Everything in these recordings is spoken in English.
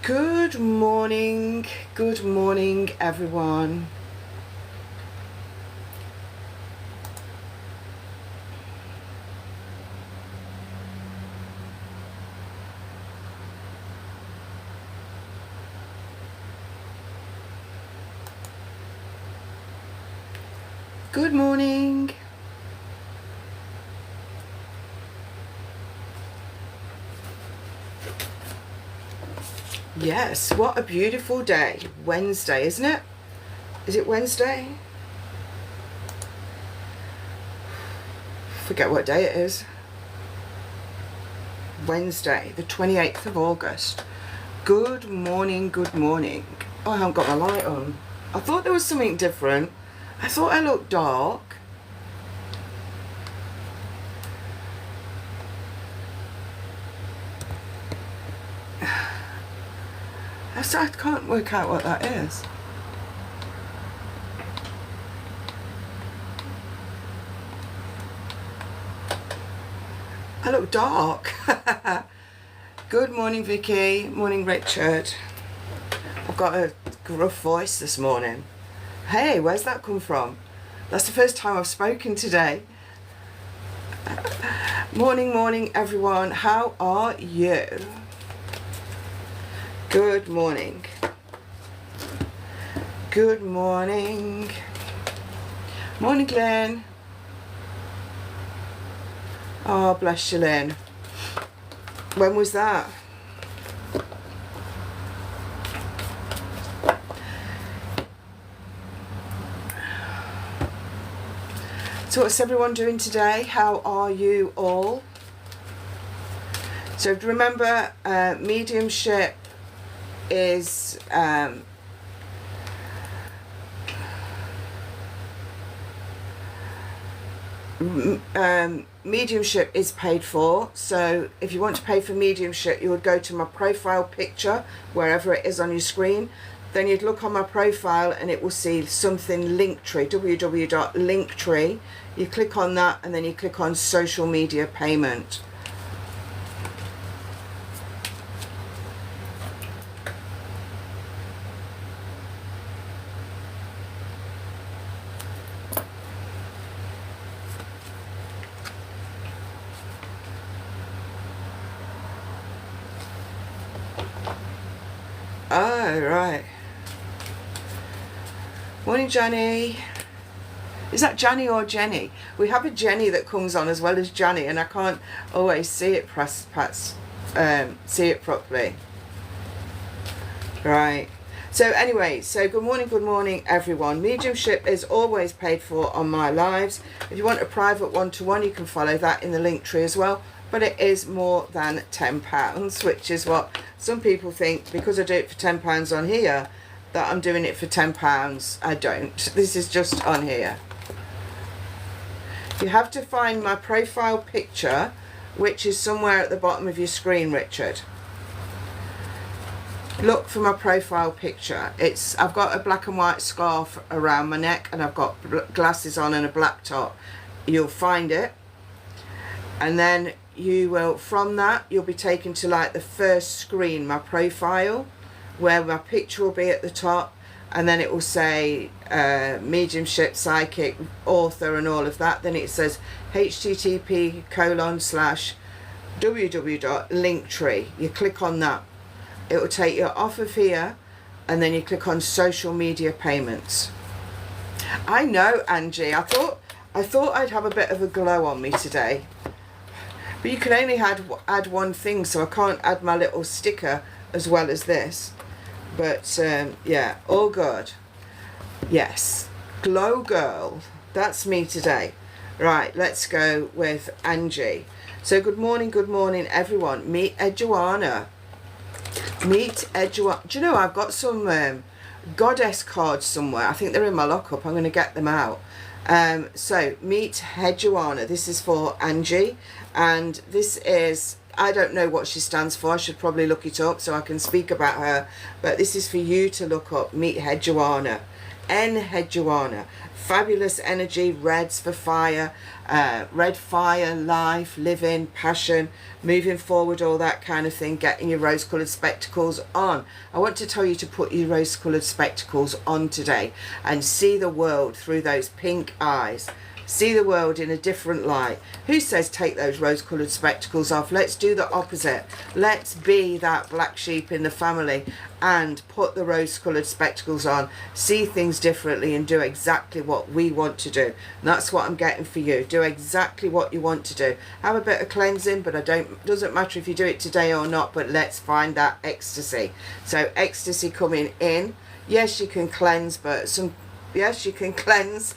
Good morning everyone. Good morning. Yes, what a beautiful day. Wednesday, isn't it? Is it Wednesday? Forget what day it is. Wednesday, the 28th of August. Good morning, good morning. Oh, I haven't got my light on. I thought there was something different. I thought I looked dark. I can't work out what that is. I look dark. Good morning, Vicky. Morning, Richard. I've got a gruff voice this morning. Hey, where's that come from? That's the first time I've spoken today. Morning, everyone. How are you? Good morning. Good morning. Morning, Glenn. Oh, bless you, Lynn. When was that? So what's everyone doing today? How are you all? So remember, mediumship is mediumship is paid for. So if you want to pay for mediumship, you would go to my profile picture wherever it is on your screen. Then you'd look on my profile and it will see something Linktree, www.linktree. You click on that and then you click on social media payment. Oh, right. Morning, Jenny. Is that Jenny or Jenny? We have a Jenny that comes on as well as Jenny, and I can't always see it see it properly. Right. So anyway, so good morning everyone. Mediumship is always paid for on my lives. If you want a private one-to-one, you can follow that in the link tree as well. But it is more than £10, which is what some people think, because I do it for £10 on here, that I'm doing it for £10. I don't. This is just on here. You have to find my profile picture, which is somewhere at the bottom of your screen, Richard. Look for my profile picture. I've got a black and white scarf around my neck and I've got glasses on and a black top. You'll find it, and then you will, from that you'll be taken to like the first screen, my profile, where my picture will be at the top, and then it will say mediumship, psychic, author and all of that. Then it says http://www.linktree. You click on that, it will take you off of here, and then you click on social media payments. I know, Angie, I thought I'd have a bit of a glow on me today, but you can only add one thing, so I can't add my little sticker as well as this. But yeah, all good. Yes, glow girl, that's me today. Right, let's go with Angie. So good morning everyone. Meet Edgewana. Meet Edgewana. Do you know, I've got some goddess cards somewhere. I think they're in my lockup. I'm going to get them out. So meet Hedgewana. This is for Angie, and this is, I don't know what she stands for. I should probably look it up so I can speak about her, but this is for you to look up. Meet Hedgewana. Enheduana. Fabulous energy, reds for fire, red fire, life, living, passion, moving forward, all that kind of thing, getting your rose-coloured spectacles on. I want to tell you to put your rose-coloured spectacles on today and see the world through those pink eyes. See the world in a different light. Who says take those rose-coloured spectacles off? Let's do the opposite. Let's be that black sheep in the family and put the rose-coloured spectacles on, see things differently and do exactly what we want to do. And that's what I'm getting for you. Do exactly what you want to do. Have a bit of cleansing, but doesn't matter if you do it today or not, but let's find that ecstasy. So ecstasy coming in. Yes, you can cleanse, but yes, you can cleanse,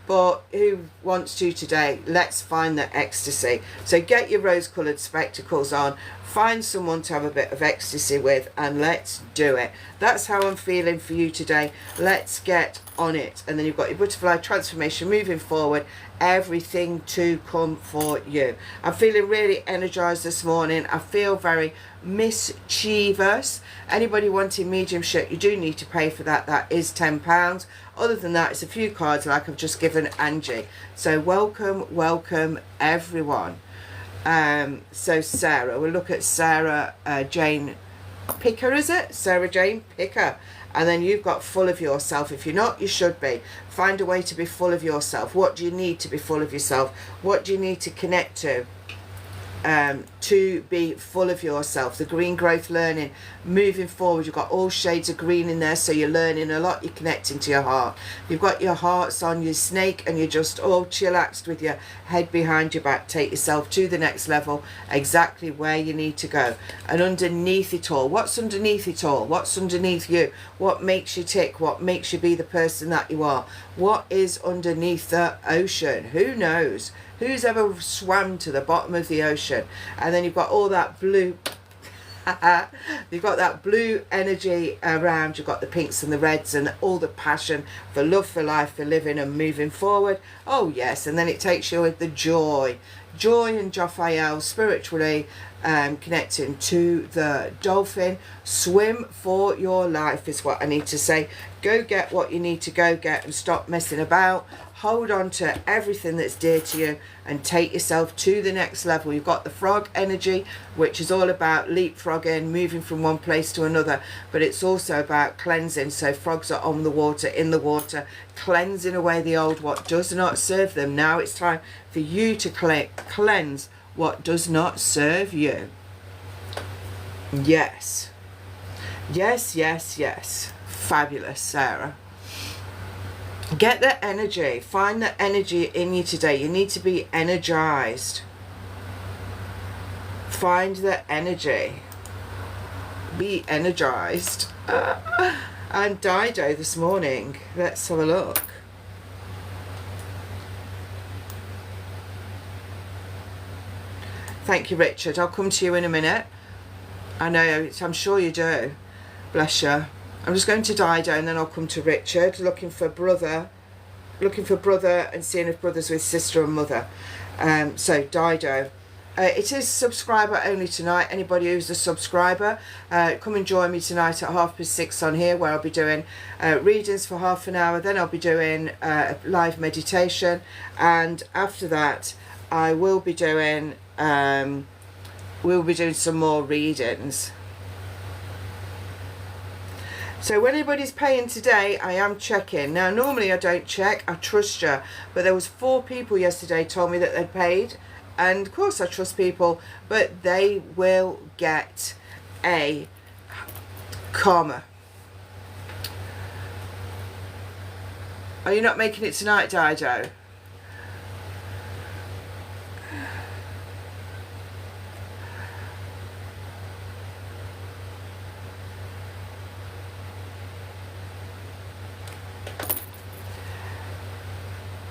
but who wants to today? Let's find the ecstasy. So get your rose-coloured spectacles on, find someone to have a bit of ecstasy with, and let's do it. That's how I'm feeling for you today. Let's get on it. And then you've got your butterfly transformation moving forward, everything to come for you. I'm feeling really energized this morning. I feel very mischievous. Anybody wanting mediumship, you do need to pay for that. That is £10. Other than that, it's a few cards like I've just given Angie. So welcome everyone. So Sarah, we'll look at Sarah Jane Picker, is it? Sarah Jane Picker. And then you've got full of yourself. If you're not, you should be. Find a way to be full of yourself. What do you need to be full of yourself? What do you need to connect to be full of yourself? The green growth learning, moving forward. You've got all shades of green in there, so you're learning a lot. You're connecting to your heart. You've got your hearts on your snake, and you're just all chillaxed with your head behind your back. Take yourself to the next level, exactly where you need to go. And underneath it all, what's underneath it all? What's underneath you? What makes you tick? What makes you be the person that you are? What is underneath the ocean? Who knows? Who's ever swam to the bottom of the ocean? And then you've got all that blue. You've got that blue energy around. You've got the pinks and the reds and all the passion for love, for life, for living and moving forward. Oh yes, and then it takes you with the joy and Jophael spiritually, connecting to the dolphin. Swim for your life is what I need to say. Go get what you need to go get and stop messing about. Hold on to everything that's dear to you and take yourself to the next level. You've got the frog energy, which is all about leapfrogging, moving from one place to another, but it's also about cleansing. So frogs are on the water, in the water, cleansing away the old, what does not serve them. Now it's time for you to cleanse what does not serve you. Yes. Yes, yes, yes. Fabulous, Sarah. Get the energy. Find the energy in you today. You need to be energized. Find the energy. Be energized. And Dido this morning. Let's have a look. Thank you, Richard. I'll come to you in a minute. I know, I'm sure you do. Bless you. I'm just going to Dido and then I'll come to Richard, looking for brother and seeing if brother's with sister and mother. So Dido. It is subscriber only tonight. Anybody who's a subscriber, come and join me tonight at 6:30 on here, where I'll be doing readings for half an hour. Then I'll be doing live meditation, and after that I will be doing we'll be doing some more readings. So when anybody's paying today, I am checking. Now, normally I don't check. I trust you. But there was 4 people yesterday told me that they'd paid. And, of course, I trust people. But they will get a karma. Are you not making it tonight, Dido?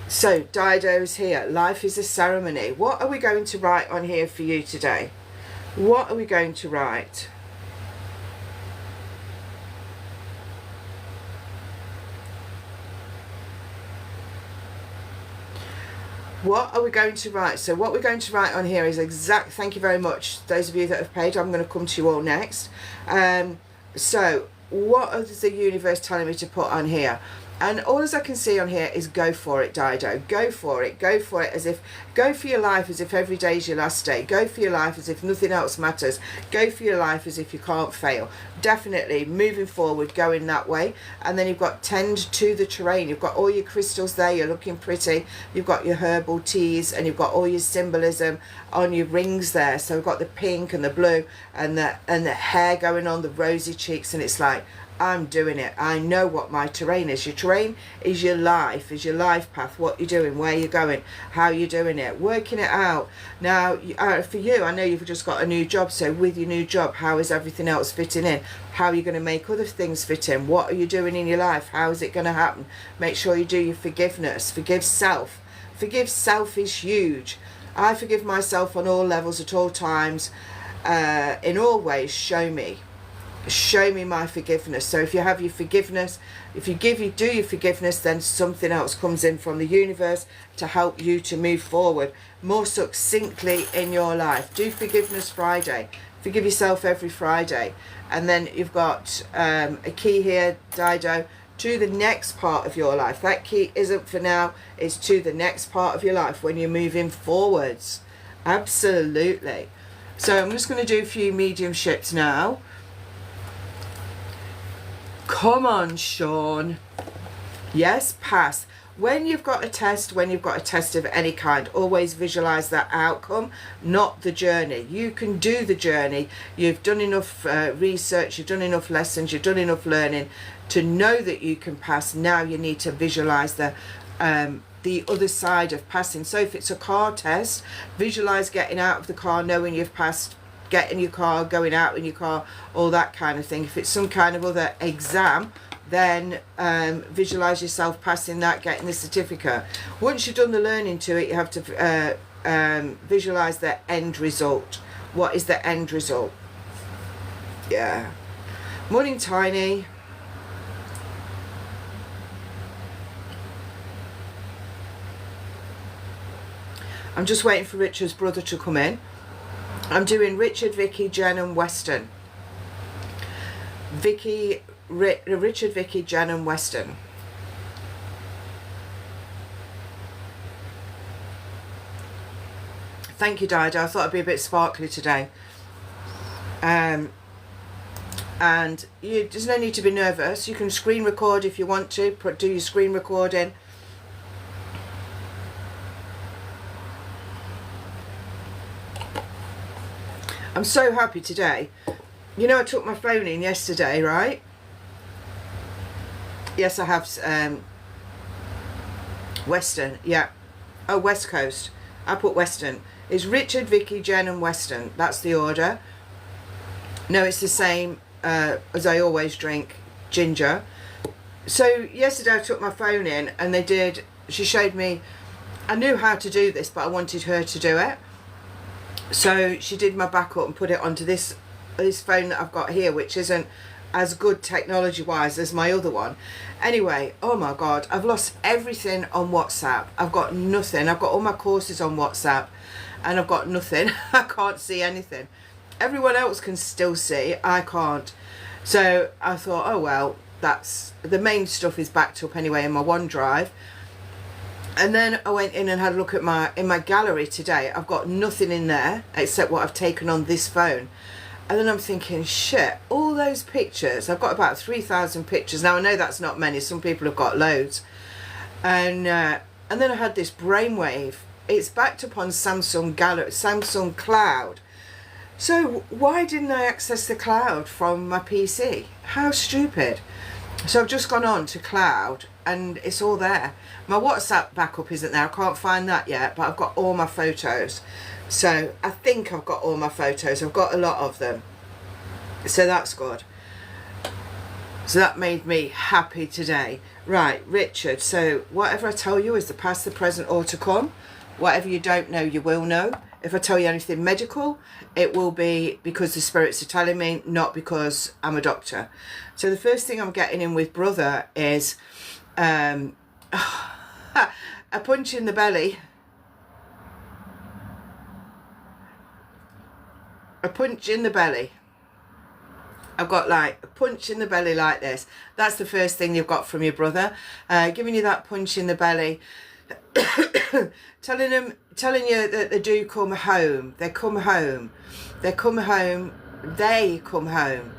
So, Dido's here. Life is a ceremony. What are we going to write on here for you today? What are we going to write? What are we going to write? So what we're going to write on here is exact. Thank you very much, those of you that have paid. I'm going to come to you all next. So what is the universe telling me to put on here? And all as I can see on here is go for it, Dido. Go for it. Go for it as if, go for your life as if every day is your last day. Go for your life as if nothing else matters. Go for your life as if you can't fail. Definitely moving forward, going that way. And then you've got tend to the terrain. You've got all your crystals there. You're looking pretty. You've got your herbal teas and you've got all your symbolism on your rings there. So we've got the pink and the blue and the hair going on, the rosy cheeks. And it's like, I'm doing it. I know what my terrain is. Your terrain is your life path, what you're doing, where you're going, how you're doing it, working it out. Now, for you, I know you've just got a new job, so with your new job, how is everything else fitting in? How are you going to make other things fit in? What are you doing in your life? How is it going to happen? Make sure you do your forgiveness. Forgive self. Forgive self is huge. I forgive myself on all levels at all times. In all ways, show me my forgiveness. So if you have your forgiveness, if you do your forgiveness, then something else comes in from the universe to help you to move forward more succinctly in your life. Do Forgiveness Friday. Forgive yourself every Friday. And then you've got a key here, Dido, to the next part of your life. That key isn't for now, it's to the next part of your life when you're moving forwards. Absolutely. So I'm just going to do a few mediumships now. Come on, Sean. Yes, pass. When you've got a test of any kind, always visualize that outcome, not the journey. You can do the journey. You've done enough research, you've done enough lessons, you've done enough learning to know that you can pass. Now you need to visualize the other side of passing. So if it's a car test, visualize getting out of the car, knowing you've passed, get in your car, going out in your car, all that kind of thing. If it's some kind of other exam, then visualize yourself passing that, getting the certificate. Once you've done the learning to it, you have to visualize the end result. What is the end result? Yeah. Morning, Tiny. I'm just waiting for Richard's brother to come in. I'm doing Richard, Vicky, Jen and Weston. Richard, Vicky, Jen and Weston. Thank you, Dido. I thought I'd be a bit sparkly today. And there's no need to be nervous. You can screen record if you want to. Do your screen recording. I'm so happy today. You know, I took my phone in yesterday, right? Yes, I have Western, yeah. Oh, West Coast. I put Western. It's Richard, Vicky, Jen and Weston. That's the order. No, it's the same as I always drink, ginger. So yesterday I took my phone in and she showed me, I knew how to do this, but I wanted her to do it. So she did my backup and put it onto this phone that I've got here, which isn't as good technology wise as my other one. Anyway, oh my God, I've lost everything on WhatsApp. I've got nothing. I've got all my courses on WhatsApp and I've got nothing. I can't see anything. Everyone else can still see, I can't. So I thought, oh well, that's the main stuff is backed up anyway in my OneDrive. And then I went in and had a look at in my gallery today. I've got nothing in there except what I've taken on this phone. And then I'm thinking, shit, all those pictures. I've got about 3,000 pictures. Now I know that's not many. Some people have got loads. And then I had this brainwave. It's backed up on Samsung Cloud. So why didn't I access the cloud from my PC? How stupid. So I've just gone on to cloud and it's all there. My WhatsApp backup isn't there. I can't find that yet, but I've got all my photos. So I think I've got all my photos. I've got a lot of them. So that's good. So that made me happy today. Right, Richard. So whatever I tell you is the past, the present, or to come. Whatever you don't know, you will know. If I tell you anything medical, it will be because the spirits are telling me, not because I'm a doctor. So the first thing I'm getting in with brother is a punch in the belly. A punch in the belly. I've got like a punch in the belly like this. That's the first thing you've got from your brother, giving you that punch in the belly. telling you that they do come home. They come home. They come home. They come home.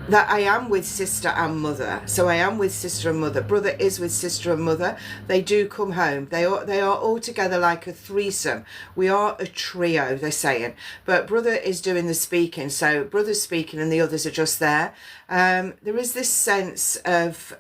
That I am with sister and mother. So I am with sister and mother. Brother is with sister and mother. They do come home. They are all together like a threesome. We are a trio, they're saying. But brother is doing the speaking. So brother's speaking and the others are just there. There is this sense of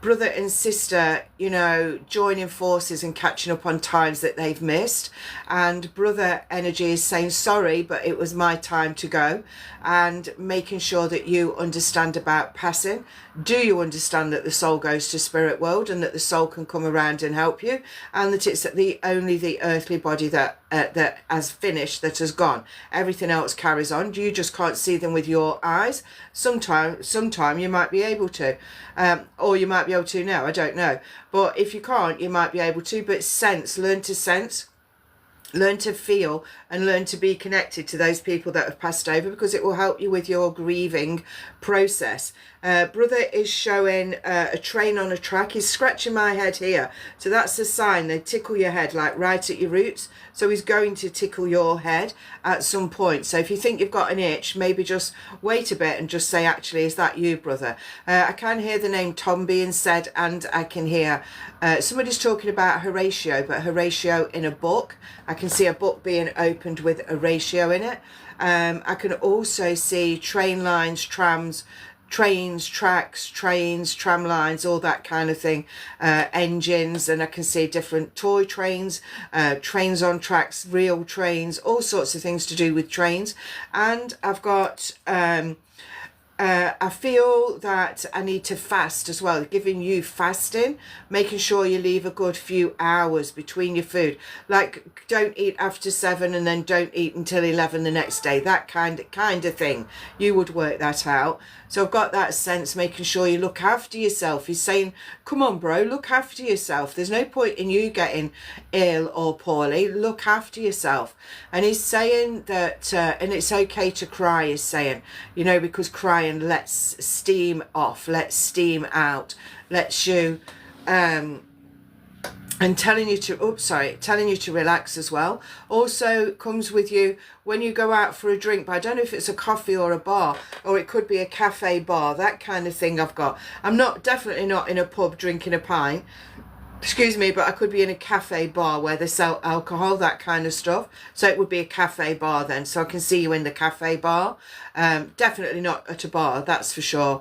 brother and sister, you know, joining forces and catching up on times that they've missed. And brother energy is saying, sorry, but it was my time to go. And making sure that you understand about passing. Do you understand that the soul goes to spirit world and that the soul can come around and help you? And that it's only the earthly body that has finished, that has gone. Everything else carries on. You just can't see them with your eyes. Sometime you might be able to. Or you might be able to now, I don't know. But if you can't, you might be able to. But sense, learn to sense. Learn to feel and learn to be connected to those people that have passed over, because it will help you with your grieving process. Brother is showing a train on a track. He's scratching my head here. So that's a sign. They tickle your head like right at your roots. So he's going to tickle your head at some point. So if you think you've got an itch, maybe just wait a bit and just say, actually, is that you, brother? I can hear the name Tom being said, and I can hear somebody's talking about Horatio, but Horatio in a book. I can see a book being opened with Horatio in it. I can also see train lines, trams, trains, tracks, trains, tram lines, all that kind of thing, engines, and I can see different toy trains, trains on tracks, real trains, all sorts of things to do with trains. And I've got I feel that I need to fast as well, giving you fasting, making sure you leave a good few hours between your food. Like, don't eat after 7 and then don't eat until 11 the next day. That kind of thing. You would work that out. So I've got that sense, making sure you look after yourself. He's saying, come on, bro, look after yourself. There's no point in you getting ill or poorly. Look after yourself. And he's saying that, and it's okay to cry, he's saying, you know, because crying lets steam off, lets steam out, lets you, and telling you to relax as well. Also comes with you when you go out for a drink, but I don't know if it's a coffee or a bar, or it could be a cafe bar, that kind of thing I've got. I'm definitely not in a pub drinking a pint, excuse me, but I could be in a cafe bar where they sell alcohol, that kind of stuff. So it would be a cafe bar then. So I can see you in the cafe bar. Definitely not at a bar, that's for sure.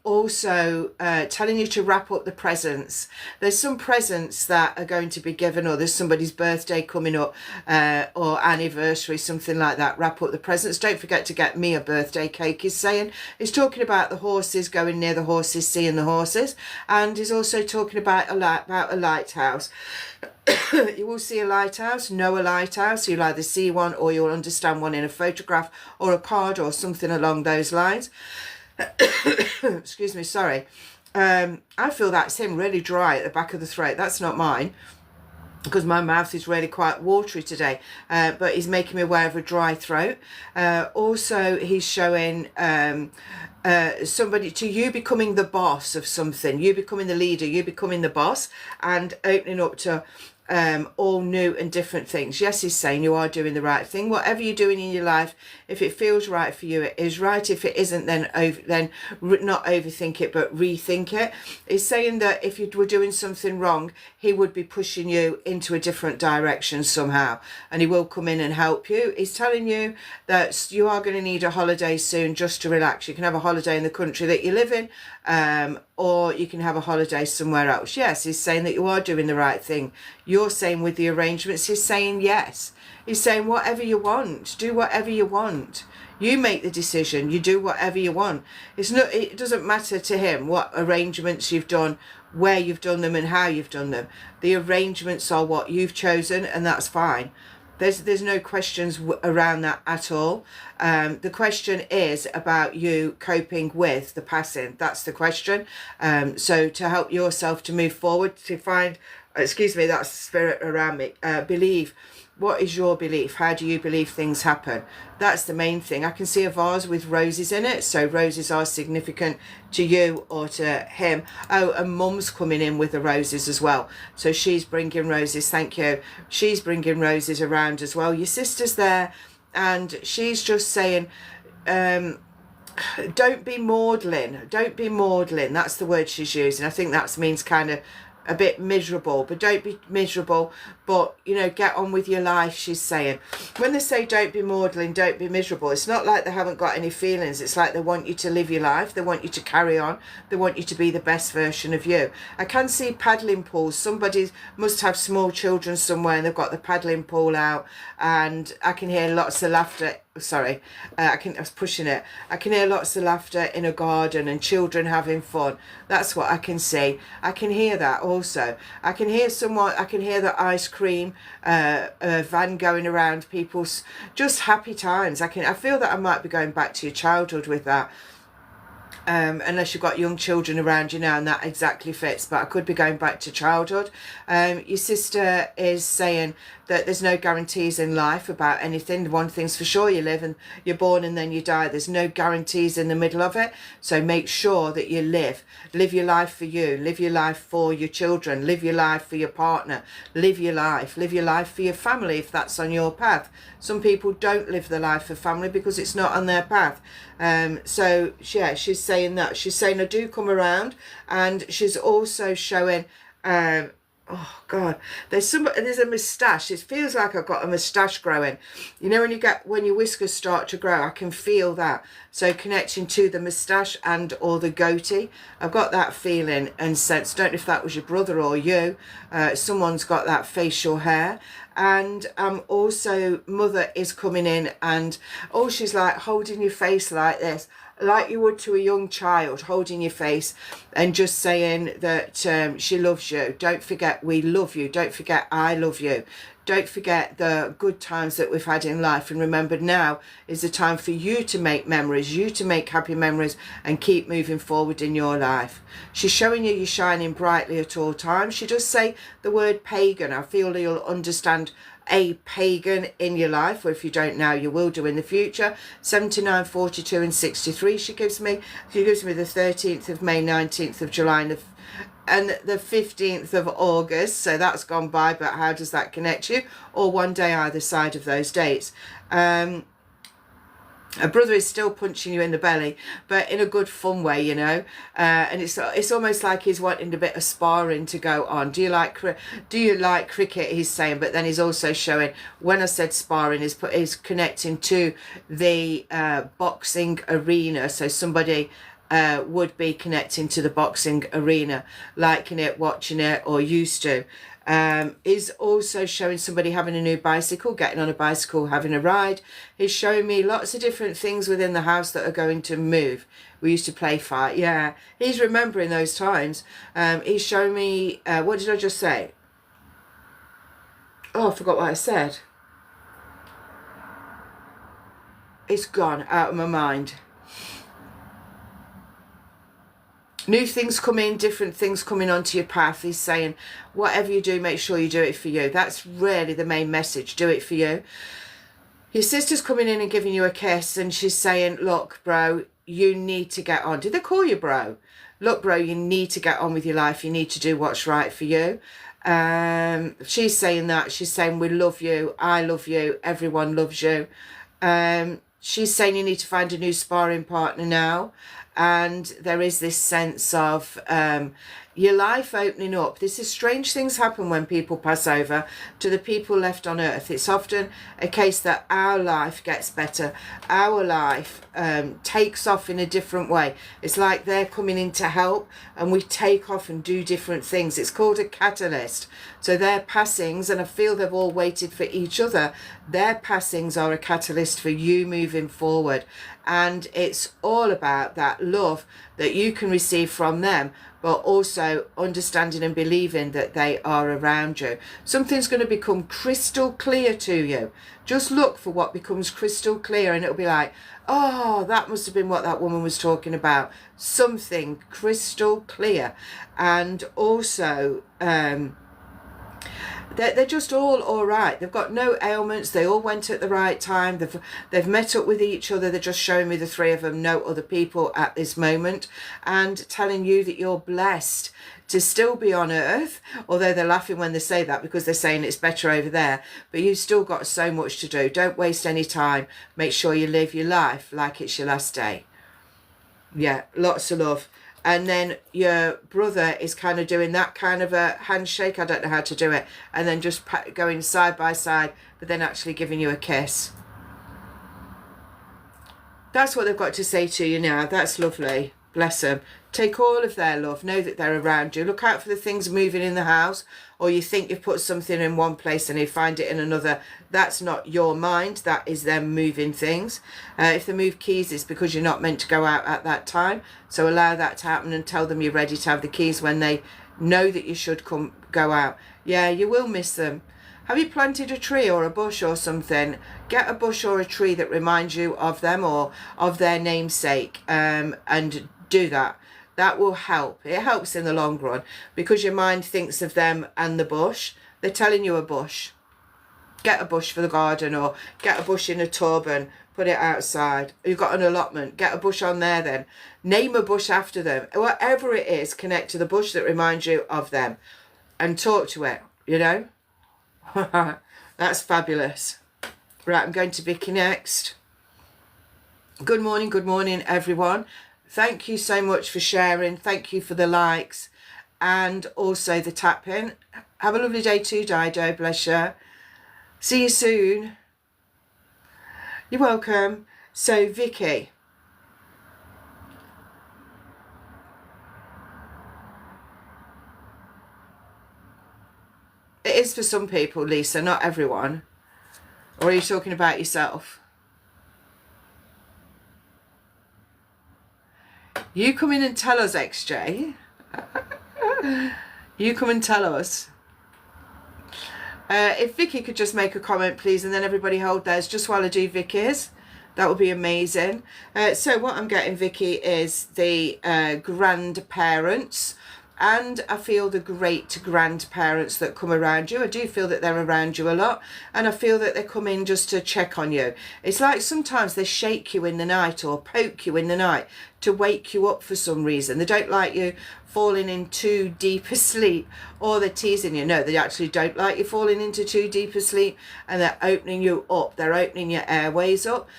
Also telling you to wrap up the presents. There's some presents that are going to be given, or there's somebody's birthday coming up, or anniversary, something like that. Wrap up the presents. Don't forget to get me a birthday cake, he's saying. He's talking about the horses, going near the horses, seeing the horses. And he's also talking about a lighthouse. You will see a lighthouse, know a lighthouse. You'll either see one or you'll understand one in a photograph or a card or something along those lines. Excuse me, sorry. I feel that's him, really dry at the back of the throat. That's not mine, because my mouth is really quite watery today, but he's making me aware of a dry throat. Also, he's showing somebody, to you becoming the boss of something, you becoming the leader, you becoming the boss, and opening up to all new and different things. Yes, he's saying you are doing the right thing. Whatever you're doing in your life, if it feels right for you, it is right. If it isn't, then not overthink it, but rethink it. He's saying that if you were doing something wrong, he would be pushing you into a different direction somehow, and he will come in and help you. He's telling you that you are going to need a holiday soon, just to relax. You can have a holiday in the country that you live in, or you can have a holiday somewhere else. Yes, he's saying that you are doing the right thing. You're saying with the arrangements, he's saying yes. He's saying whatever you want, do whatever you want. You make the decision, you do whatever you want. It doesn't matter to him what arrangements you've done, where you've done them and how you've done them. The arrangements are what you've chosen, and that's fine. There's no questions around that at all. The question is about you coping with the passing. That's the question. So to help yourself to move forward, to find excuse me, that's the spirit around me. Believe. What is your belief? How do you believe things happen? That's the main thing. I can see a vase with roses in it, so roses are significant to you or to him. Oh, and mum's coming in with the roses as well, so she's bringing roses. Thank you. She's bringing roses around as well. Your sister's there, and she's just saying, don't be maudlin. Don't be maudlin. That's the word she's using. I think that means kind of a bit miserable, but don't be miserable, but you know, get on with your life. She's saying, when they say don't be maudlin, don't be miserable, it's not like they haven't got any feelings. It's like they want you to live your life, they want you to carry on, they want you to be the best version of you. I can see paddling pools. Somebody must have small children somewhere and they've got the paddling pool out, and I can hear lots of laughter. Sorry, I was pushing it. I can hear lots of laughter in a garden and children having fun. That's what I can see. I can hear that also. I can hear someone. I can hear the ice cream van going around. People's just happy times. I feel that I might be going back to your childhood with that. Unless you've got young children around you now, and that exactly fits, but I could be going back to childhood. Your sister is saying that there's no guarantees in life about anything. One thing's for sure, you live and you're born and then you die. There's no guarantees in the middle of it, so make sure that you live your life for you, live your life for your children, live your life for your partner, live your life for your family if that's on your path. Some people don't live the life for family because it's not on their path. So yeah, she's saying that. She's saying I do come around, and she's also showing oh god, there's a moustache. It feels like I've got a moustache growing. You know, when your whiskers start to grow, I can feel that. So connecting to the moustache and or the goatee, I've got that feeling and sense. Don't know if that was your brother or you. Someone's got that facial hair. And also mother is coming in, and oh, she's like holding your face like this, like you would to a young child, holding your face and just saying that she loves you. Don't forget we love you. Don't forget I love you. Don't forget the good times that we've had in life, and remember now is the time for you to make memories, you to make happy memories and keep moving forward in your life. She's showing you're shining brightly at all times. She does say the word pagan. I feel you'll understand a pagan in your life, or if you don't now, you will do in the future. 79, 42 and 63 she gives me the 13th of May, 19th of July and the 15th of August. So that's gone by, but how does that connect you? Or one day either side of those dates. A brother is still punching you in the belly, but in a good fun way, you know. And it's almost like he's wanting a bit of sparring to go on. Do you like cricket? He's saying, but then he's also showing, when I said sparring, is connecting to the boxing arena. So somebody would be connecting to the boxing arena, liking it, watching it, or used to. Is also showing somebody having a new bicycle, getting on a bicycle, having a ride. He's showing me lots of different things within the house that are going to move. We used to play fight. Yeah, he's remembering those times. He's showing me, what did I just say? Oh, I forgot what I said. It's gone out of my mind. New things come in, different things coming onto your path. He's saying, whatever you do, make sure you do it for you. That's really the main message. Do it for you. Your sister's coming in and giving you a kiss, and she's saying, look, bro, you need to get on. Did they call you bro? Look, bro, you need to get on with your life. You need to do what's right for you. She's saying that. She's saying, we love you. I love you. Everyone loves you. She's saying you need to find a new sparring partner now. And there is this sense of your life opening up. This is strange things happen when people pass over to the people left on earth. It's often a case that our life gets better. Our life takes off in a different way. It's like they're coming in to help and we take off and do different things. It's called a catalyst. So their passings, and I feel they've all waited for each other, their passings are a catalyst for you moving forward. And it's all about that love that you can receive from them, but also understanding and believing that they are around you. Something's going to become crystal clear to you. Just look for what becomes crystal clear, and it'll be like, oh, that must have been what that woman was talking about. Something crystal clear. And also They're just all right. They've got no ailments. They all went at the right time. They've met up with each other. They're just showing me the three of them, no other people at this moment, and telling you that you're blessed to still be on earth, although they're laughing when they say that because they're saying it's better over there, but you've still got so much to do. Don't waste any time. Make sure you live your life like it's your last day. Yeah, lots of love. And then your brother is kind of doing that kind of a handshake. I don't know how to do it. And then just going side by side, but then actually giving you a kiss. That's what they've got to say to you now. That's lovely. Bless them. Take all of their love. Know that they're around you. Look out for the things moving in the house, or you think you've put something in one place and you find it in another. That's not your mind. That is them moving things. If they move keys, it's because you're not meant to go out at that time. So allow that to happen and tell them you're ready to have the keys when they know that you should go out. Yeah, you will miss them. Have you planted a tree or a bush or something? Get a bush or a tree that reminds you of them or of their namesake, and do that. That will help. It helps in the long run because your mind thinks of them and the bush. They're telling you a bush. Get a bush for the garden, or get a bush in a tub and put it outside. You've got an allotment. Get a bush on there then. Name a bush after them. Whatever it is, connect to the bush that reminds you of them and talk to it, you know. That's fabulous. Right, I'm going to Vicky next. Good morning everyone. Thank you so much for sharing. Thank you for the likes and also the tapping. Have a lovely day too, Dido. Bless you. See you soon. You're welcome. So Vicky, it is for some people, Lisa, not everyone. Or are you talking about yourself? You come in and tell us, XJ. You come and tell us. If Vicky could just make a comment, please, and then everybody hold theirs just while I do Vicky's. That would be amazing. So what I'm getting, Vicky, is the grandparents. And I feel the great grandparents that come around you. I do feel that they're around you a lot. And I feel that they come in just to check on you. It's like sometimes they shake you in the night or poke you in the night to wake you up for some reason. They don't like you falling in too deep a sleep, or they're teasing you. No, they actually don't like you falling into too deep a sleep, and they're opening you up. They're opening your airways up.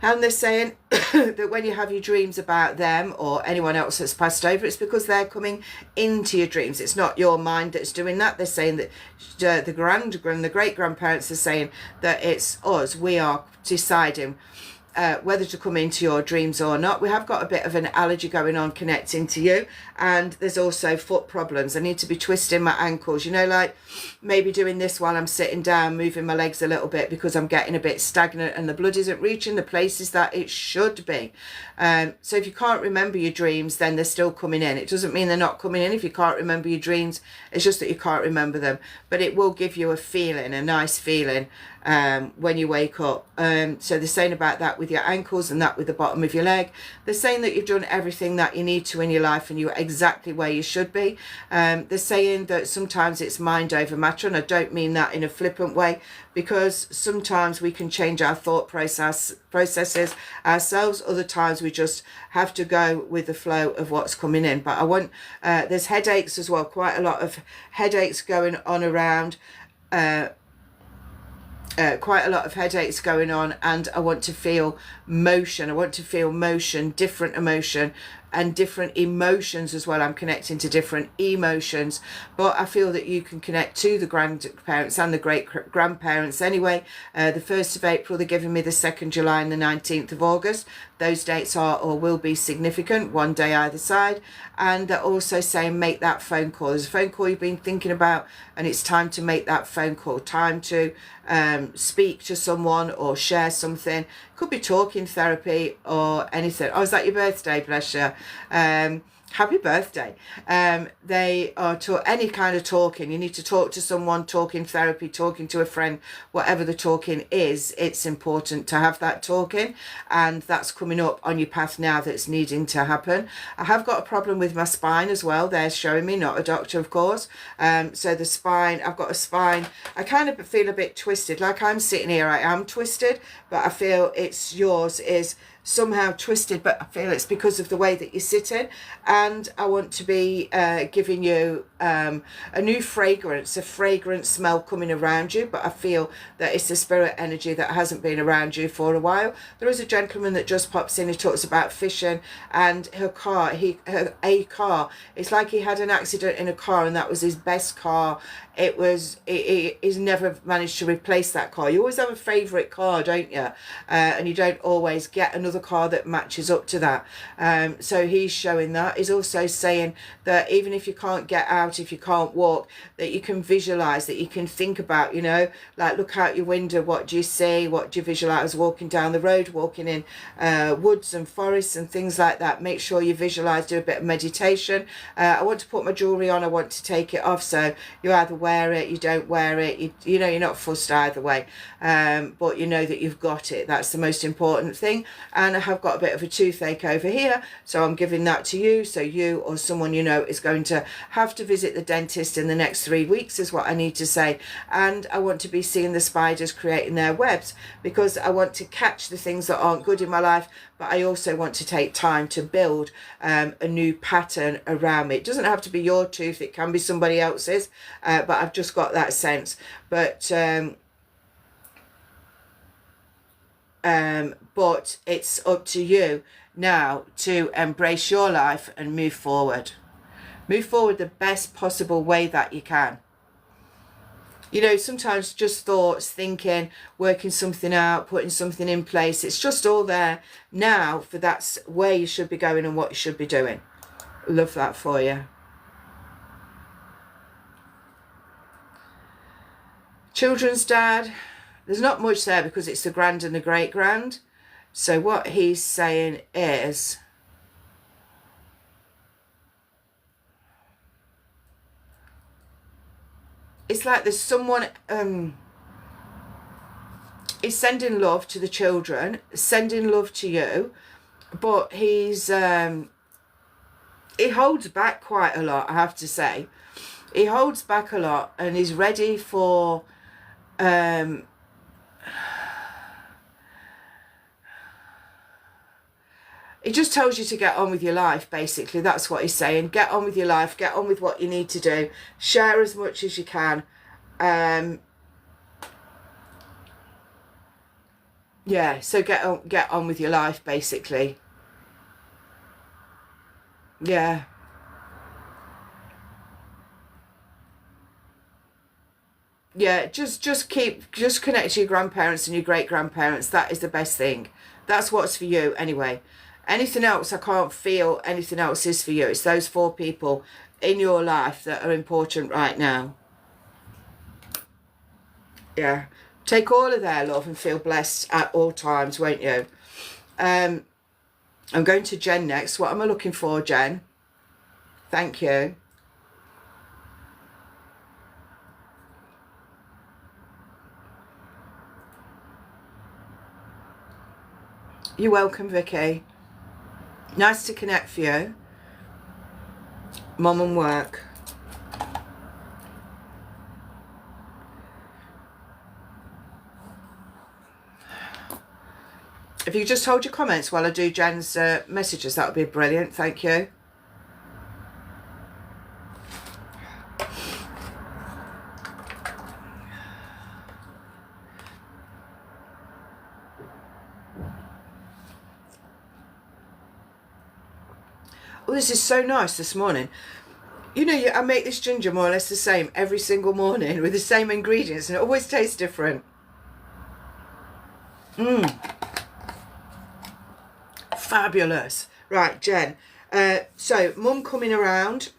And they're saying that when you have your dreams about them or anyone else that's passed over, it's because they're coming into your dreams. It's not your mind that's doing that. They're saying that the great-grandparents are saying that it's us. We are deciding whether to come into your dreams or not. We have got a bit of an allergy going on connecting to you, and there's also foot problems. I need to be twisting my ankles, you know, like maybe doing this while I'm sitting down, moving my legs a little bit because I'm getting a bit stagnant and the blood isn't reaching the places that it should be. So if you can't remember your dreams, then they're still coming in. It doesn't mean they're not coming in if you can't remember your dreams. It's just that you can't remember them, but it will give you a feeling, a nice feeling when you wake up. So they're saying about that with your ankles and that with the bottom of your leg. They're saying that you've done everything that you need to in your life and you're exactly where you should be. They're saying that sometimes it's mind over matter, and I don't mean that in a flippant way, because sometimes we can change our thought processes ourselves. Other times we just have to go with the flow of what's coming in. But I want, there's headaches as well, quite a lot of headaches going on around, quite a lot of headaches going on, and I want to feel motion. I want to feel motion, different emotion and different emotions as well. I'm connecting to different emotions, but I feel that you can connect to the grandparents and the great grandparents anyway. The 1st of April, they're giving me the 2nd July and the 19th of August. Those dates are or will be significant, one day either side. And they're also saying make that phone call. There's a phone call you've been thinking about, and it's time to make that phone call. Time to speak to someone or share something. Could be talking therapy or anything. Oh, is that your birthday? Bless you. Happy birthday. They are any kind of talking. You need to talk to someone, talking therapy, talking to a friend, whatever the talking is. It's important to have that talking, and that's coming up on your path now. That's needing to happen. I have got a problem with my spine as well. They're showing me, not a doctor, of course. So the spine, I've got a spine. I kind of feel a bit twisted. Like I'm sitting here, I am twisted, but I feel yours is somehow twisted, but I feel it's because of the way that you're sitting. And I want to be giving you a new fragrance, a fragrant smell coming around you, but I feel that it's the spirit energy that hasn't been around you for a while. There is a gentleman that just pops in, he talks about fishing, and a car, it's like he had an accident in a car and that was his best car. He's never managed to replace that car. You always have a favourite car, don't you? And you don't always get another car that matches up to that. So he's showing that. He's also saying that even if you can't get out, if you can't walk, that you can visualise, that you can think about, like look out your window, what do you see, what do you visualise walking down the road, walking in woods and forests and things like that. Make sure you visualise, do a bit of meditation. I want to put my jewellery on, I want to take it off, so you either wear it, you don't wear it, you're not fussed either way, but you know that you've got it. That's the most important thing. And I have got a bit of a toothache over here, so I'm giving that to you, so you or someone you know is going to have to visit the dentist in the next 3 weeks is what I need to say. And I want to be seeing the spiders creating their webs, because I want to catch the things that aren't good in my life, but I also want to take time to build a new pattern around me. It doesn't have to be your tooth, it can be somebody else's, but I've just got that sense. But it's up to you now to embrace your life and move forward. Move forward the best possible way that you can. Sometimes just thoughts, thinking, working something out, putting something in place, it's just all there now for that's where you should be going and what you should be doing. Love that for you. Children's dad, there's not much there because it's the grand and the great grand. So what he's saying is, it's like there's someone, is sending love to the children, sending love to you, but he's, he holds back quite a lot, I have to say. He holds back a lot and he's ready for, it just tells you to get on with your life, basically. That's what he's saying. Get on with your life. Get on with what you need to do. Share as much as you can. Yeah, so get on with your life, basically. Yeah. Yeah, just connect to your grandparents and your great-grandparents. That is the best thing. That's what's for you, anyway. Anything else, I can't feel anything else is for you. It's those 4 people in your life that are important right now. Yeah. Take all of their love and feel blessed at all times, won't you? I'm going to Jen next. What am I looking for, Jen? Thank you. You're welcome, Vicky. Nice to connect for you. Mum and work. If you could just hold your comments while I do Jen's messages, that would be brilliant. Thank you. Oh, this is so nice this morning. I make this ginger more or less the same every single morning with the same ingredients, and it always tastes different. Fabulous. Right, Jen. So, Mum coming around.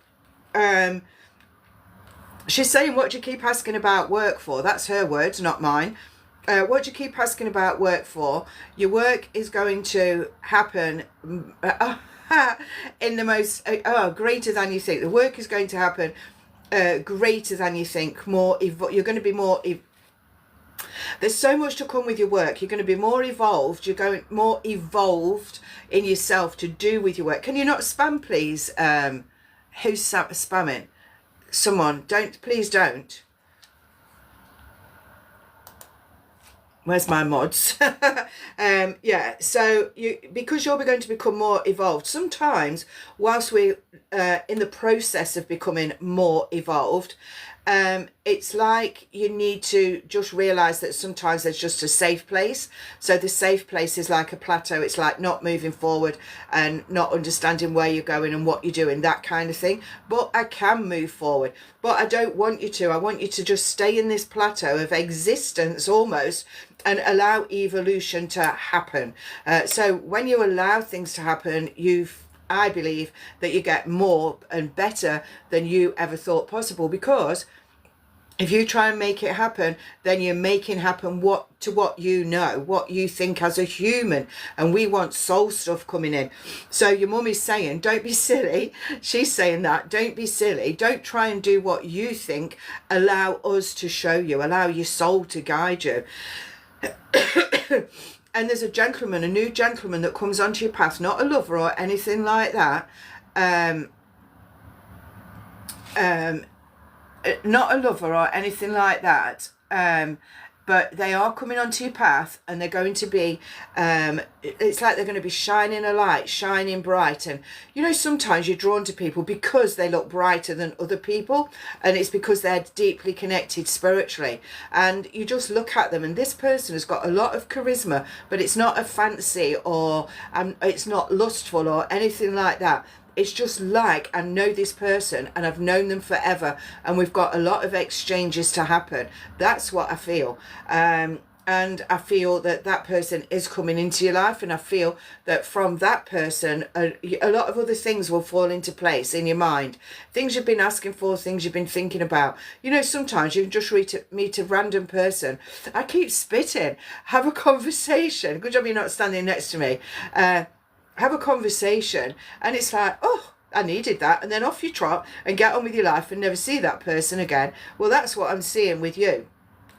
She's saying, what do you keep asking about work for? That's her words, not mine. what do you keep asking about work for? Your work is going to happen in the most greater than you think. The work is going to happen greater than you think. You're going to be more. There's so much to come with your work. You're going to be more evolved. You're going more evolved in yourself to do with your work. Can you not spam, please? Who's spamming? Someone. Don't. Please don't. Where's my mods? Yeah, so because you're going to become more evolved, sometimes whilst we're in the process of becoming more evolved, it's like you need to just realize that sometimes there's just a safe place. So the safe place is like a plateau. It's like not moving forward and not understanding where you're going and what you're doing, that kind of thing. But I can move forward, but I don't want you to. I want you to just stay in this plateau of existence almost and allow evolution to happen. So when you allow things to happen, I believe that you get more and better than you ever thought possible, because if you try and make it happen, then you're making happen what you know, what you think as a human. And we want soul stuff coming in. So your mum is saying, don't be silly. She's saying that, don't be silly. Don't try and do what you think. Allow us to show you. Allow your soul to guide you. And there's a new gentleman that comes onto your path, not a lover or anything like that. Not a lover or anything like that. But they are coming onto your path, and they're going to be, it's like they're going to be shining a light, shining bright. And, you know, sometimes you're drawn to people because they look brighter than other people, and it's because they're deeply connected spiritually. And you just look at them, and this person has got a lot of charisma, but it's not a fancy or it's not lustful or anything like that. It's just like, I know this person and I've known them forever, and we've got a lot of exchanges to happen. That's what I feel. And I feel that that person is coming into your life, and I feel that from that person, a lot of other things will fall into place in your mind. Things you've been asking for, things you've been thinking about. You know, sometimes you can just meet a random person. I keep spitting. Have a conversation. Good job you're not standing next to me. Have a conversation, and it's like, oh, I needed that, and then off you trot and get on with your life and never see that person again. Well, that's what I'm seeing with you.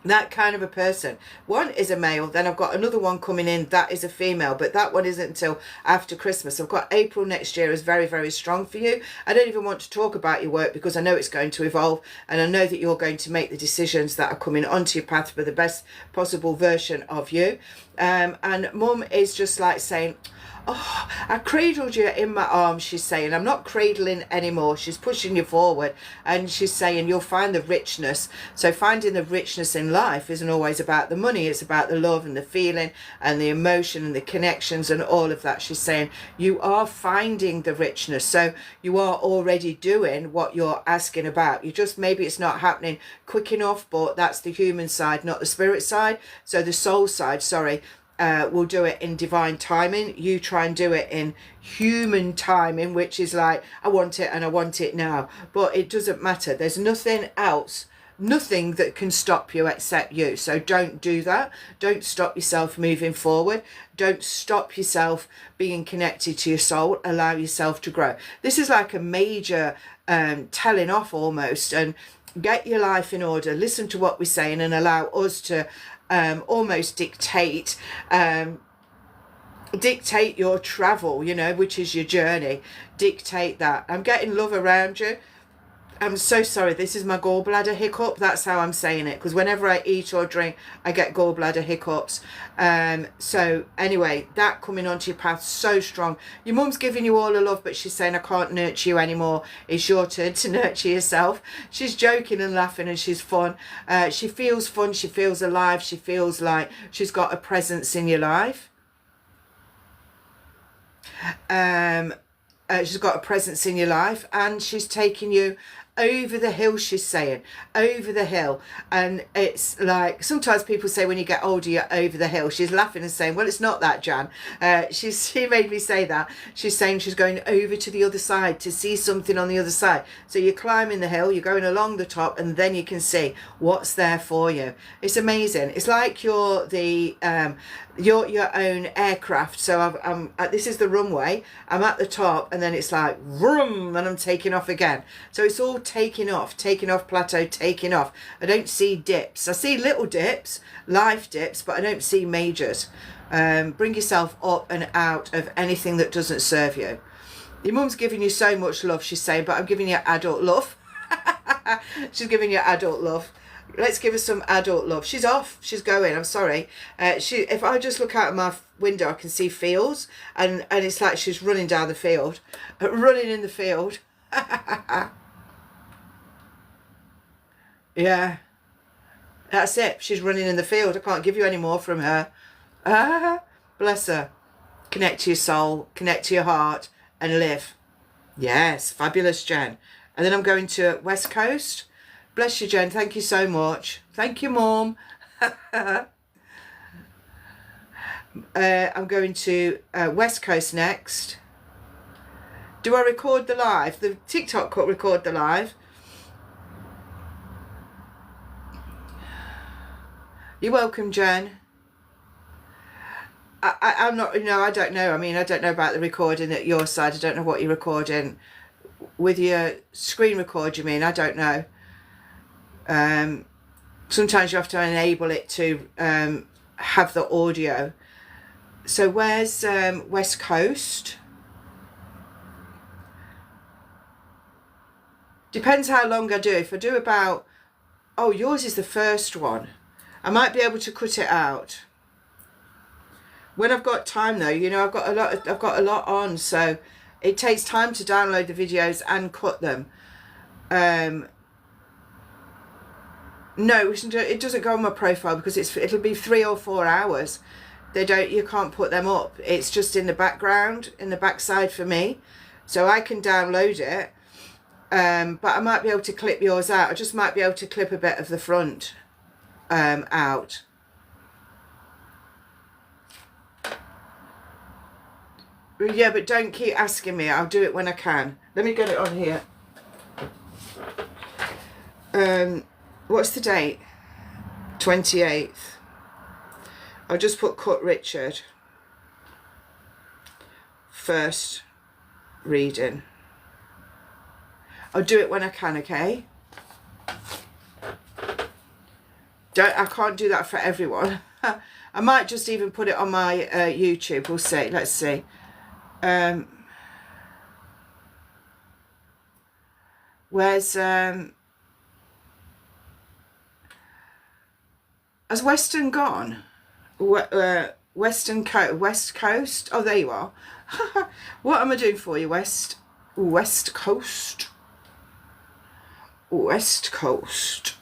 That kind of a person. One is a male, then I've got another one coming in, that is a female, but that one isn't until after Christmas. I've got April next year is very, very strong for you. I don't even want to talk about your work, because I know it's going to evolve, and I know that you're going to make the decisions that are coming onto your path for the best possible version of you. And mum is just like saying, oh, I cradled you in my arms, she's saying. I'm not cradling anymore. She's pushing you forward, and she's saying you'll find the richness. So finding the richness in life isn't always about the money. It's about the love and the feeling and the emotion and the connections and all of that. She's saying you are finding the richness. So you are already doing what you're asking about. You just, maybe it's not happening quick enough, but that's the human side, not the spirit side. So the soul side, sorry, we'll do it in divine timing. You try and do it in human timing, which is like, I want it and I want it now. But it doesn't matter. There's nothing else, nothing that can stop you except you. So don't do that. Don't stop yourself moving forward. Don't stop yourself being connected to your soul. Allow yourself to grow. This is like a major telling off almost. And get your life in order. Listen to what we're saying and allow us to almost dictate your travel, you know, which is your journey. Dictate that. I'm getting love around you. I'm so sorry, this is my gallbladder hiccup. That's how I'm saying it, because whenever I eat or drink, I get gallbladder hiccups. So anyway, that coming onto your path, so strong. Your mum's giving you all the love, but she's saying, I can't nurture you anymore. It's your turn to nurture yourself. She's joking and laughing, and she's fun. She feels fun. She feels alive. She feels like she's got a presence in your life. She's got a presence in your life, and she's taking you over the hill, she's saying, over the hill. And it's like, sometimes people say when you get older, you're over the hill. She's laughing and saying, well, it's not that, Jan. She made me say that. She's saying she's going over to the other side to see something on the other side. So you're climbing the hill, you're going along the top, and then you can see what's there for you. It's amazing. It's like you're the your own aircraft. So I'm this is the runway, I'm at the top, and then it's like vroom, and I'm taking off again. So it's all taking off plateau, taking off. I don't see dips. I see little dips, life dips, but I don't see majors. Bring yourself up and out of anything that doesn't serve you. Your mum's giving you so much love, she's saying, but I'm giving you adult love. She's giving you adult love. Let's give her some adult love. She's off. She's going. I'm sorry. If I just look out of my window, I can see fields, and it's like she's running down the field, running in the field. Yeah, that's it. She's running in the field. I can't give you any more from her. Bless her. Connect to your soul, connect to your heart, and live. Yes, fabulous, Jen. And then I'm going to West Coast. Bless you, Jen. Thank you so much. Thank you, Mum. I'm going to West Coast next. Do I record the live? The TikTok could record the live. You're welcome, Jen. I'm not, I don't know. I mean, I don't know about the recording at your side. I don't know what you're recording. With your screen record, you mean? I don't know. Sometimes you have to enable it to have the audio. So where's West Coast? Depends how long I do. If I do about, oh, yours is the first one. I might be able to cut it out. When I've got time though, I've got a lot on, so it takes time to download the videos and cut them. No, it doesn't go on my profile because it'll be 3 or 4 hours. You can't put them up. It's just in the background, in the backside for me. So I can download it, but I might be able to clip yours out. I just might be able to clip a bit of the front out. Yeah, but don't keep asking me. I'll do it when I can. Let me get it on here. What's the date? 28th. I'll just put Cut Richard. First reading. I'll do it when I can, okay? I can't do that for everyone. I might just even put it on my YouTube. We'll see. Let's see. Where's has Western gone? West Coast. Oh, there you are. What am I doing for you, West Coast? West Coast.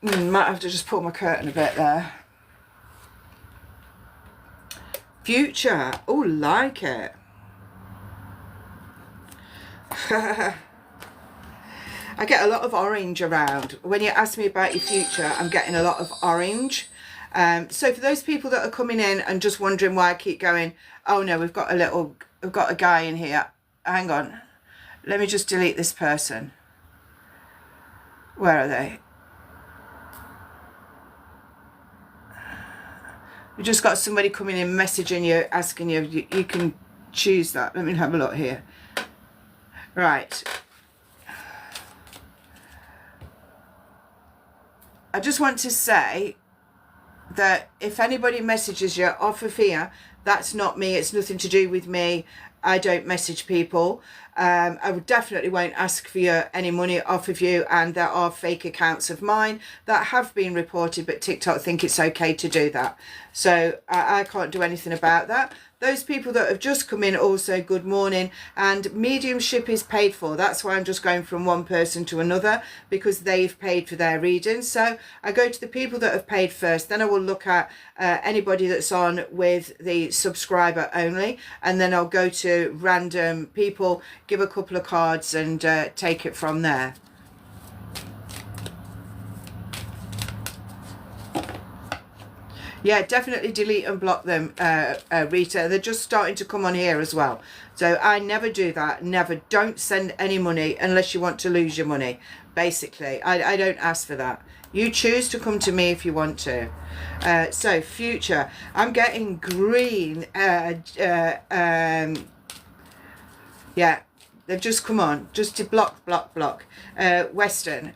Might have to just pull my curtain a bit there. Future. Oh, like it. I get a lot of orange around. When you ask me about your future, I'm getting a lot of orange. So for those people that are coming in and just wondering why I keep going, oh no, we've got a guy in here. Hang on. Let me just delete this person. Where are they? We just got somebody coming in, messaging you, asking you, you can choose that. Let me have a look here. Right. I just want to say that if anybody messages you off of here, that's not me. It's nothing to do with me. I don't message people. I would definitely won't ask for any money off of you, and there are fake accounts of mine that have been reported, but TikTok think it's okay to do that. So I can't do anything about that. Those people that have just come in also, good morning. And mediumship is paid for. That's why I'm just going from one person to another, because they've paid for their reading. So I go to the people that have paid first. Then I will look at anybody that's on with the subscriber only. And then I'll go to random people give a couple of cards and take it from there. Yeah, definitely delete and block them, Rita. They're just starting to come on here as well. So I never do that. Never. Don't send any money unless you want to lose your money. Basically, I don't ask for that. You choose to come to me if you want to. So future, I'm getting green. Yeah, they've just come on. Just to block. Western.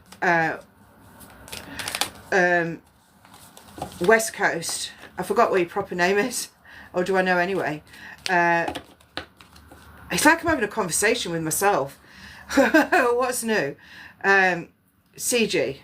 West Coast. I forgot what your proper name is. Or do I know anyway? It's like I'm having a conversation with myself. What's new? CG.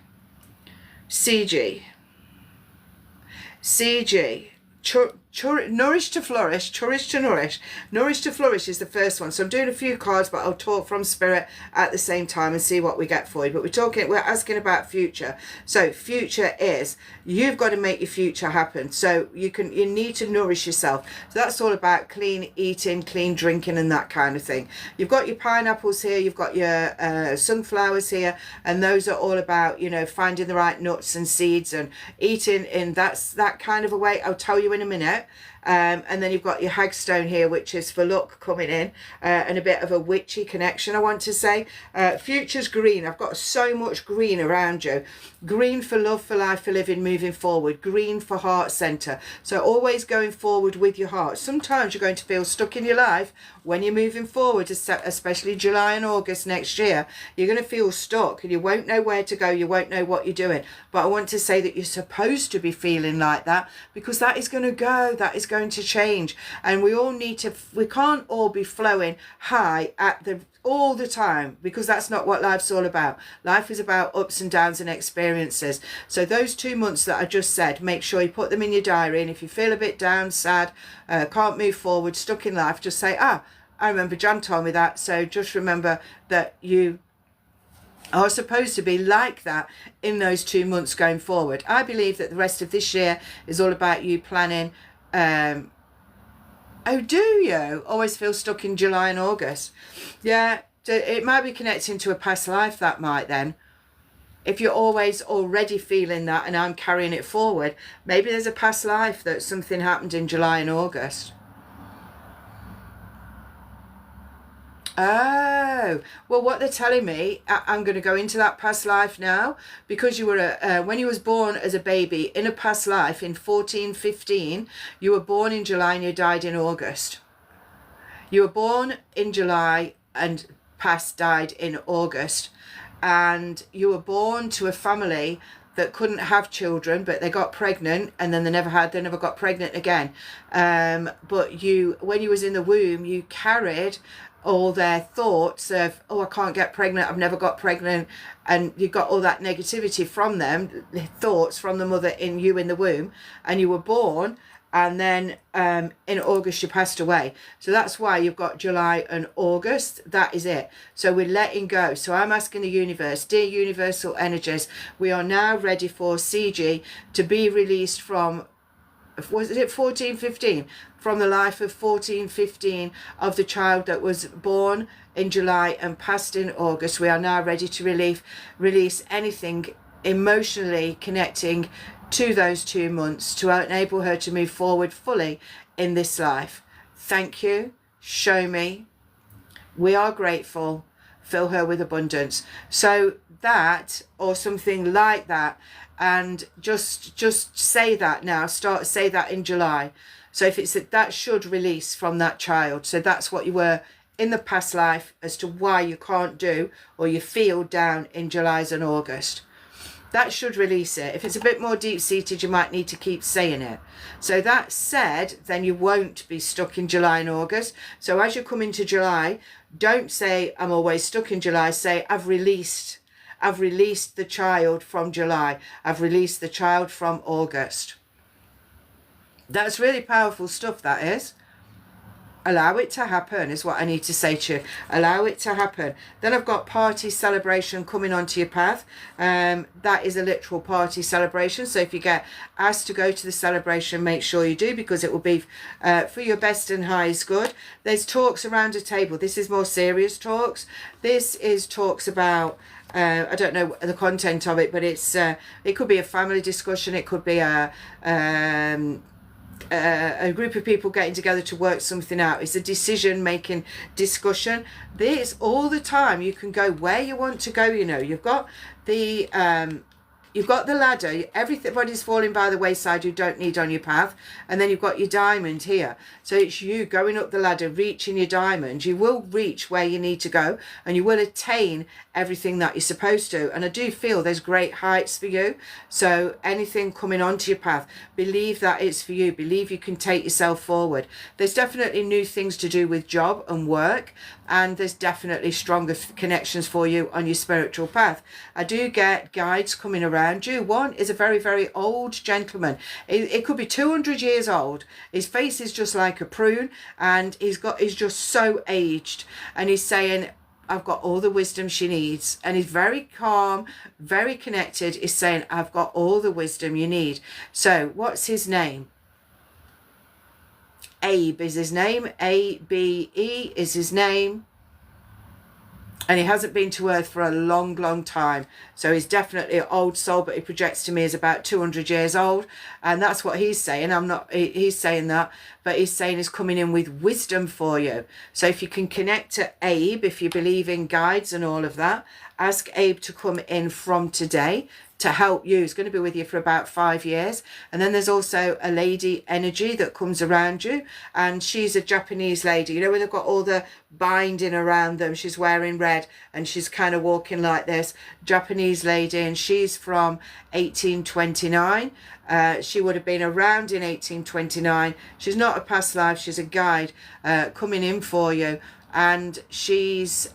Nourish to flourish, cherish to nourish. Nourish to flourish is the first one. So I'm doing a few cards, but I'll talk from spirit at the same time and see what we get for you. But we're asking about future. So future is, you've got to make your future happen. So you need to nourish yourself. So that's all about clean eating, clean drinking and that kind of thing. You've got your pineapples here, you've got your sunflowers here, and those are all about, you know, finding the right nuts and seeds and eating in that kind of a way. I'll tell you in a minute. And then you've got your hagstone here, which is for luck coming in, and a bit of a witchy connection, I want to say. Future's green. I've got so much green around you. Green for love, for life, for living, moving forward. Green for heart center. So always going forward with your heart. Sometimes you're going to feel stuck in your life when you're moving forward, especially July and August next year. You're going to feel stuck and you won't know where to go. You won't know what you're doing. But I want to say that you're supposed to be feeling like that, because that is going to go. That is going to change. And we all need to, we can't all be flowing high all the time, because that's not what life's all about. Life is about ups and downs and experiences. So those 2 months that I just said, make sure you put them in your diary. And if you feel a bit down, sad, can't move forward, stuck in life, just say, I remember Jan told me that. So just remember that you are supposed to be like that in those 2 months going forward. I believe that the rest of this year is all about you planning. Oh, do you always feel stuck in July and August? Yeah, it might be connecting to a past life, that might then. If you're always already feeling that and I'm carrying it forward, maybe there's a past life that something happened in July and August. Oh, well, what they're telling me, I'm going to go into that past life now, because you were, when you was born as a baby in a past life in 1415, you were born in July and you died in August. You were born in July and died in August. And you were born to a family that couldn't have children, but they got pregnant, and then they never got pregnant again. But when you was in the womb, you carried all their thoughts of, oh, I can't get pregnant, I've never got pregnant, and you got all that negativity from them, the thoughts from the mother in you in the womb, and you were born, and then in August you passed away. So that's why you've got July and August. That is it. So we're letting go. So I'm asking the universe, dear universal energies, we are now ready for CG to be released from, was it 1415? From the life of 1415 of the child that was born in July and passed in August. We are now ready to release anything emotionally connecting to those 2 months to enable her to move forward fully in this life. Thank you. Show me. We are grateful. Fill her with abundance. So that, or something like that, and just say that now. Say that in July. So if it's that should release from that child. So that's what you were in the past life as to why you can't do, or you feel down in July and August. That should release it. If it's a bit more deep-seated, you might need to keep saying it. So that said, then you won't be stuck in July and August. So as you come into July, don't say, I'm always stuck in July. Say, I've released the child from July. I've released the child from August. That's really powerful stuff, that is. Allow it to happen is what I need to say to you. Allow it to happen. Then I've got party celebration coming onto your path. That is a literal party celebration. So if you get asked to go to the celebration, make sure you do, because it will be for your best and highest good. There's talks around a table. This is more serious talks. This is talks about I don't know the content of it, but it's it could be a family discussion. It could be a group of people getting together to work something out. It's a decision making discussion. This all the time. You can go where you want to go. You know, you've got the ladder. Everybody's falling by the wayside you don't need on your path, and then you've got your diamond here. So it's you going up the ladder, reaching your diamond. You will reach where you need to go, and you will attain everything that you're supposed to. And I do feel there's great heights for you. So anything coming onto your path, believe that it's for you. Believe you can take yourself forward. There's definitely new things to do with job and work, and there's definitely stronger connections for you on your spiritual path. I do get guides coming around you. One is a very, very old gentleman. It could be 200 years old. His face is just like a prune, and he's just so aged, and he's saying, I've got all the wisdom she needs. And he's very calm, very connected. He's saying, I've got all the wisdom you need. So what's his name? Abe is his name. A-B-E is his name. And he hasn't been to Earth for a long, long time. So he's definitely an old soul, but he projects to me as about 200 years old. And that's what he's saying. He's saying that, but he's saying he's coming in with wisdom for you. So if you can connect to Abe, if you believe in guides and all of that, ask Abe to come in from today to help you. He's going to be with you for about 5 years. And then there's also a lady energy that comes around you, and she's a Japanese lady. You know, when they've got all the binding around them, she's wearing red and she's kind of walking like this. Japanese lady, and she's from 1829. She would have been around in 1829. She's not a past life, she's a guide coming in for you, and she's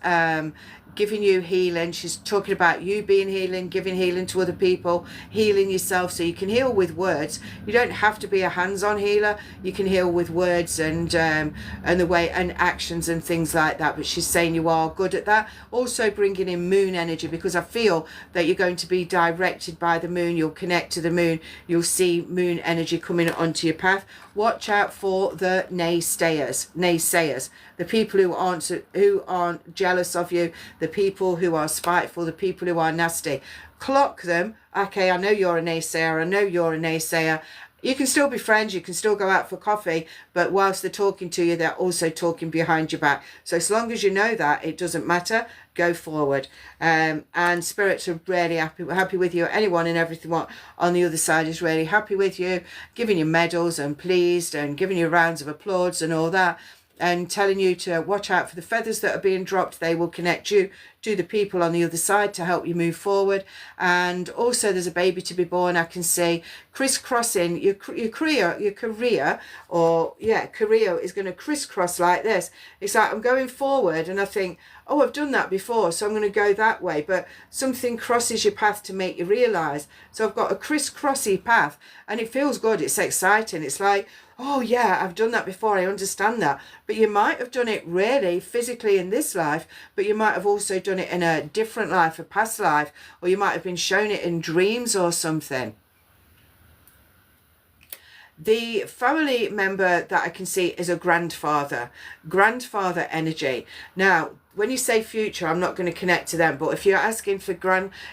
giving you healing. She's talking about you being healing, giving healing to other people, healing yourself, so you can heal with words. You don't have to be a hands-on healer. You can heal with words and the way and actions and things like that. But she's saying you are good at that. Also bringing in moon energy, because I feel that you're going to be directed by the moon. You'll connect to the moon. You'll see moon energy coming onto your path. Watch out for the naysayers, the people who aren't jealous of you, the people who are spiteful, the people who are nasty. Clock them. Okay, I know you're a naysayer. I know you're a naysayer. You can still be friends. You can still go out for coffee, but whilst they're talking to you, they're also talking behind your back. So as long as you know that, it doesn't matter. Go forward. And spirits are really happy with you. Anyone and everything on the other side is really happy with you, giving you medals and pleased and giving you rounds of applause and all that, and telling you to watch out for the feathers that are being dropped. They will connect you to the people on the other side to help you move forward. And also there's a baby to be born. I can see crisscrossing your career is going to crisscross like this. It's like I'm going forward and I think, oh, I've done that before, so I'm going to go that way, but something crosses your path to make you realize. So I've got a crisscrossy path, and it feels good. It's exciting. It's like, oh yeah, I've done that before, I understand that. But you might have done it really physically in this life, but you might have also done it in a different life, a past life, or you might have been shown it in dreams or something. The family member that I can see is a grandfather energy. Now, when you say future, I'm not going to connect to them, but if you're asking for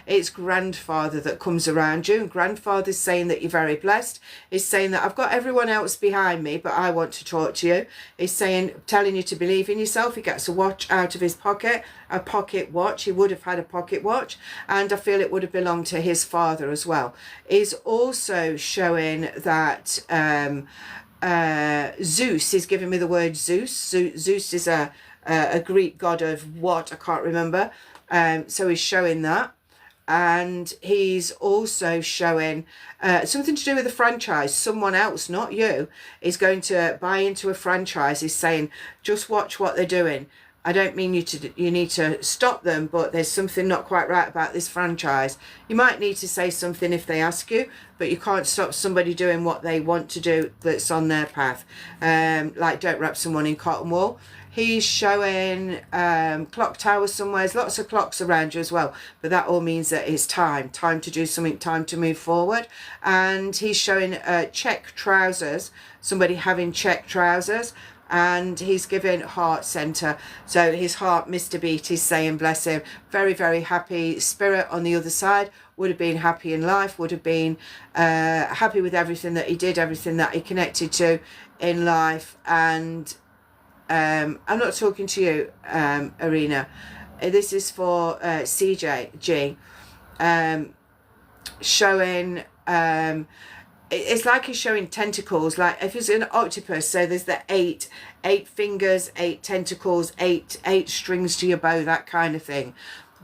it's grandfather that comes around you, and grandfather's saying that you're very blessed. He's saying that I've got everyone else behind me, but I want to talk to you. He's saying, telling you to believe in yourself. He gets a watch out of his pocket, a pocket watch. He would have had a pocket watch, and I feel it would have belonged to his father as well. He's also showing that Zeus is giving me the word Zeus. Zeus is a Greek god of what? I can't remember. So he's showing that. And he's also showing something to do with the franchise. Someone else, not you, is going to buy into a franchise. He's saying, just watch what they're doing. I don't mean you need to stop them, but there's something not quite right about this franchise. You might need to say something if they ask you, but you can't stop somebody doing what they want to do that's on their path. Like don't wrap someone in cotton wool. He's showing clock tower somewhere. There's lots of clocks around you as well, but that all means that it's time to do something, time to move forward. And he's showing check trousers, somebody having check trousers, and he's giving heart center. So his heart, Mr. Beat, is saying bless him. Very, very happy spirit on the other side. Would have been happy in life, would have been happy with everything that he did, everything that he connected to in life. And I'm not talking to you, Arena. This is for CJG. Showing, it's like he's showing tentacles, like if it's an octopus, so there's the eight fingers, 8 tentacles, eight strings to your bow, that kind of thing.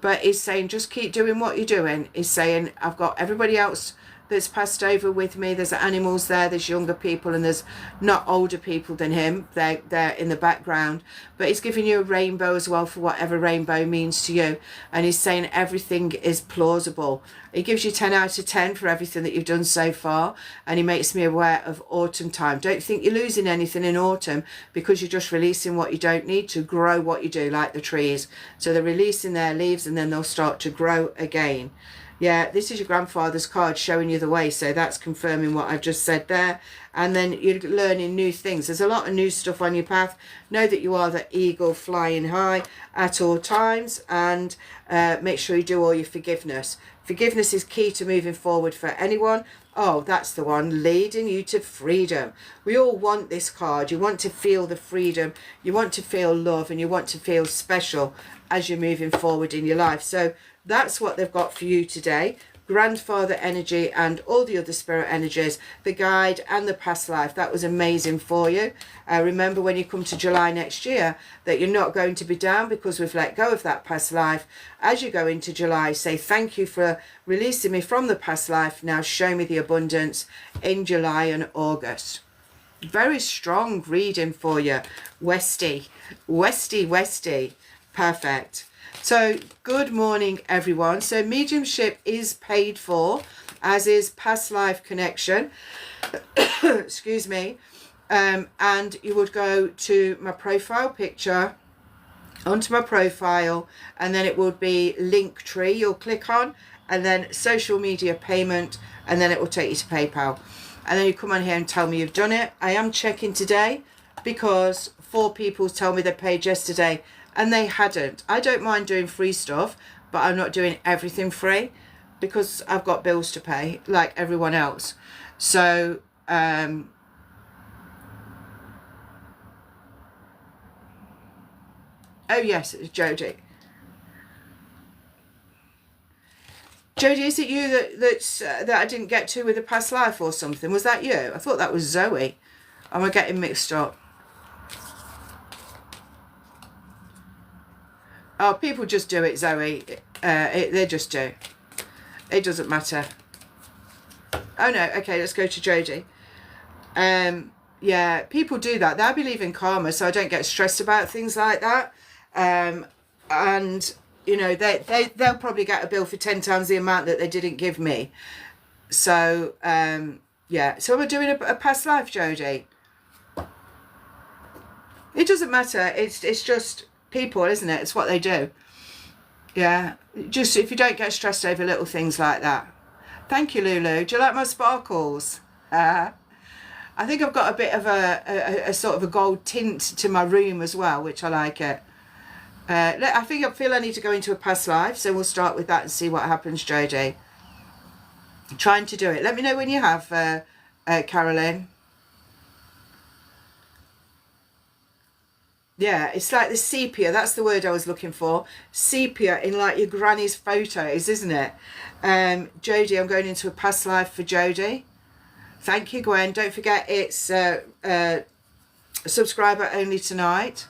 But he's saying just keep doing what you're doing. He's saying I've got everybody else that's passed over with me. There's animals there, there's younger people, and there's not older people than him. They're in the background. But he's giving you a rainbow as well, for whatever rainbow means to you. And he's saying everything is plausible. He gives you 10 out of 10 for everything that you've done so far. And he makes me aware of autumn time. Don't think you're losing anything in autumn, because you're just releasing what you don't need to grow what you do, like the trees. So they're releasing their leaves and then they'll start to grow again. Yeah, this is your grandfather's card showing you the way. So that's confirming what I've just said there. And then you're learning new things. There's a lot of new stuff on your path. Know that you are the eagle flying high at all times. And make sure you do all your forgiveness. Forgiveness is key to moving forward for anyone. Oh, that's the one, leading you to freedom. We all want this card. You want to feel the freedom. You want to feel love, and you want to feel special as you're moving forward in your life. So that's what they've got for you today. Grandfather energy and all the other spirit energies, the guide and the past life. That was amazing for you. Remember when you come to July next year that you're not going to be down, because we've let go of that past life. As you go into July, say thank you for releasing me from the past life. Now show me the abundance in July and August. Very strong reading for you. Westy. Perfect. So good morning, everyone. So mediumship is paid for, as is past life connection. Excuse me. And you would go to my profile picture, onto my profile, and then it would be Linktree you'll click on, and then social media payment, and then it will take you to PayPal. And then you come on here and tell me you've done it. I am checking today because 4 people told me they paid yesterday and they hadn't. I don't mind doing free stuff, but I'm not doing everything free because I've got bills to pay like everyone else. So oh yes, it's Jodie. Jodie, is it you that I didn't get to with a past life or something? Was that you? I thought that was Zoe. Am I getting mixed up? Oh, people just do it, Zoe. They just do. It doesn't matter. Oh no, okay, let's go to Jodie. Yeah, people do that. I believe in karma, so I don't get stressed about things like that. And you know, they'll probably get a bill for 10 times the amount that they didn't give me. So yeah, so we're doing a past life, Jodie. It doesn't matter. It's just people, isn't it? It's what they do. Yeah, just if you don't get stressed over little things like that. Thank you, Lulu. Do you like my sparkles? I think I've got a bit of a sort of a gold tint to my room as well, which I like it. I feel I need to go into a past life, so we'll start with that and see what happens, Jodie. Trying to do it. Let me know when you have, Carolyn. Yeah, it's like the sepia. That's the word I was looking for. Sepia in like your granny's photos, isn't it? Jodie, I'm going into a past life for Jodie. Thank you, Gwen. Don't forget it's subscriber only tonight.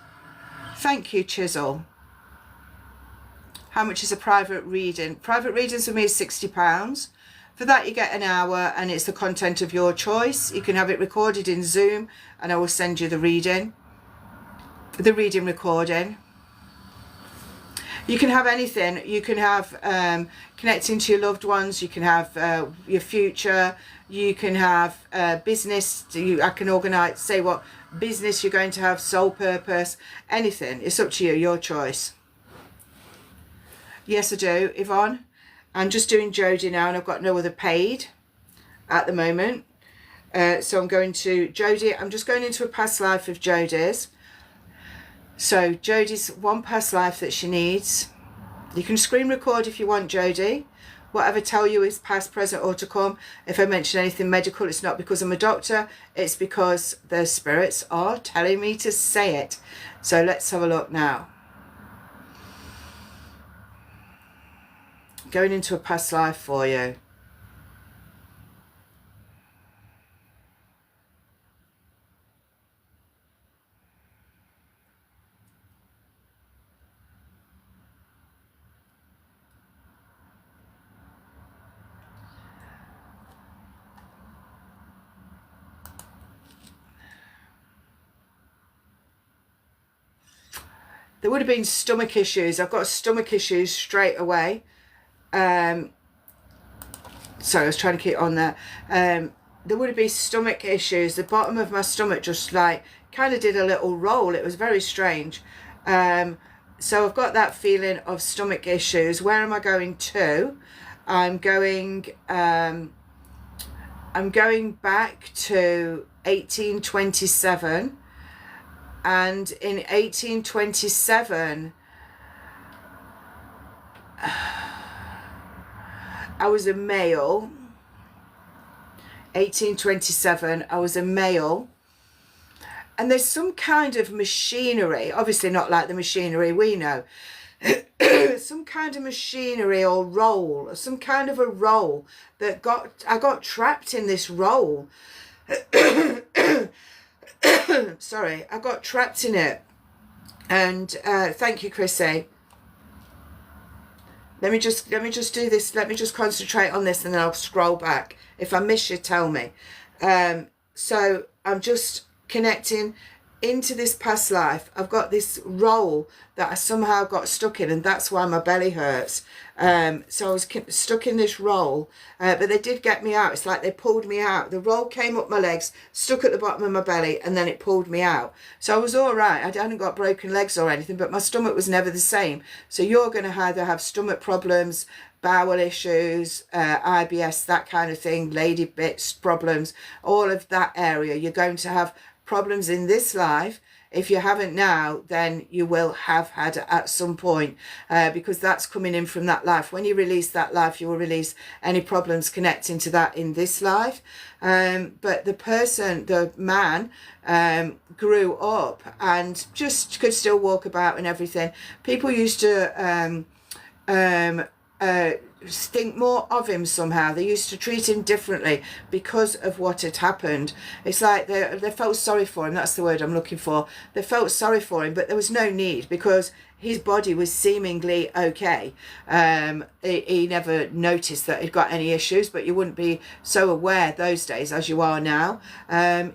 Thank you, Chisel. How much is a private reading? Private readings for me is £60. For that you get an hour and it's the content of your choice. You can have it recorded in Zoom and I will send you the reading recording. You can have anything. You can have connecting to your loved ones. You can have your future. You can have business. I can organise, say what business you're going to have, soul purpose, anything. It's up to you, your choice. Yes, I do, Yvonne. I'm just doing Jodie now, and I've got no other paid at the moment. So I'm going to Jodie. I'm just going into a past life of Jodie's. So Jodie's one past life that she needs. You can screen record if you want, Jodie. Whatever tell you is past, present, or to come. If I mention anything medical, it's not because I'm a doctor. It's because the spirits are telling me to say it. So let's have a look now. Going into a past life for you. There would have been stomach issues. I've got stomach issues straight away. Sorry, I was trying to keep on there. There would have been stomach issues. The bottom of my stomach just like kind of did a little roll. It was very strange. So I've got that feeling of stomach issues. Where am I going to? I'm going back to 1827. And in 1827, I was a male. 1827, I was a male. And there's some kind of machinery, obviously not like the machinery we know, some kind of machinery or roll, some kind of a roll that I got trapped in this roll. Sorry, I got trapped in it. And thank you, Chrissy. Let me just do this. Let me just concentrate on this, and then I'll scroll back. If I miss you, tell me. So I'm just connecting into this past life. I've got this roll that I somehow got stuck in, and that's why my belly hurts. So I was stuck in this roll, but they did get me out. It's like they pulled me out. The roll came up my legs, stuck at the bottom of my belly, and then it pulled me out. So I was all right. I hadn't got broken legs or anything, but my stomach was never the same. So you're going to either have stomach problems, bowel issues, IBS, that kind of thing, lady bits problems, all of that area. You're going to have problems in this life. If you haven't now, then you will have had at some point, because that's coming in from that life. When you release that life, you will release any problems connecting to that in this life. But the man, grew up and just could still walk about and everything. People used to think more of him somehow. They used to treat him differently because of what had happened. It's like they felt sorry for him. That's the word I'm looking for. They felt sorry for him, but there was no need, because his body was seemingly okay. He never noticed that he'd got any issues, but you wouldn't be so aware those days as you are now.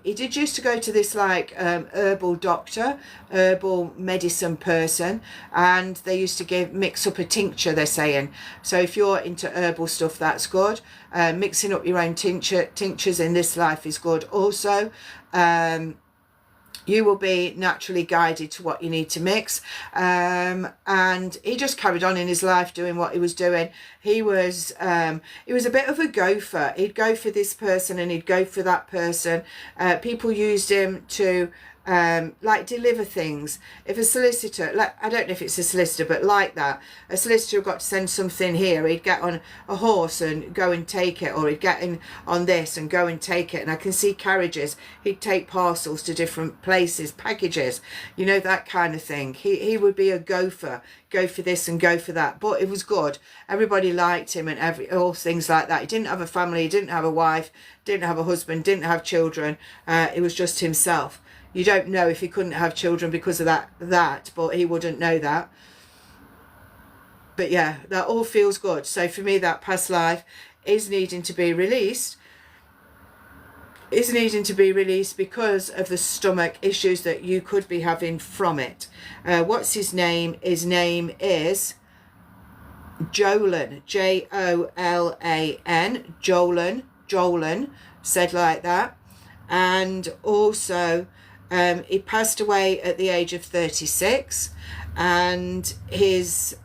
He did used to go to this like herbal doctor, herbal medicine person, and they used to mix up a tincture, they're saying. So if you're into herbal stuff, that's good. Mixing up your own tinctures in this life is good also. You will be naturally guided to what you need to mix. And he just carried on in his life doing what he was doing. He was a bit of a gopher. He'd go for this person and he'd go for that person. People used him to like deliver things. If a solicitor, like, I don't know if it's a solicitor, but like that, a solicitor got to send something here, he'd get on a horse and go and take it, or he'd get in on this and go and take it. And I can see carriages, he'd take parcels to different places, packages, you know, that kind of thing. He would be a gopher, go for this and go for that. But it was good, everybody liked him, and all things like that. He didn't have a family, he didn't have a wife, didn't have a husband, didn't have children. It was just himself. You don't know if he couldn't have children because of that, but he wouldn't know that. But yeah, that all feels good. So for me, that past life is needing to be released. Is needing to be released because of the stomach issues that you could be having from it. What's his name? His name is Jolan, Jolan, Jolan, said like that. And also he passed away at the age of 36, and his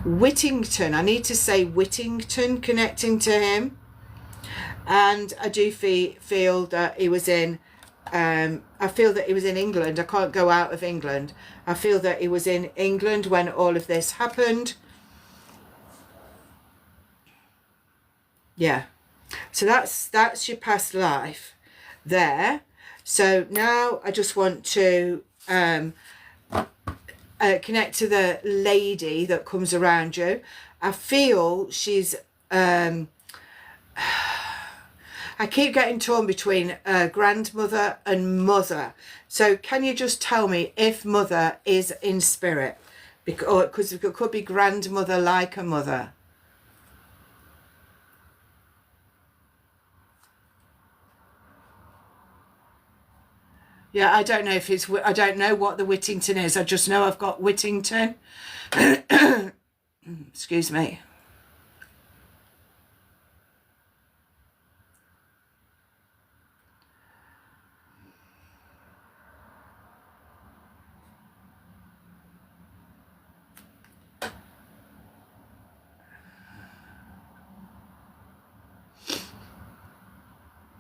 Whittington, I need to say Whittington, connecting to him. And I do feel that he was in I feel that he was in England. I can't go out of England. I feel that he was in England when all of this happened. Yeah. So that's your past life there. So now I just want to connect to the lady that comes around you. I feel she's I keep getting torn between grandmother and mother. So can you just tell me if mother is in spirit? Because it could be grandmother like a mother. Yeah, I don't know if it's, I don't know what the Whittington is. I just know I've got Whittington. Excuse me.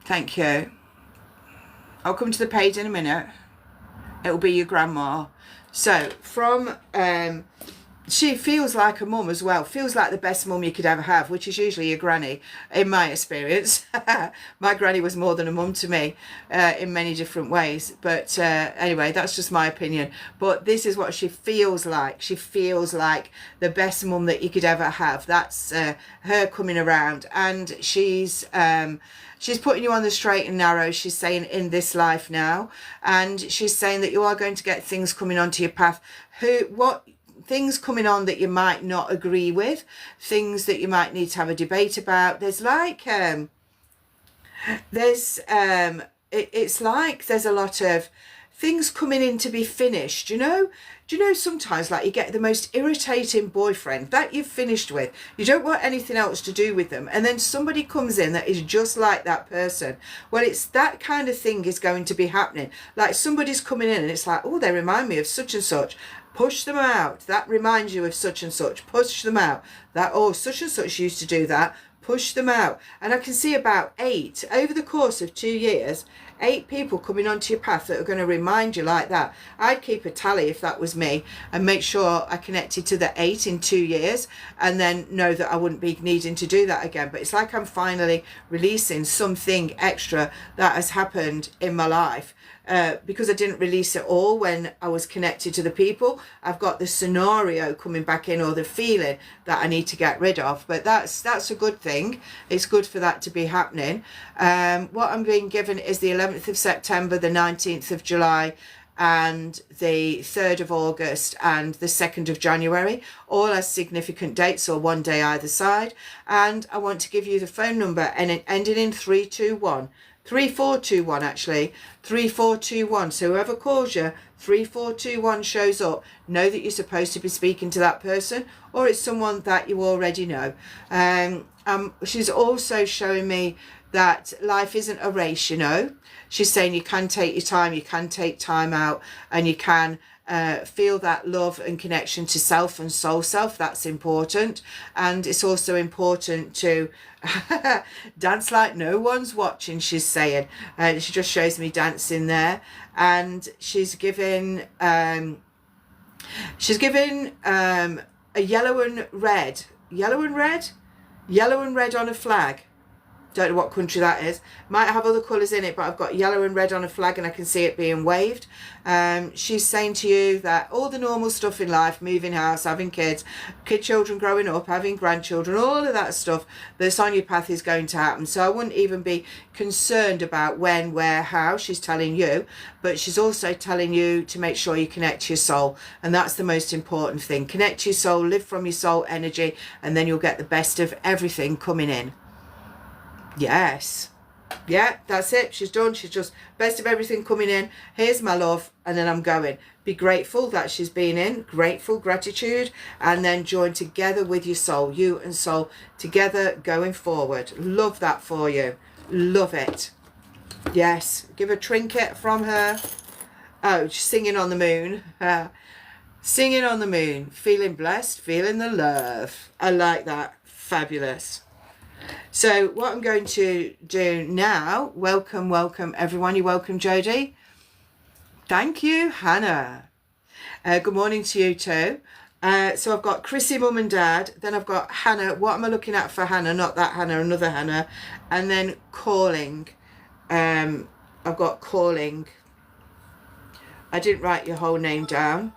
Thank you. I'll come to the page in a minute. It'll be your grandma. So from she feels like a mum as well, feels like the best mum you could ever have, which is usually your granny, in my experience. My granny was more than a mum to me in many different ways, but anyway, that's just my opinion. But this is what she feels like. She feels like the best mum that you could ever have. That's her coming around, and she's putting you on the straight and narrow. She's saying in this life now, and she's saying that you are going to get things coming onto your path. Things coming on that you might not agree with, things that you might need to have a debate about. There's like it's like there's a lot of things coming in to be finished, do you know sometimes like you get the most irritating boyfriend that you've finished with, you don't want anything else to do with them, and then somebody comes in that is just like that person. Well, it's that kind of thing is going to be happening. Like somebody's coming in and it's like, oh, they remind me of such and such. Push them out. That reminds you of such and such. Push them out. That, oh, such and such used to do that. Push them out. And I can see about 8 over the course of 2 years, 8 people coming onto your path that are going to remind you like that. I'd keep a tally if that was me and make sure I connected to the 8 in 2 years, and then know that I wouldn't be needing to do that again. But it's like I'm finally releasing something extra that has happened in my life. Because I didn't release it all when I was connected to the people, I've got the scenario coming back in, or the feeling that I need to get rid of. But that's a good thing. It's good for that to be happening. What I'm being given is the 11th of September, the 19th of July, and the 3rd of August and the 2nd of January, all as significant dates, or one day either side. And I want to give you the phone number and ending in 321. 3421 actually, 3421. So whoever calls you, 3421 shows up. Know that you're supposed to be speaking to that person, or it's someone that you already know. She's also showing me that life isn't a race, She's saying you can take your time, you can take time out, and you can feel that love and connection to self and soul self. That's important. And it's also important to dance like no one's watching, she's saying. And she just shows me dancing there. And she's given a yellow and red on a flag. Don't know what country that is. Might have other colours in it, but I've got yellow and red on a flag and I can see it being waved. She's saying to you that all the normal stuff in life, moving house, having kids, children growing up, having grandchildren, all of that stuff that's on your path is going to happen. So I wouldn't even be concerned about when, where, how. She's telling you, but she's also telling you to make sure you connect to your soul. And that's the most important thing. Connect to your soul, live from your soul energy, and then you'll get the best of everything coming in. Yes. Yeah, that's it. She's done. She's just best of everything coming in. Here's my love, and then I'm going. Be grateful that she's been in. Grateful, gratitude, and then join together with your soul. You and soul together going forward. Love that for you. Love it. Yes. Give a trinket from her. Oh, she's singing on the moon. Singing on the moon. Feeling blessed. Feeling the love. I like that. Fabulous. So what I'm going to do now, welcome everyone. You're welcome, Jodie. Thank you, Hannah. Good morning to you too. So I've got Chrissy, mum and dad. Then I've got Hannah. What am I looking at for Hannah? Not that Hannah, another Hannah. And then calling. I've got calling. I didn't write your whole name down.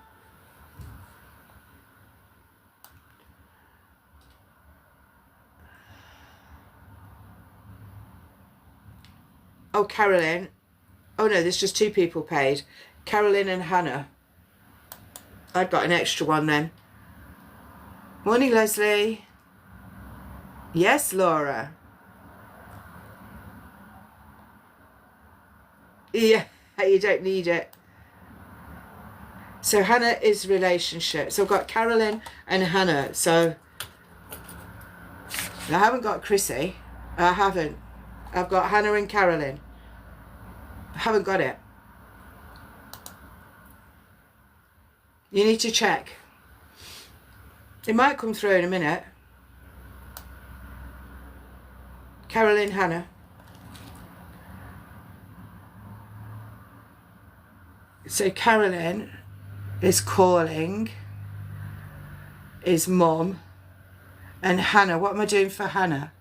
Oh, Carolyn. Oh, no, there's just 2 people paid. Carolyn and Hannah. I've got an extra one then. Morning, Leslie. Yes, Laura. Yeah, you don't need it. So Hannah is relationship. So I've got Carolyn and Hannah. So I haven't got Chrissy. I haven't. I've got Hannah and Carolyn. I haven't got it. You need to check. It might come through in a minute. Carolyn, Hannah. So Carolyn is calling, is mum, and Hannah. What am I doing for Hannah?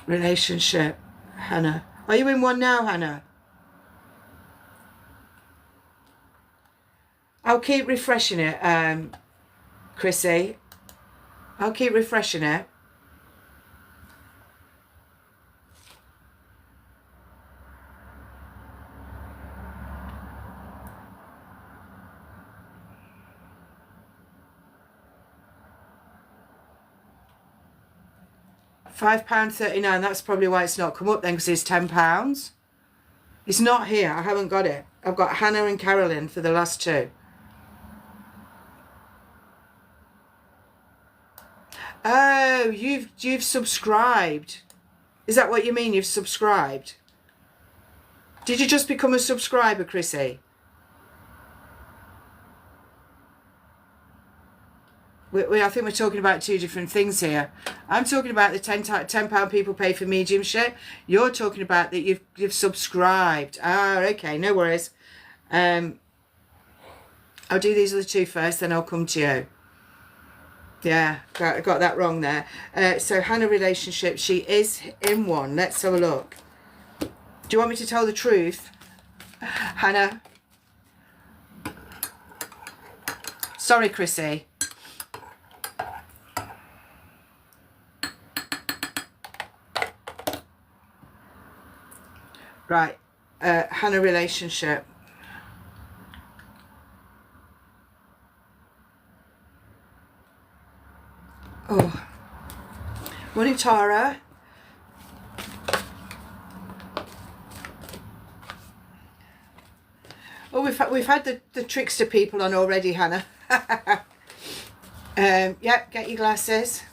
Relationship, Hannah. Are you in one now, Hannah? I'll keep refreshing it, Chrissy. I'll keep refreshing it. £5.39. That's probably why it's not come up then, because it's £10. It's not here. I haven't got it. I've got Hannah and Carolyn for the last 2. Oh, you've subscribed. Is that what you mean? You've subscribed? Did you just become a subscriber, Chrissy? I think we're talking about 2 different things here. I'm talking about the £10 people pay for mediumship. You're talking about that you've subscribed. Ah, okay, no worries. I'll do these other 2 first, then I'll come to you. Yeah, I got that wrong there. So Hannah relationship, she is in one. Let's have a look. Do you want me to tell the truth, Hannah? Sorry, Chrissy. Right, Hannah relationship. Oh, morning, Tara. Oh, we've had the trickster people on already, Hannah. Yeah, get your glasses.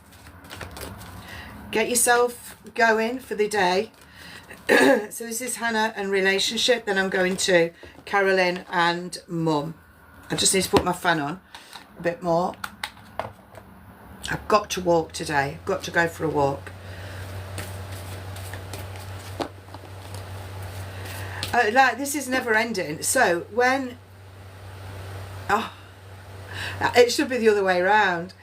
Get yourself going for the day. So this is Hannah and relationship. Then I'm going to Carolyn and mum. I just need to put my fan on a bit more. I've got to walk today. I've got to go for a walk. Like, this is never ending. So when... Oh, it should be the other way around.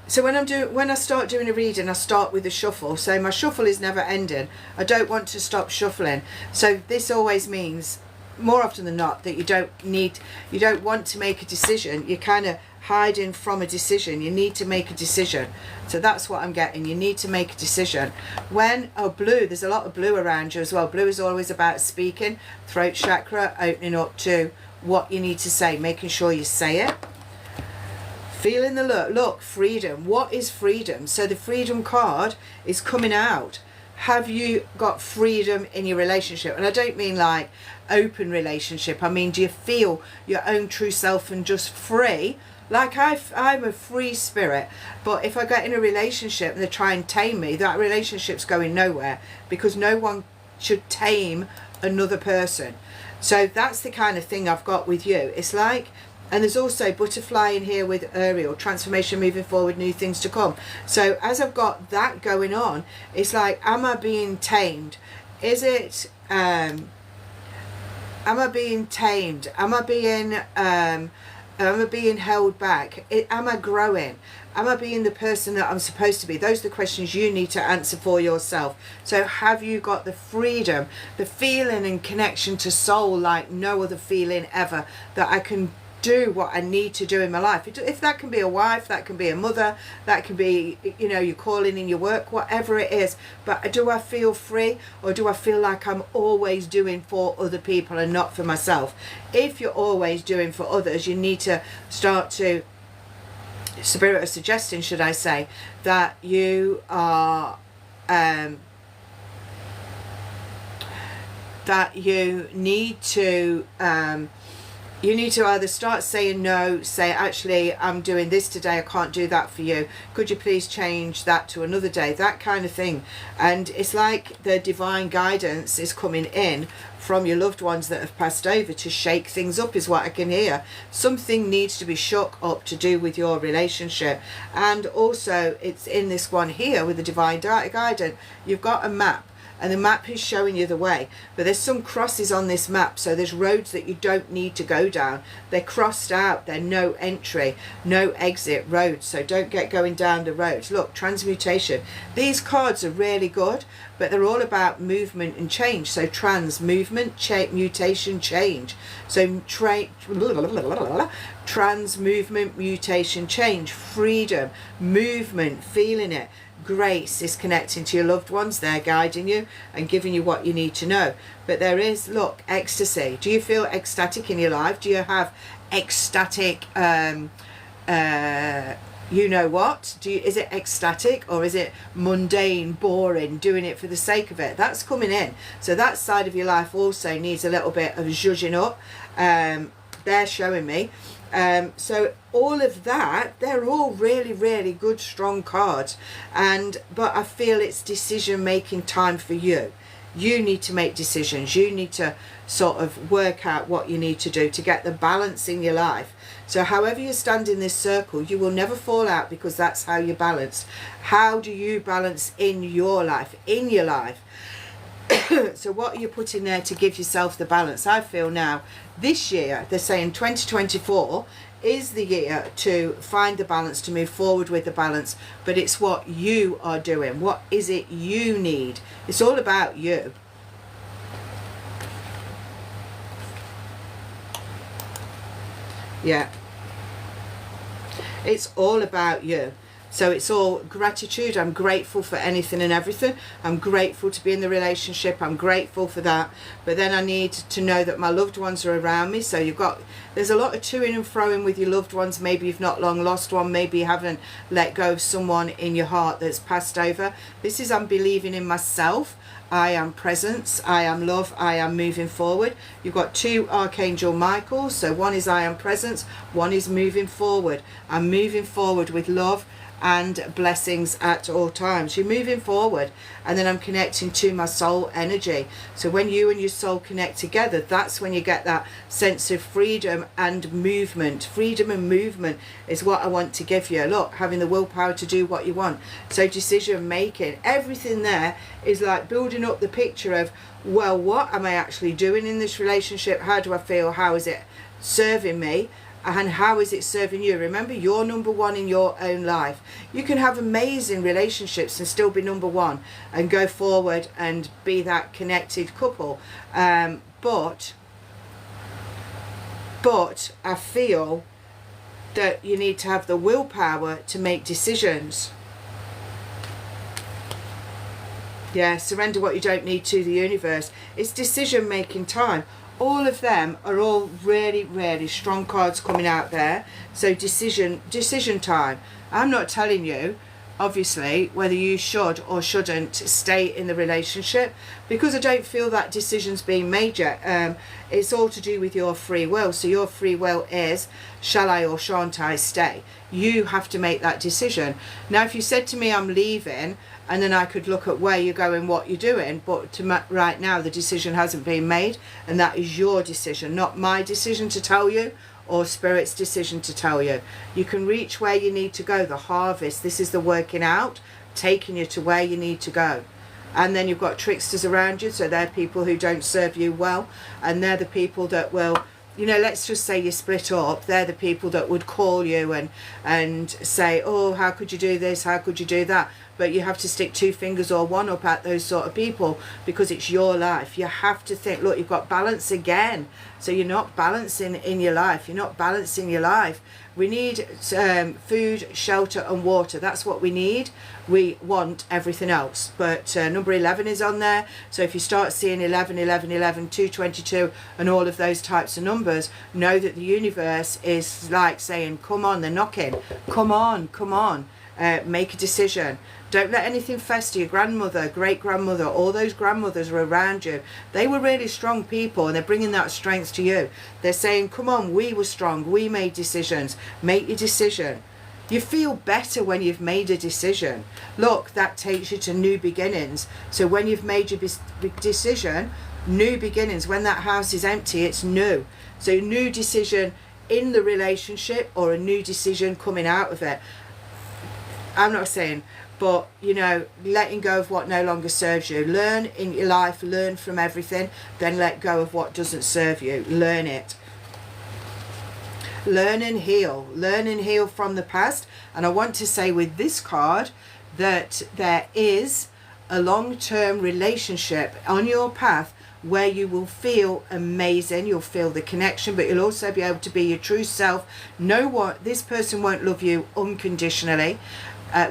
So when I start doing a reading, I start with a shuffle. So my shuffle is never ending. I don't want to stop shuffling. So this always means, more often than not, that you don't want to make a decision. You're kind of hiding from a decision. You need to make a decision. So that's what I'm getting. You need to make a decision. Blue, there's a lot of blue around you as well. Blue is always about speaking, throat chakra, opening up to what you need to say, making sure you say it. Feeling the look, freedom. What is freedom? So the freedom card is coming out. Have you got freedom in your relationship? And I don't mean like open relationship. I mean, do you feel your own true self and just free? Like I'm a free spirit, but if I get in a relationship and they try and tame me, that relationship's going nowhere, because no one should tame another person. So that's the kind of thing I've got with you. It's like, and there's also butterfly in here with Ariel, transformation, moving forward, new things to come. So as I've got that going on, it's like, am I being tamed? Is it, am I being tamed? Am I being held back? Am I growing? Am I being the person that I'm supposed to be? Those are the questions you need to answer for yourself. So have you got the freedom, the feeling and connection to soul like no other feeling ever, that I can do what I need to do in my life? If that can be a wife, that can be a mother, that can be, you know, your calling in your work, whatever it is. But do I feel free, or do I feel like I'm always doing for other people and not for myself? If you're always doing for others, you need to start to, spirit of suggesting, should I say, that you are that you need to either start saying no, say, actually, I'm doing this today, I can't do that for you, could you please change that to another day, that kind of thing. And it's like the divine guidance is coming in from your loved ones that have passed over to shake things up, is what I can hear. Something needs to be shook up to do with your relationship. And also it's in this one here with the divine guidance, you've got a map, and the map is showing you the way, but there's some crosses on this map, so there's roads that you don't need to go down. They're crossed out, they're no entry, no exit roads, so don't get going down the roads. Look, transmutation. These cards are really good, but they're all about movement and change. So trans, movement, mutation, change. So trans, movement, mutation, change, freedom, movement, feeling it. Grace is connecting to your loved ones. They're guiding you and giving you what you need to know. But there is, look, ecstasy. Do you feel ecstatic in your life? Do you have ecstatic you know what? Is it ecstatic, or is it mundane, boring, doing it for the sake of it? That's coming in. So that side of your life also needs a little bit of zhuzhing up. They're showing me. So all of that, they're all really, really good, strong cards. But I feel it's decision making time for you. You need to make decisions. You need to sort of work out what you need to do to get the balance in your life. So however you stand in this circle, you will never fall out, because that's how you balance. How do you balance in your life? In your life. So what are you putting there to give yourself the balance? I feel now, this year, they're saying 2024 is the year to find the balance, to move forward with the balance. But it's what you are doing. What is it you need? It's all about you. Yeah. It's all about you. So it's all gratitude. I'm grateful for anything and everything. I'm grateful to be in the relationship. I'm grateful for that. But then I need to know that my loved ones are around me. So there's a lot of toing and froing with your loved ones. Maybe you've not long lost one. Maybe you haven't let go of someone in your heart that's passed over. This is, I'm believing in myself. I am presence, I am love, I am moving forward. You've got two Archangel Michaels. So one is I am presence, one is moving forward. I'm moving forward with love and blessings at all times. You're moving forward, and then I'm connecting to my soul energy. So when you and your soul connect together, that's when you get that sense of freedom and movement. Freedom and movement is what I want to give you. Look, having the willpower to do what you want. So decision making, everything there is like building up the picture of, well, what am I actually doing in this relationship? How do I feel? How is it serving me? And how is it serving you? Remember, you're number one in your own life. You can have amazing relationships and still be number one and go forward and be that connected couple. But I feel that you need to have the willpower to make decisions. Yeah, surrender what you don't need to the universe. It's decision making time. all of them are all really, really strong cards coming out there. So decision time. I'm not telling you, obviously, whether you should or shouldn't stay in the relationship, because I don't feel that decision's being made yet. It's all to do with your free will. So your free will is, shall I or shan't I stay? You have to make that decision. Now, if you said to me, I'm leaving, and then I could look at where you're going, what you're doing, but right now the decision hasn't been made, and that is your decision, not my decision to tell you, or Spirit's decision to tell you. You can reach where you need to go, the harvest. This is the working out, taking you to where you need to go. And then you've got tricksters around you, so they're people who don't serve you well, and they're the people that will, you know, let's just say you split up, they're the people that would call you and say, oh, how could you do this, how could you do that? But you have to stick two fingers or one up at those sort of people, because it's your life. You have to think, look, you've got balance again. So you're not balancing in your life. You're not balancing your life. We need food, shelter and water. That's what we need. We want everything else. But number 11 is on there. So if you start seeing 11, 11, 11, 222 and all of those types of numbers, know that the universe is like saying, come on, they're knocking. Come on, come on. Make a decision. Don't let anything fester. Your grandmother, great grandmother, all those grandmothers are around you. They were really strong people, and they're bringing that strength to you. They're saying, come on, we were strong, we made decisions. Make your decision. You feel better when you've made a decision. Look, that takes you to new beginnings. So when you've made your big decision, new beginnings. When that house is empty, it's new. So new decision in the relationship, or a new decision coming out of it. I'm not saying, but, you know, letting go of what no longer serves you. Learn in your life, learn from everything, then let go of what doesn't serve you. Learn it. Learn and heal. Learn and heal from the past. And I want to say with this card that there is a long-term relationship on your path where you will feel amazing. You'll feel the connection, but you'll also be able to be your true self. Know what this person won't love you unconditionally.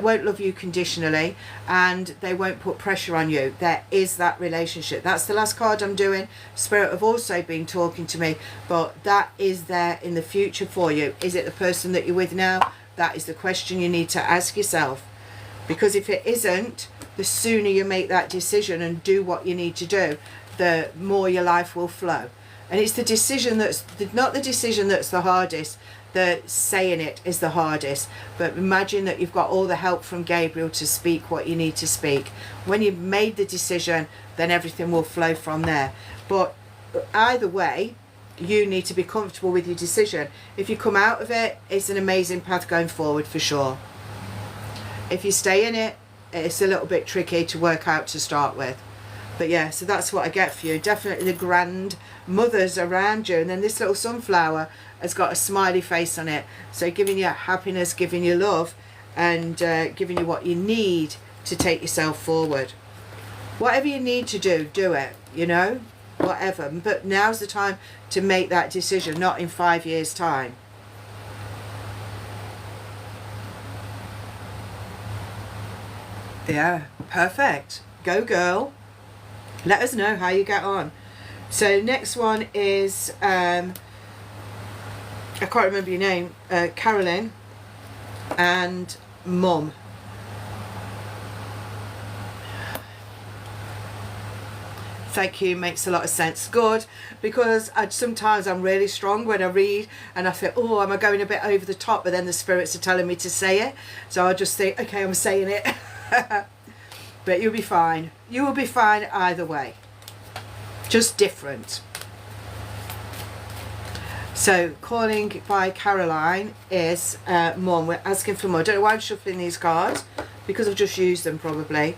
Won't love you conditionally, and they won't put pressure on you. There is that relationship. That's the last card I'm doing. Spirit have also been talking to me, but that is there in the future for you. Is it the person that you're with now? That is the question you need to ask yourself, because if it isn't, the sooner you make that decision and do what you need to do, the more your life will flow. And it's the decision that's not the decision that's the hardest. The saying it is the hardest. But imagine that you've got all the help from Gabriel to speak what you need to speak. When you've made the decision, then everything will flow from there. But either way, you need to be comfortable with your decision. If you come out of it, it's an amazing path going forward for sure. If you stay in it, it's a little bit tricky to work out to start with. But yeah, so that's what I get for you. Definitely the grandmothers around you. And then this little sunflower has got a smiley face on it. So giving you happiness, giving you love, and giving you what you need to take yourself forward. Whatever you need to do, do it, you know, whatever. But now's the time to make that decision, not in 5 years' time. Yeah, perfect. Go girl. Let us know how you get on. So next one is, I can't remember your name, Carolyn and Mum. Thank you, makes a lot of sense. Good, because sometimes I'm really strong when I read and I feel, oh, am I going a bit over the top? But then the spirits are telling me to say it. So I just think, okay, I'm saying it. But you'll be fine. You will be fine either way. Just different. So calling by Caroline is Mum. We're asking for more. I don't know why I'm shuffling these cards, because I've just used them probably.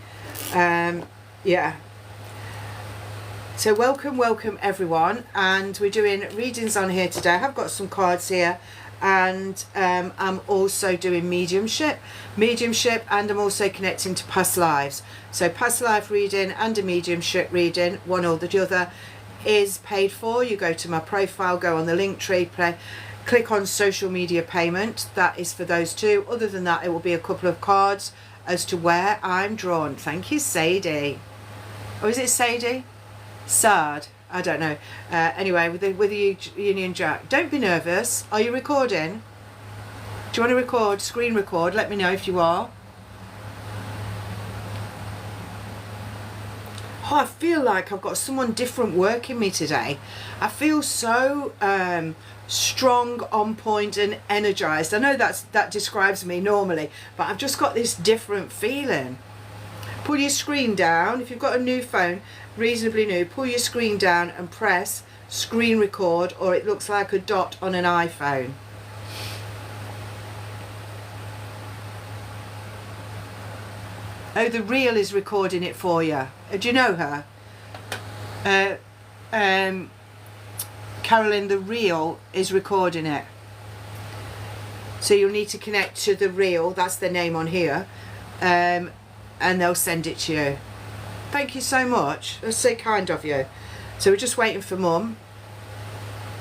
Yeah. So welcome everyone, and we're doing readings on here today. I have got some cards here, and I'm also doing mediumship, and I'm also connecting to past lives. So past life reading and a mediumship reading, one or the other, is paid for. You go to my profile, go on the link tree, click on social media payment. That is for those two. Other than that, it will be a couple of cards as to where I'm drawn. Thank you, Sadie. Or is it Sadie? Sad. I don't know. Anyway, with the Union Jack. Don't be nervous. Are you recording? Do you want to record, screen record? Let me know if you are. Oh, I feel like I've got someone different working me today. I feel so strong, on point and energized. I know that describes me normally, but I've just got this different feeling. Pull your screen down. If you've got a new phone, reasonably new, pull your screen down and press screen record, or it looks like a dot on an iPhone. Oh, the Real is recording it for you. Do you know her? Carolyn, the Real is recording it. So you'll need to connect to the Real, that's their name on here, and they'll send it to you. Thank you so much. That's so kind of you. So we're just waiting for Mum.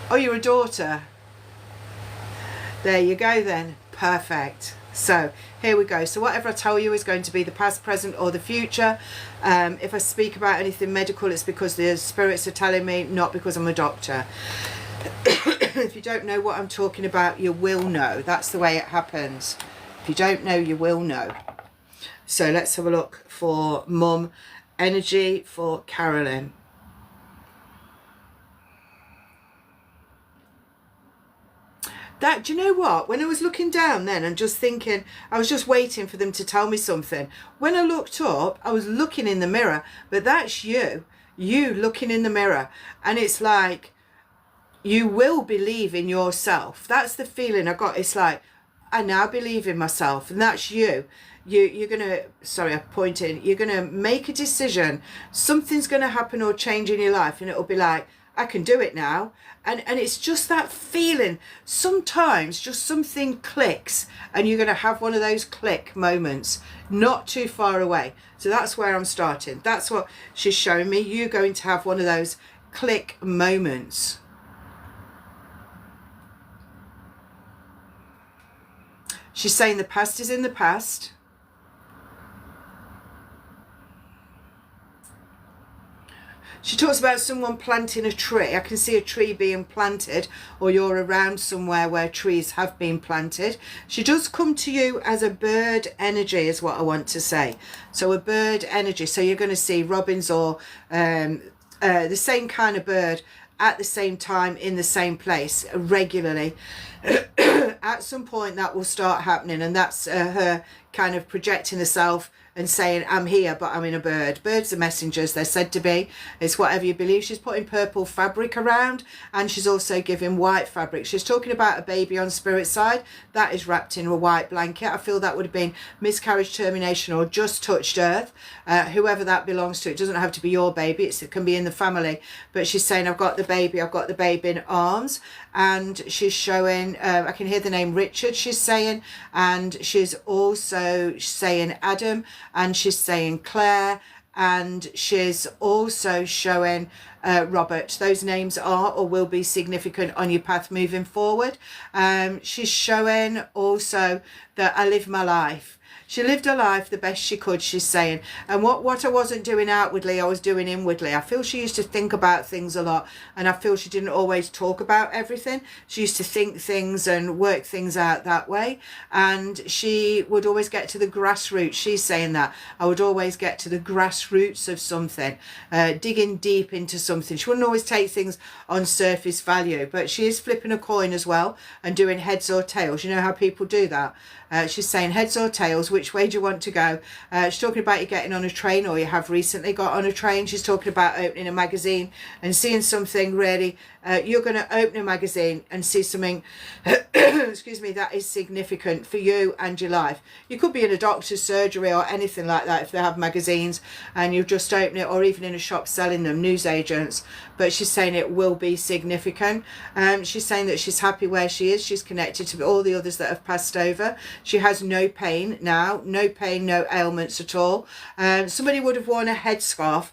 Oh, you're a daughter. There you go then. Perfect. So here we go. So whatever I tell you is going to be the past, present or the future. If I speak about anything medical, it's because the spirits are telling me, not because I'm a doctor. If you don't know what I'm talking about, you will know. That's the way it happens. If you don't know, you will know. So let's have a look for Mum. Energy for Carolyn. That, do you know what? When I was looking down then and just thinking, I was just waiting for them to tell me something. When I looked up, I was looking in the mirror, but that's you looking in the mirror. And it's like, you will believe in yourself. That's the feeling I got. It's like, I now believe in myself, and that's you. You're gonna, sorry, I'm pointing, you're gonna make a decision. Something's gonna happen or change in your life, and it'll be like, I can do it now. And it's just that feeling. Sometimes just something clicks and you're going to have one of those click moments not too far away. So that's where I'm starting. That's what she's showing me. You're going to have one of those click moments. She's saying the past is in the past. She talks about someone planting a tree. I can see a tree being planted, or you're around somewhere where trees have been planted. She does come to you as a bird energy is what I want to say. So a bird energy. So you're going to see robins or the same kind of bird at the same time in the same place regularly. At some point that will start happening, and that's her kind of projecting herself and saying, I'm here, but I'm in a bird. Birds are messengers, they're said to be. It's whatever you believe. She's putting purple fabric around, and she's also giving white fabric. She's talking about a baby on spirit side. That is wrapped in a white blanket. I feel that would have been miscarriage, termination, or just touched earth. Whoever that belongs to, it doesn't have to be your baby. It can be in the family. But she's saying, I've got the baby in arms. And she's showing, I can hear the name Richard, she's saying, and she's also saying Adam, and she's saying Claire, and she's also showing Robert. Those names are or will be significant on your path moving forward. She's showing also that I live my life. She lived her life the best she could, she's saying. And what I wasn't doing outwardly, I was doing inwardly. I feel she used to think about things a lot, and I feel she didn't always talk about everything. She used to think things and work things out that way. And she would always get to the grassroots. She's saying that. I would always get to the grassroots of something, digging deep into something. She wouldn't always take things on surface value, but she is flipping a coin as well and doing heads or tails. You know how people do that? She's saying heads or tails, which way do you want to go? She's talking about you getting on a train, or you have recently got on a train. She's talking about opening a magazine and seeing something really. You're going to open a magazine and see something, excuse me, that is significant for you and your life. You could be in a doctor's surgery or anything like that if they have magazines and you just open it, or even in a shop selling them, news agents. But she's saying it will be significant. She's saying that she's happy where she is. She's connected to all the others that have passed over. She has no pain now, no pain, no ailments at all. Somebody would have worn a headscarf.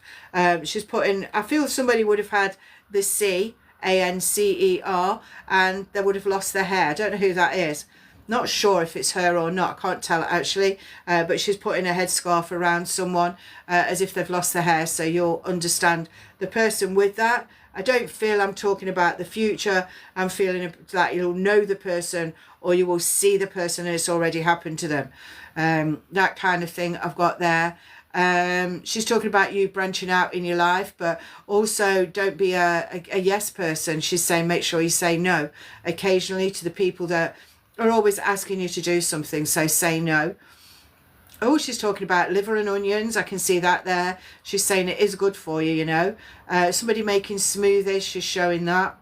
She's putting, I feel somebody would have had the C, A-N-C-E-R, and they would have lost their hair. I don't know who that is. Not sure if it's her or not. I can't tell actually. But she's putting a headscarf around someone as if they've lost their hair. So you'll understand the person with that. I don't feel I'm talking about the future. I'm feeling that you'll know the person, or you will see the person and it's already happened to them. That kind of thing I've got there. She's talking about you branching out in your life, but also don't be a yes person. She's saying make sure you say no occasionally to the people that are always asking you to do something. So say no. Oh, she's talking about liver and onions. I can see that there. She's saying it is good for you, you know. Somebody making smoothies, she's showing that.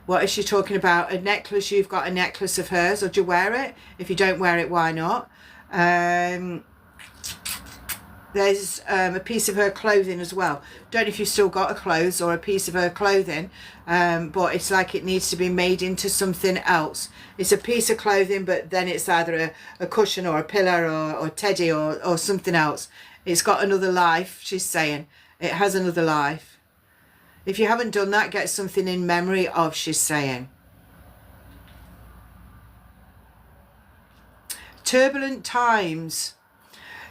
What is she talking about? A necklace. You've got a necklace of hers, or do you wear it? If you don't wear it, why not? There's a piece of her clothing as well. Don't know if you've still got a clothes or a piece of her clothing, but it's like it needs to be made into something else. It's a piece of clothing, but then it's either a cushion or a pillow or teddy or something else. It's got another life, she's saying. It has another life. If you haven't done that, get something in memory of, she's saying. Turbulent times.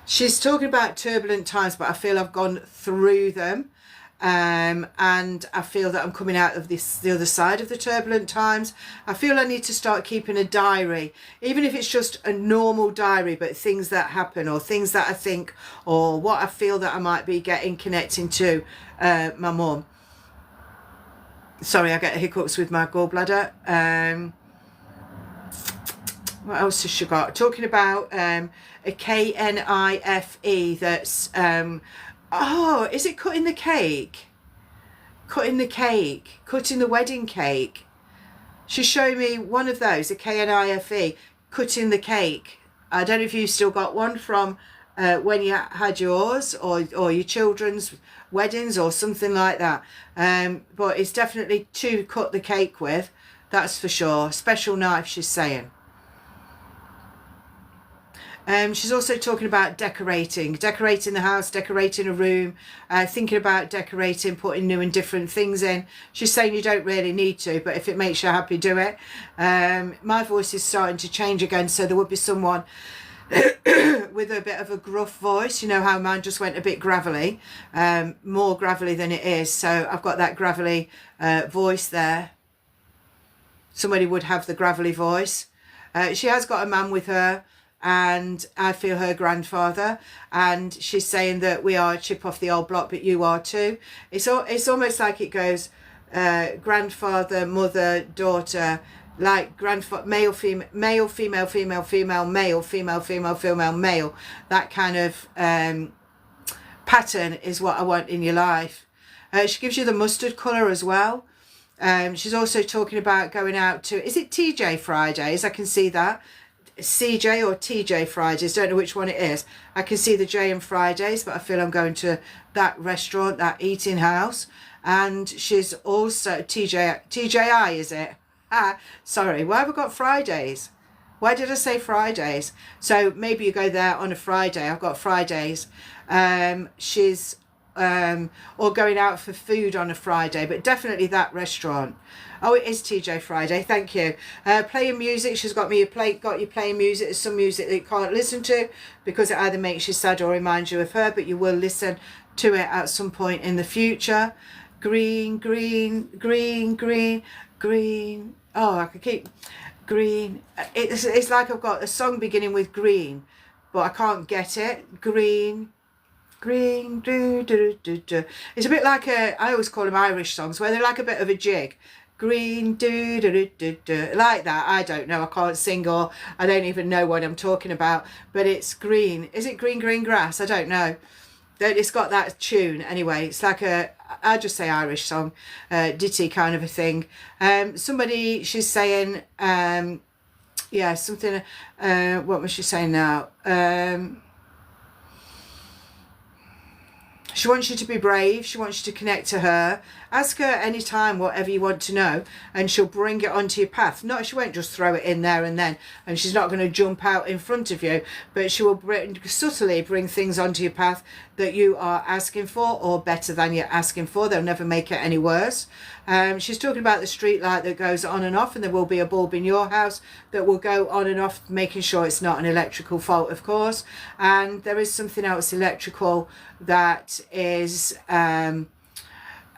She's talking about turbulent times, but I feel I've gone through them. And I feel that I'm coming out of the other side of the turbulent times. I feel I need to start keeping a diary, even if it's just a normal diary, but things that happen or things that I think or what I feel that I might be getting connecting to my mum. Sorry, I get hiccups with my gallbladder. What else has she got? Talking about a KNIFE that's... oh, is it cutting the cake? Cutting the cake. Cutting the wedding cake. She's showing me one of those, a KNIFE, cutting the cake. I don't know if you still got one from when you had yours or your children's weddings or something like that. But it's definitely to cut the cake with, that's for sure. Special knife, she's saying. She's also talking about decorating the house, decorating a room, thinking about decorating, putting new and different things in. She's saying you don't really need to, but if it makes you happy, do it. My voice is starting to change again, so there would be someone with a bit of a gruff voice. You know how mine just went a bit gravelly, more gravelly than it is. So I've got that gravelly voice there. Somebody would have the gravelly voice. She has got a man with her, and I feel her grandfather, and she's saying that we are a chip off the old block, but you are too. It's almost like it goes grandfather, mother, daughter, like grandfather, male, female, male, female, female, female, male, female, female, female, male. That kind of pattern is what I want in your life. She gives you the mustard colour as well. She's also talking about going out to, is it TJ Fridays? I can see that. CJ or TJ Fridays, don't know which one it is. I can see the J in Fridays, but I feel I'm going to that restaurant, that eating house. And she's also TJI, is it? Sorry, why have I got Fridays? Why did I say Fridays? So maybe you go there on a Friday. I've got Fridays. She's or going out for food on a Friday, but definitely that restaurant. Oh, it is TJ Friday, thank you. Playing music, she's got you playing music. There's some music that you can't listen to because it either makes you sad or reminds you of her, but you will listen to it at some point in the future. Green, green, green, green, green. Oh, I could keep green. It's like I've got a song beginning with green, but I can't get it. Green, green, do, do, do, do. It's a bit like I always call them Irish songs, where they're like a bit of a jig. Green, do, do, do, do, do. Like that. I don't know. I can't sing, or I don't even know what I'm talking about. But it's green. Is it green, green grass? I don't know. It's got that tune anyway. It's like I just say Irish song, ditty kind of a thing. Somebody, she's saying, yeah, something. What was she saying now? She wants you to be brave. She wants you to connect to her. Ask her anytime whatever you want to know, and she'll bring it onto your path. She won't just throw it in there and then, and she's not going to jump out in front of you, but she will subtly bring things onto your path that you are asking for, or better than you're asking for. They'll never make it any worse. She's talking about the street light that goes on and off, and there will be a bulb in your house that will go on and off, making sure it's not an electrical fault, of course. And there is something else electrical that is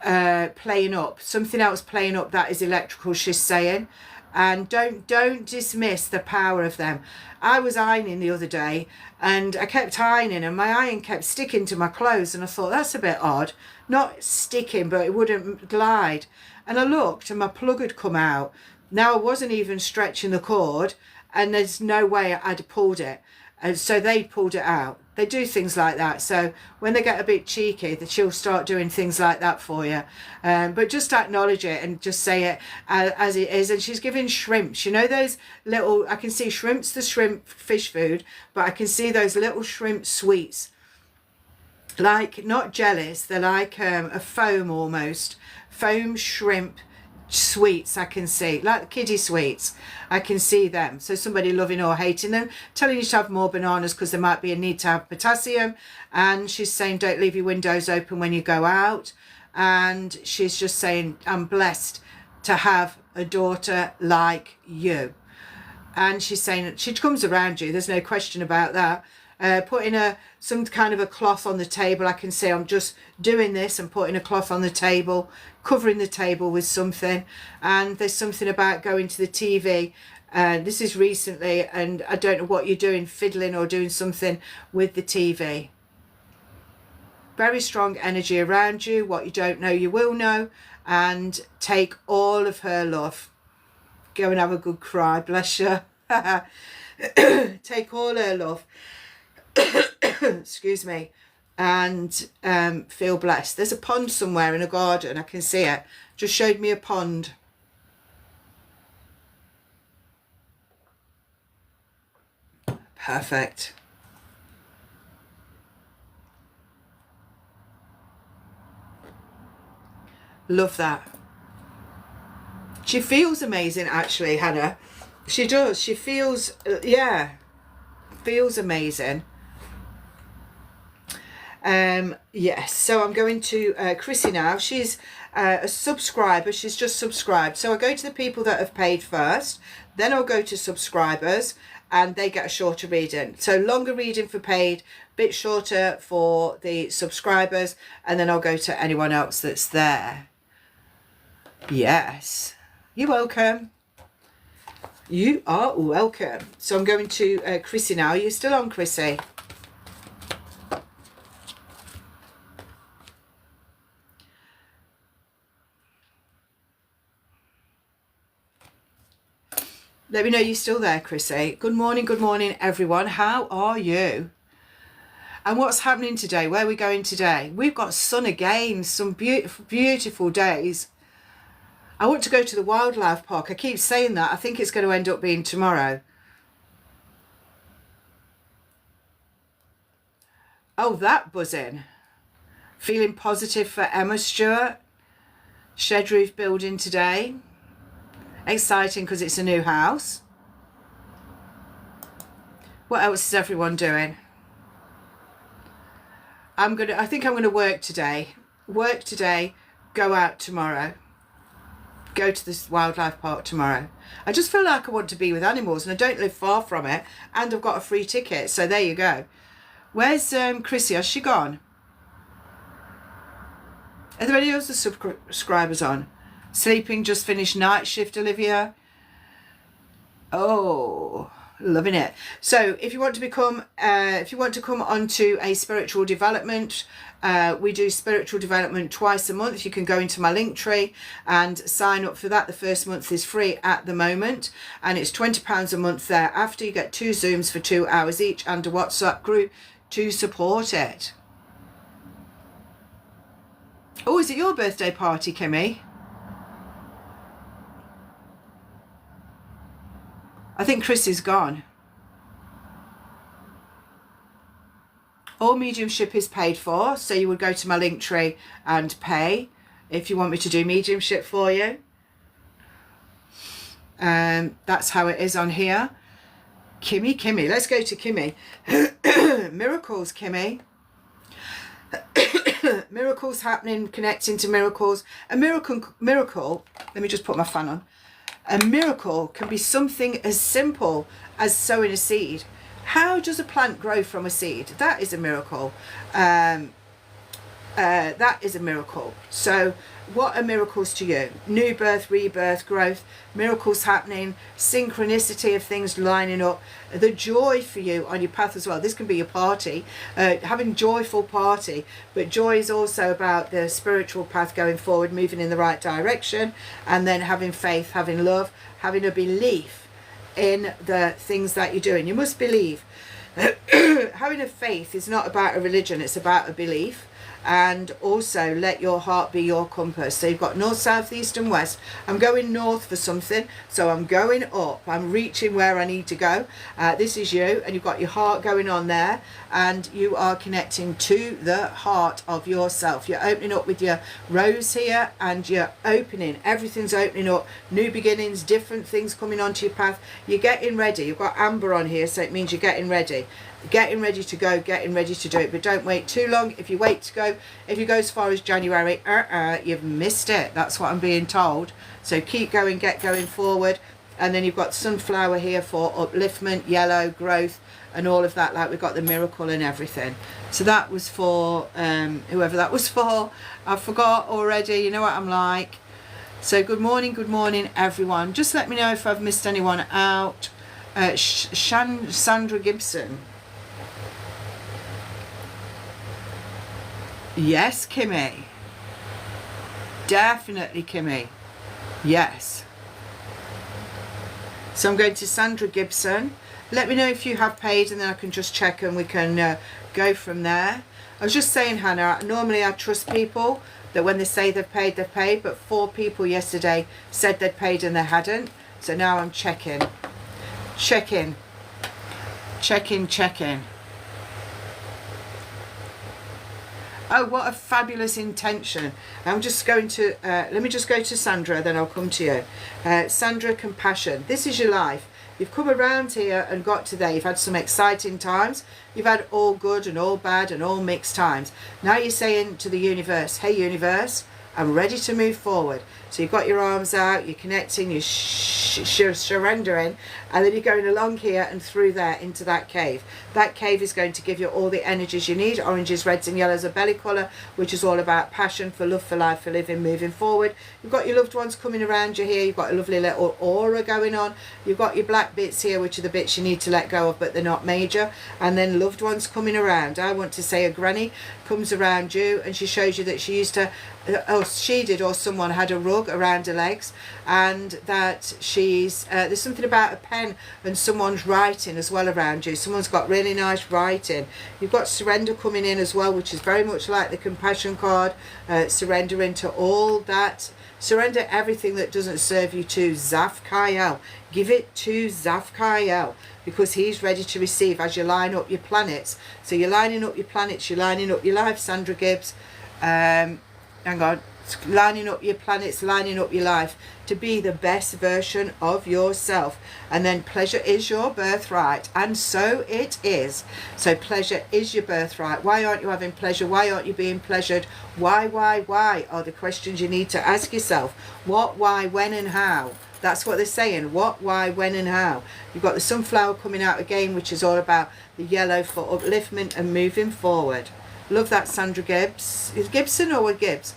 playing up, something else playing up that is electrical, she's saying. And don't dismiss the power of them. I was ironing the other day and I kept ironing and my iron kept sticking to my clothes, and I thought that's a bit odd. Not sticking, but it wouldn't glide. And I looked and my plug had come out. Now I wasn't even stretching the cord and there's no way I'd pulled it. And so they pulled it out. They do things like that. So when they get a bit cheeky, that she'll start doing things like that for you. But just acknowledge it and just say it as it is. And she's giving shrimps. You know those little, I can see shrimps, the shrimp fish food, but I can see those little shrimp sweets. Like, not jellies, they're like a foam almost. Foam shrimp sweets I can see, like kiddie sweets. I can see them. So somebody loving or hating them, telling you to have more bananas because there might be a need to have potassium. And she's saying don't leave your windows open when you go out. And she's just saying I'm blessed to have a daughter like you. And she's saying that she comes around you, there's no question about that. Putting some kind of a cloth on the table. I can say I'm just doing this and putting a cloth on the table, covering the table with something. And there's something about going to the TV. This is recently, and I don't know what you're doing, fiddling or doing something with the TV. Very strong energy around you. What you don't know, you will know. And take all of her love. Go and have a good cry, bless you. Take all her love. Excuse me, and feel blessed. There's a pond somewhere in a garden, I can see it. Just showed me a pond. Perfect. Love that. She feels amazing, actually, Hannah. She does. She feels, yeah, feels amazing. Yes, so I'm going to Chrissy now. She's a subscriber. She's just subscribed. So I go to the people that have paid first, then I'll go to subscribers, and they get a shorter reading. So longer reading for paid, bit shorter for the subscribers, and then I'll go to anyone else that's there. Yes, you're welcome. You are welcome. So I'm going to Chrissy now. Are you still on, Chrissy? Let me know you're still there, Chrissy. Good morning, everyone. How are you? And what's happening today? Where are we going today? We've got sun again, some beautiful, beautiful days. I want to go to the wildlife park. I keep saying that. I think it's going to end up being tomorrow. Oh, that buzzing. Feeling positive for Emma Stewart. Shed roof building today. Exciting because it's a new house. What else is everyone doing? I think I'm gonna work today. Work today, go out tomorrow. Go to this wildlife park tomorrow. I just feel like I want to be with animals and I don't live far from it, and I've got a free ticket, so there you go. Where's Chrissy? Has she gone? Are there any other subscribers on? Sleeping, just finished night shift, Olivia. Oh, loving it. So if you want to become, if you want to come onto a spiritual development, we do spiritual development twice a month. You can go into my link tree and sign up for that. The first month is free at the moment, and it's £20 a month there. After, you get 2 Zooms for 2 hours each and a WhatsApp group to support it. Oh, is it your birthday party, Kimmy? I think Chris is gone. All mediumship is paid for, so you would go to my link tree and pay if you want me to do mediumship for you. That's how it is on here. Kimmy, let's go to Kimmy. Miracles, Kimmy. Miracles happening, connecting to miracles. A miracle, let me just put my fan on. A miracle can be something as simple as sowing a seed. How does a plant grow from a seed? That is a miracle. that is a miracle. So what are miracles to you? New birth, rebirth, growth, miracles happening, synchronicity of things lining up, the joy for you on your path as well. This can be your party, having joyful party, but joy is also about the spiritual path going forward, moving in the right direction, and then having faith, having love, having a belief in the things that you're doing. You must believe. Having a faith is not about a religion, it's about a belief. And also let your heart be your compass. So you've got north, south, east and west. I'm going north for something, so I'm going up. I'm reaching where I need to go. This is you, and you've got your heart going on there, and you are connecting to the heart of yourself. You're opening up with your rose here, and you're opening. Everything's opening up. New beginnings, different things coming onto your path. You're getting ready. You've got amber on here, so it means you're getting ready. Getting ready to go, getting ready to do it, but don't wait too long. If you wait to go, if you go as far as January, you've missed it. That's what I'm being told. So keep going, get going forward. And then you've got sunflower here for upliftment, yellow, growth, and all of that, like we've got the miracle and everything. So that was for whoever that was for. I forgot already, you know what I'm like. So good morning everyone. Just let me know if I've missed anyone out. Sandra Gibson. Yes, Kimmy. Definitely, Kimmy. Yes. So I'm going to Sandra Gibson. Let me know if you have paid, and then I can just check and we can go from there. I was just saying, Hannah, normally I trust people that when they say they've paid, but 4 people yesterday said they'd paid and they hadn't. So now I'm checking. Checking. Oh, what a fabulous intention. I'm just going to, let me just go to Sandra, then I'll come to you. Sandra, compassion. This is your life. You've come around here and got to there. You've had some exciting times. You've had all good and all bad and all mixed times. Now you're saying to the universe, hey universe, I'm ready to move forward. So you've got your arms out, you're connecting, you're surrendering, and then you're going along here and through there into that cave. That cave is going to give you all the energies you need. Oranges, reds and yellows are belly colour, which is all about passion, for love, for life, for living, moving forward. You've got your loved ones coming around you here. You've got a lovely little aura going on. You've got your black bits here, which are the bits you need to let go of, but they're not major. And then loved ones coming around. I want to say a granny comes around you and she shows you that she used to, or she did, or someone had a rug around her legs, and that she's there's something about a pen and someone's writing as well around you. Someone's got really nice writing. You've got surrender coming in as well, which is very much like the compassion card. Surrender into all that. Surrender everything that doesn't serve you to Zafkael. Give it to Zafkael, because he's ready to receive as you line up your planets. So you're lining up your planets, you're lining up your life, Sandra Gibbs. Hang on. Lining up your planets, lining up your life to be the best version of yourself. And then pleasure is your birthright, and so it is. So pleasure is your birthright. Why aren't you having pleasure? Why aren't you being pleasured? Why are the questions you need to ask yourself. What, why, when and how. That's what they're saying. What, why, when and how. You've got the sunflower coming out again, which is all about the yellow for upliftment and moving forward. Love that, Sandra Gibbs. Is Gibson or Gibbs?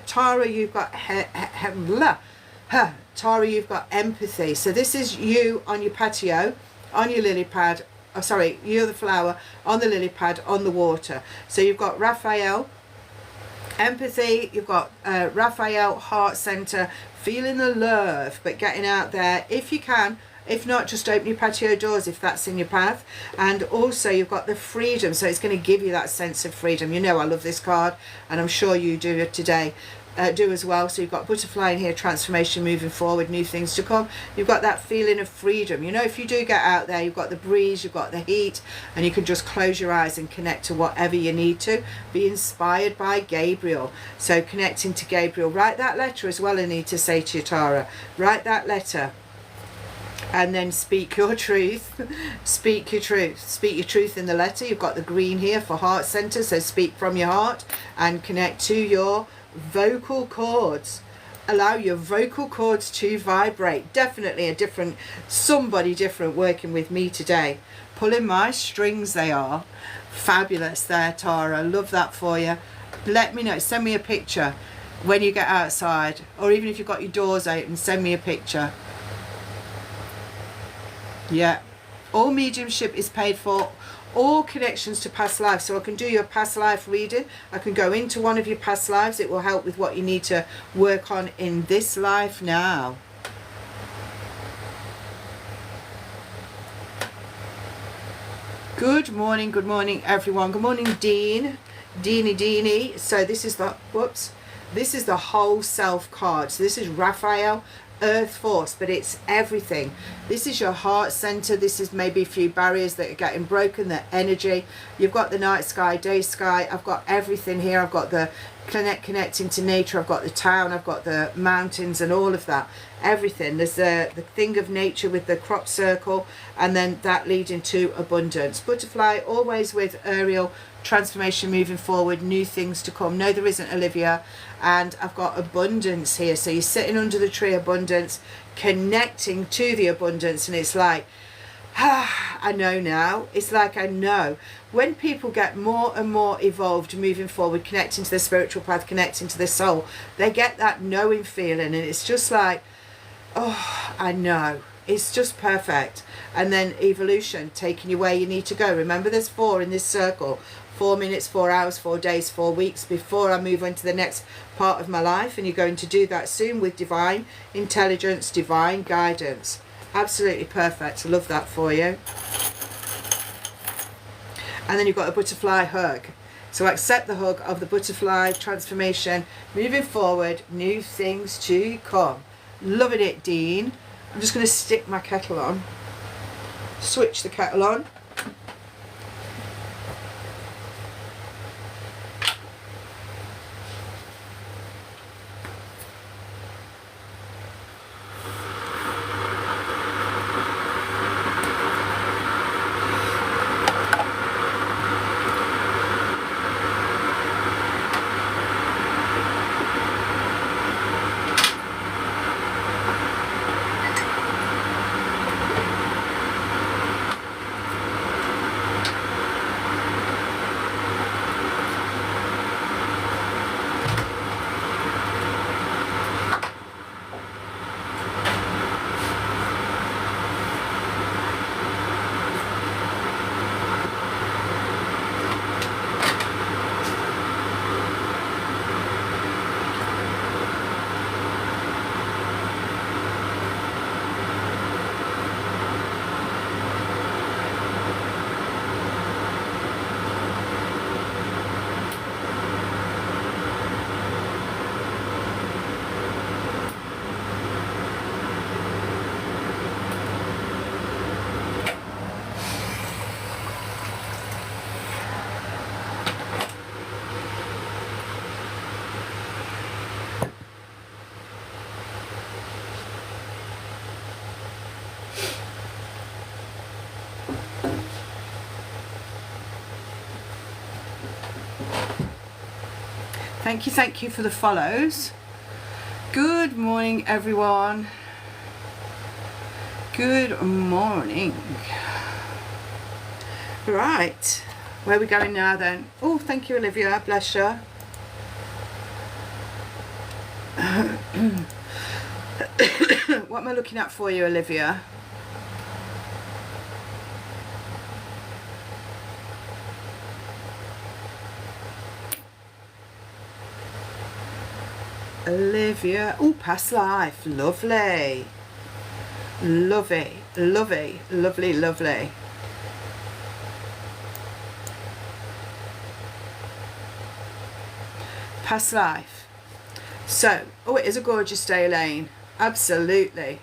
Tara, you've got Tara, you've got empathy. So this is you on your patio, on your lily pad. Oh, sorry, you're the flower on the lily pad on the water. So you've got Raphael, empathy. You've got Raphael, heart center, feeling the love, but getting out there if you can. If not, just open your patio doors if that's in your path. And also you've got the freedom, so it's going to give you that sense of freedom. You know I love this card, and I'm sure you do it today, do as well. So you've got butterfly in here, transformation, moving forward, new things to come. You've got that feeling of freedom. You know, if you do get out there, you've got the breeze, you've got the heat, and you can just close your eyes and connect to whatever you need to. Be inspired by Gabriel. So connecting to Gabriel. Write that letter as well, I need to say to you, Tara. Write that letter. And then speak your truth. Speak your truth. Speak your truth in the letter. You've got the green here for heart center, so speak from your heart and connect to your vocal cords. Allow your vocal cords to vibrate. Definitely a different, somebody different working with me today. Pulling my strings, they are. Fabulous there, Tara. Love that for you. Let me know. Send me a picture when you get outside, or even if you've got your doors open, send me a picture. Yeah, all mediumship is paid for, all connections to past lives. So I can do your past life reading, I can go into one of your past lives. It will help with what you need to work on in this life now. Good morning everyone. Good morning, Dean. Deanie. So this is the, whoops, this is the whole self card. So this is Raphael, Earth Force, but it's everything. This is your heart center. This is maybe a few barriers that are getting broken, the energy. You've got the night sky, day sky. I've got everything here. I've got the connecting to nature. I've got the town. I've got the mountains and all of that. Everything. There's the thing of nature with the crop circle, and then that leading to abundance. Butterfly, always with Ariel, transformation, moving forward, new things to come. No, there isn't, Olivia. And I've got abundance here. So you're sitting under the tree, abundance, connecting to the abundance, and it's like, I know now. It's like I know. When people get more and more evolved, moving forward, connecting to the spiritual path, connecting to the soul, they get that knowing feeling, and it's just like, oh, I know. It's just perfect. And then evolution, taking you where you need to go. Remember, there's 4 in this circle. 4 minutes, 4 hours, 4 days, 4 weeks before I move on to the next part of my life. And you're going to do that soon with divine intelligence, divine guidance. Absolutely perfect. I love that for you. And then you've got a butterfly hug. So accept the hug of the butterfly transformation, moving forward, new things to come. Loving it, Dean. I'm just going to stick my kettle on. Switch the kettle on. Thank you for the follows. Good morning, everyone. Good morning. Right, where are we going now then? Oh, thank you, Olivia. Bless you. What am I looking at for you, Olivia? Olivia, oh, past life, lovely, lovely, lovely, lovely, lovely. Past life. So, oh, it is a gorgeous day, Elaine. Absolutely.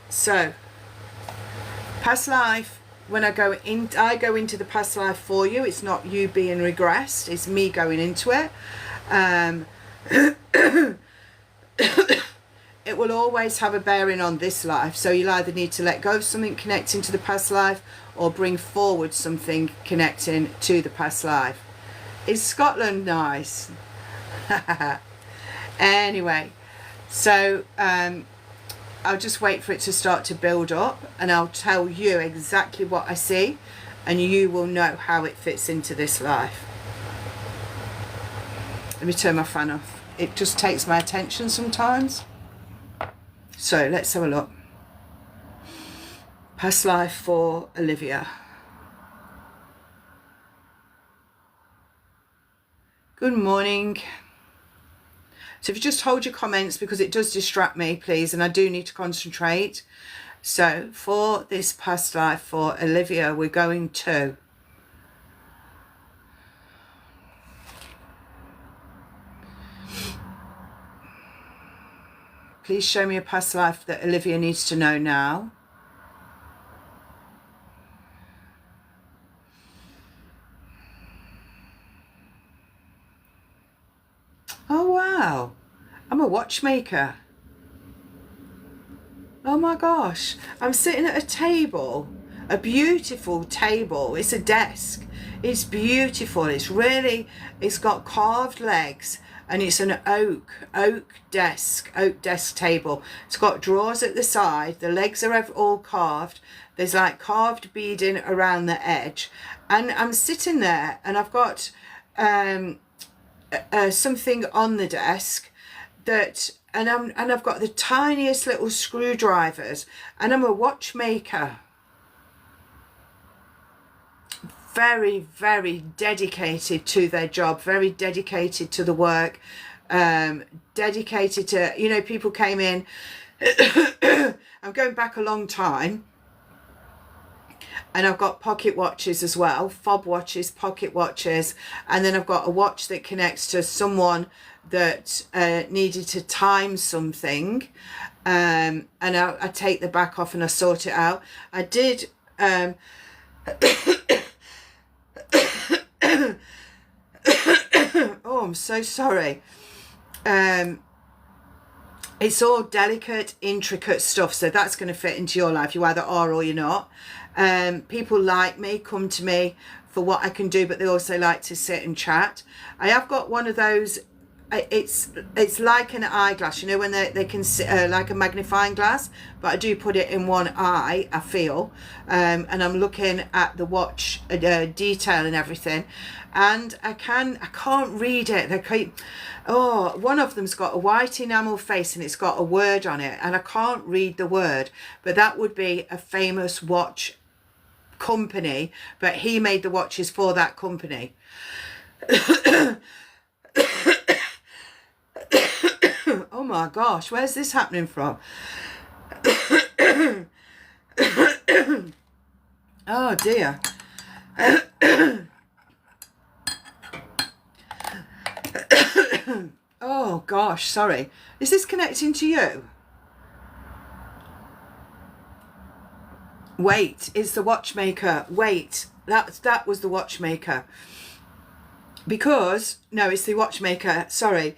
So, past life. When I go into the past life for you. It's not you being regressed. It's me going into it. It will always have a bearing on this life, so you'll either need to let go of something connecting to the past life or bring forward something connecting to the past life. Is Scotland nice? Anyway, so I'll just wait for it to start to build up, and I'll tell you exactly what I see, and you will know how it fits into this life. Let me turn my fan off. It just takes my attention sometimes. So let's have a look. Past life for Olivia. Good morning. So if you just hold your comments, because it does distract me, please, and I do need to concentrate. So for this past life for Olivia, we're going to please show me a past life that Olivia needs to know now. Oh, wow. I'm a watchmaker. Oh my gosh. I'm sitting at a table, a beautiful table. It's a desk. It's beautiful. It's got carved legs, and it's an oak desk table. It's got drawers at the side. The legs are all carved. There's like carved beading around the edge. And I'm sitting there, and I've got something on the desk and I've got the tiniest little screwdrivers, and I'm a watchmaker. Very, very dedicated to their job, very dedicated to the work, dedicated to, you know, people came in. I'm going back a long time. And I've got pocket watches as well, fob watches, pocket watches. And then I've got a watch that connects to someone that needed to time something. And I take the back off and I sort it out. I did... oh, I'm so sorry. It's all delicate, intricate stuff. So that's going to fit into your life. You either are or you're not. People like me, come to me for what I can do, but they also like to sit and chat. I have got one of those, it's like an eyeglass, you know, when they can sit, like a magnifying glass, but I do put it in one eye, I feel, and I'm looking at the watch detail and everything, and I can't read it. One of them's got a white enamel face and it's got a word on it, and I can't read the word, but that would be a famous watch company, but he made the watches for that company. Oh my gosh, where's this happening from? Oh dear. Oh gosh, sorry. Is this connecting to you? Wait, it's the watchmaker. Wait, that was the watchmaker. Because, no, it's the watchmaker, sorry.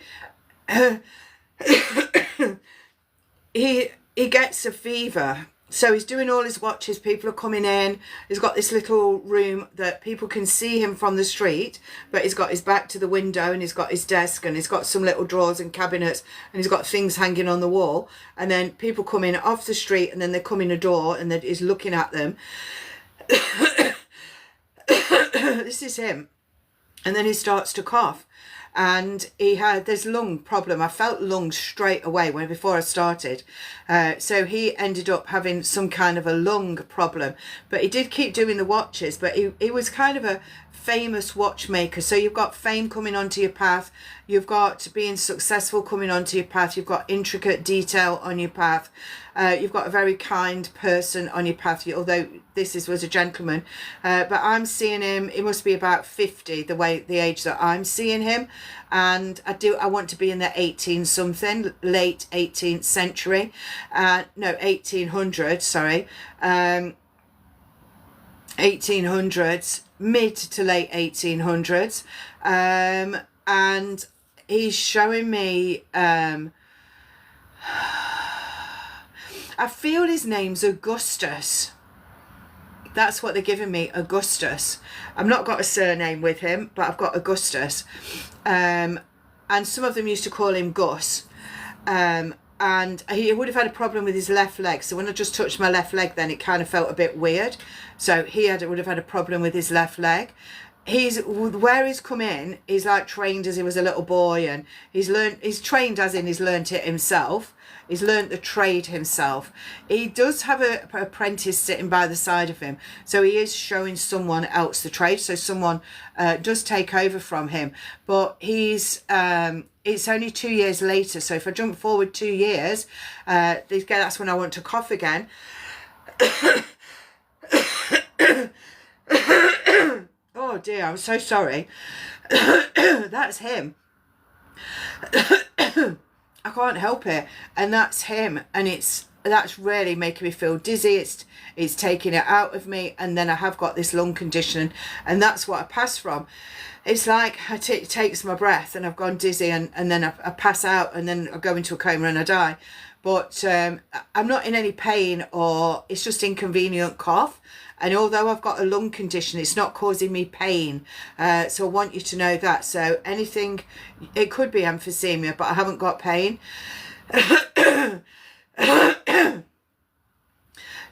He gets a fever. So he's doing all his watches, people are coming in. He's got this little room that people can see him from the street, but he's got his back to the window, and he's got his desk, and he's got some little drawers and cabinets, and he's got things hanging on the wall. And then people come in off the street, and then they come in a door, and he's looking at them. This is him. And then he starts to cough. And he had this lung problem. I felt lungs straight away before I started. So he ended up having some kind of a lung problem. But he did keep doing the watches. But he was kind of a famous watchmaker. So you've got fame coming onto your path. You've got being successful coming onto your path. You've got intricate detail on your path. You've got a very kind person on your path, although this was a gentleman. But I'm seeing him, he must be about 50, the age that I'm seeing him. And I want to be in the 18 something, late 18th century. No, 1800s, sorry. 1800s, mid to late 1800s. And he's showing me... I feel his name's Augustus. That's what they're giving me, Augustus. I've not got a surname with him, but I've got Augustus. And some of them used to call him Gus. And he would have had a problem with his left leg. So when I just touched my left leg, then it kind of felt a bit weird. So he would have had a problem with his left leg. where he's come in, he's like trained as he was a little boy, and he's trained as in he's learned it himself. He's learnt the trade himself. He does have an apprentice sitting by the side of him, so he is showing someone else the trade, so someone does take over from him. But he's it's only 2 years later, so if I jump forward 2 years, that's when I want to cough again. Oh dear, I'm so sorry. That's him. I can't help it, and that's him, and that's really making me feel dizzy. It's taking it out of me, and then I have got this lung condition, and that's what I pass from. It's like it takes my breath, and I've gone dizzy, and then I pass out, and then I go into a coma and I die. But I'm not in any pain, or it's just inconvenient cough. And although I've got a lung condition, it's not causing me pain. So I want you to know that. So anything, it could be emphysema, but I haven't got pain.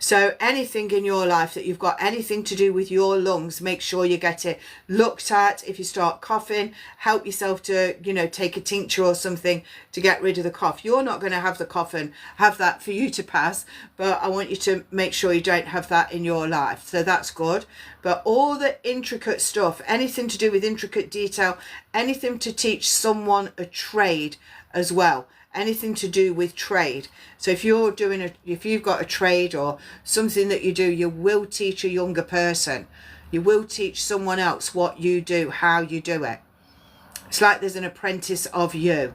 So anything in your life that you've got anything to do with your lungs, make sure you get it looked at. If you start coughing, help yourself to, take a tincture or something to get rid of the cough. You're not going to have the cough and have that for you to pass, but I want you to make sure you don't have that in your life. So that's good. But all the intricate stuff, anything to do with intricate detail, anything to teach someone a trade as well. Anything to do with trade. So if you've got a trade or something that you do, you will teach a younger person. You will teach someone else what you do, how you do it. It's like there's an apprentice of you.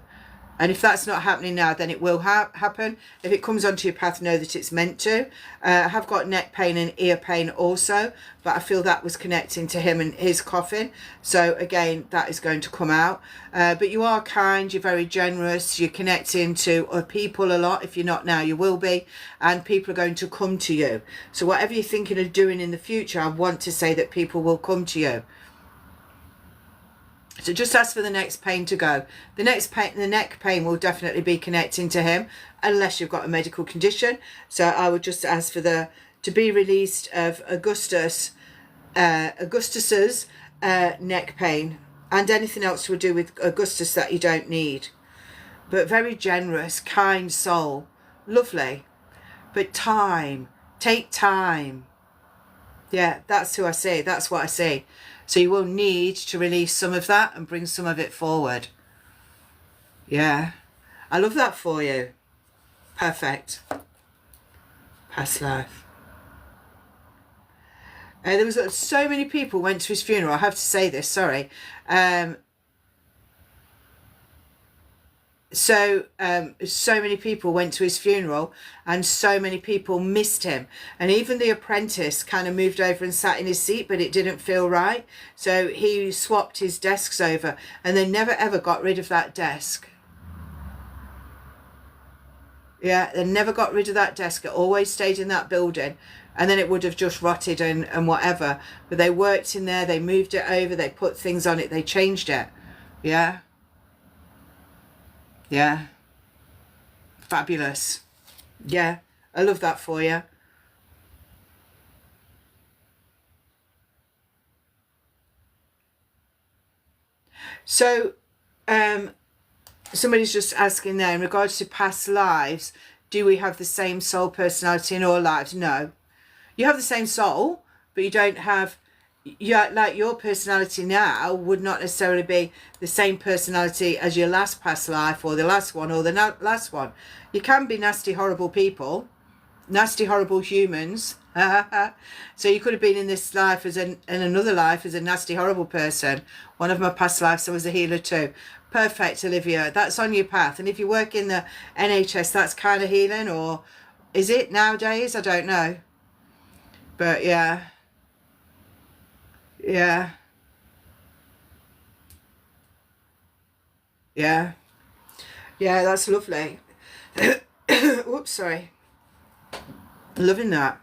And if that's not happening now, then it will happen. If it comes onto your path, know that it's meant to. I have got neck pain and ear pain also, but I feel that was connecting to him and his coughing. So again, that is going to come out. But you are kind, you're very generous, you're connecting to people a lot. If you're not now, you will be. And people are going to come to you. So whatever you're thinking of doing in the future, I want to say that people will come to you. So just ask for the next pain to go. The neck pain will definitely be connecting to him, unless you've got a medical condition. So I would just ask for to be released of Augustus's neck pain, and anything else to do with Augustus that you don't need. But very generous, kind soul, lovely. But take time. Yeah, that's who I see. That's what I see. So you will need to release some of that and bring some of it forward. Yeah. I love that for you. Perfect. Past life. There was so many people went to his funeral. I have to say this, sorry. So many people went to his funeral, and so many people missed him, and even the apprentice kind of moved over and sat in his seat, but it didn't feel right, so he swapped his desks over, and they never ever got rid of that desk. Yeah, they never got rid of that desk. It always stayed in that building, and then it would have just rotted and whatever, but they worked in there, they moved it over, they put things on it, they changed it. Yeah. Yeah. Fabulous. Yeah. I love that for you. So, somebody's just asking there, in regards to past lives, do we have the same soul personality in all lives? No. You have the same soul, but you don't have... like your personality now would not necessarily be the same personality as your last past life, or the last one, or the last one. You can be nasty, horrible people, nasty, horrible humans. So you could have been in this life in another life as a nasty, horrible person. One of my past lives, I was a healer too. Perfect, Olivia. That's on your path. And if you work in the NHS, that's kind of healing, or is it nowadays? I don't know. But yeah. Yeah. Yeah. Yeah, that's lovely. Oops, sorry. Loving that.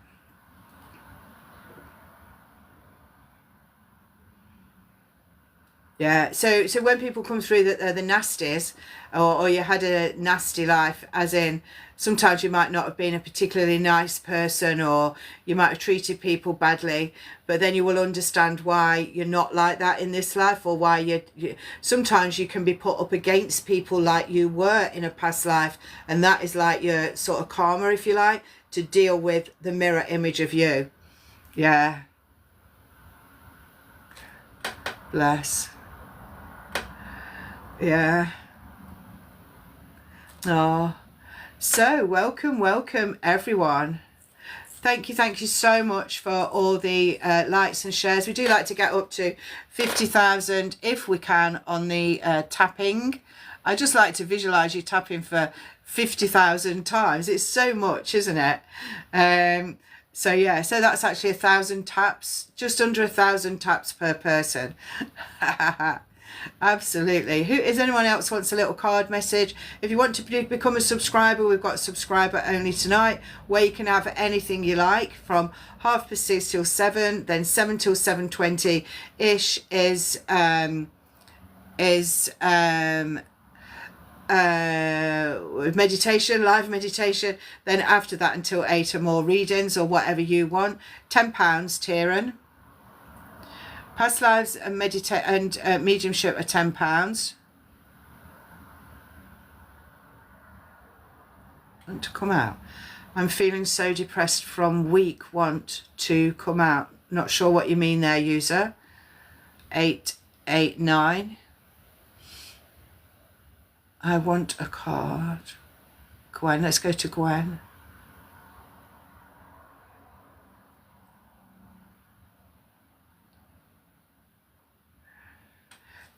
Yeah, so when people come through that they're the nasties, or you had a nasty life, as in sometimes you might not have been a particularly nice person, or you might have treated people badly, but then you will understand why you're not like that in this life, or why you sometimes you can be put up against people like you were in a past life, and that is like your sort of karma, if you like, to deal with the mirror image of you. Yeah. Bless. Yeah. Oh, so welcome everyone. Thank you so much for all the likes and shares. We do like to get up to 50,000 if we can on the tapping. I just like to visualize you tapping for 50,000 times. It's so much, isn't it? So yeah, so that's actually 1,000 taps, just under 1,000 taps per person. Absolutely. Who is anyone else wants a little card message? If you want to become a subscriber, we've got subscriber only tonight, where you can have anything you like from 6:30 till 7, then 7 till 7:20 ish is meditation, live meditation. Then after that until 8 are more readings or whatever you want. £10, Tieran. Past lives and mediumship are £10. Want to come out. I'm feeling so depressed from week. Want to come out. Not sure what you mean there, user. 889. I want a card. Gwen, let's go to Gwen.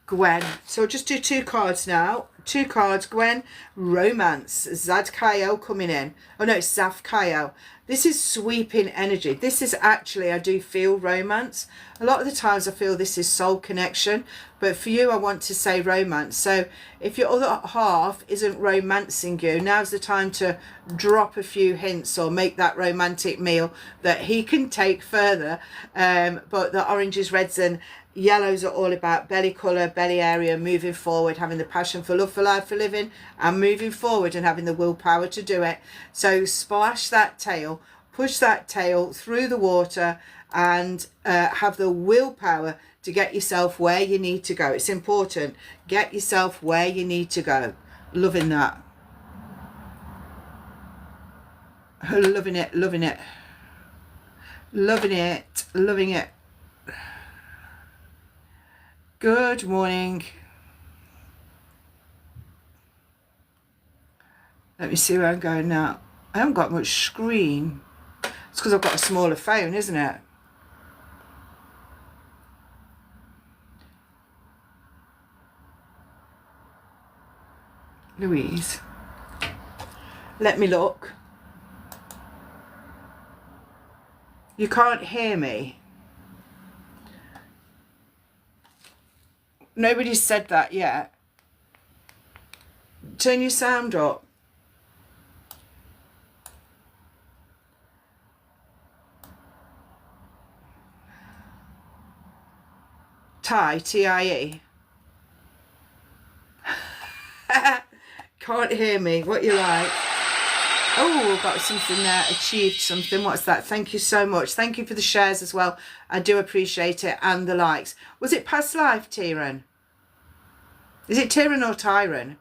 Gwen. So I'll just do 2 cards now. 2 cards, Gwen. Romance. Zadkayo coming in. Oh no, it's Zafkayo. This is sweeping energy. This is actually, I do feel romance. A lot of the times I feel this is soul connection. But for you, I want to say romance. So if your other half isn't romancing you, now's the time to drop a few hints or make that romantic meal that he can take further. But the oranges, reds and yellows are all about belly colour, belly area, moving forward, having the passion for love, for life, for living, and moving forward and having the willpower to do it. So splash that tail, push that tail through the water, and have the willpower to get yourself where you need to go. It's important. Get yourself where you need to go. Loving that. Loving it, loving it. Loving it, loving it. Good morning. Let me see where I'm going now. I haven't got much screen. It's because I've got a smaller phone, isn't it? Louise. Let me look. You can't hear me. Nobody's said that yet. Turn your sound up. Tie, T-I-E. Can't hear me. What you like? Oh, got something there. Achieved something. What's that? Thank you so much. Thank you for the shares as well. I do appreciate it. And the likes. Was it past life, Tieran? Is it Tieran or Tyron?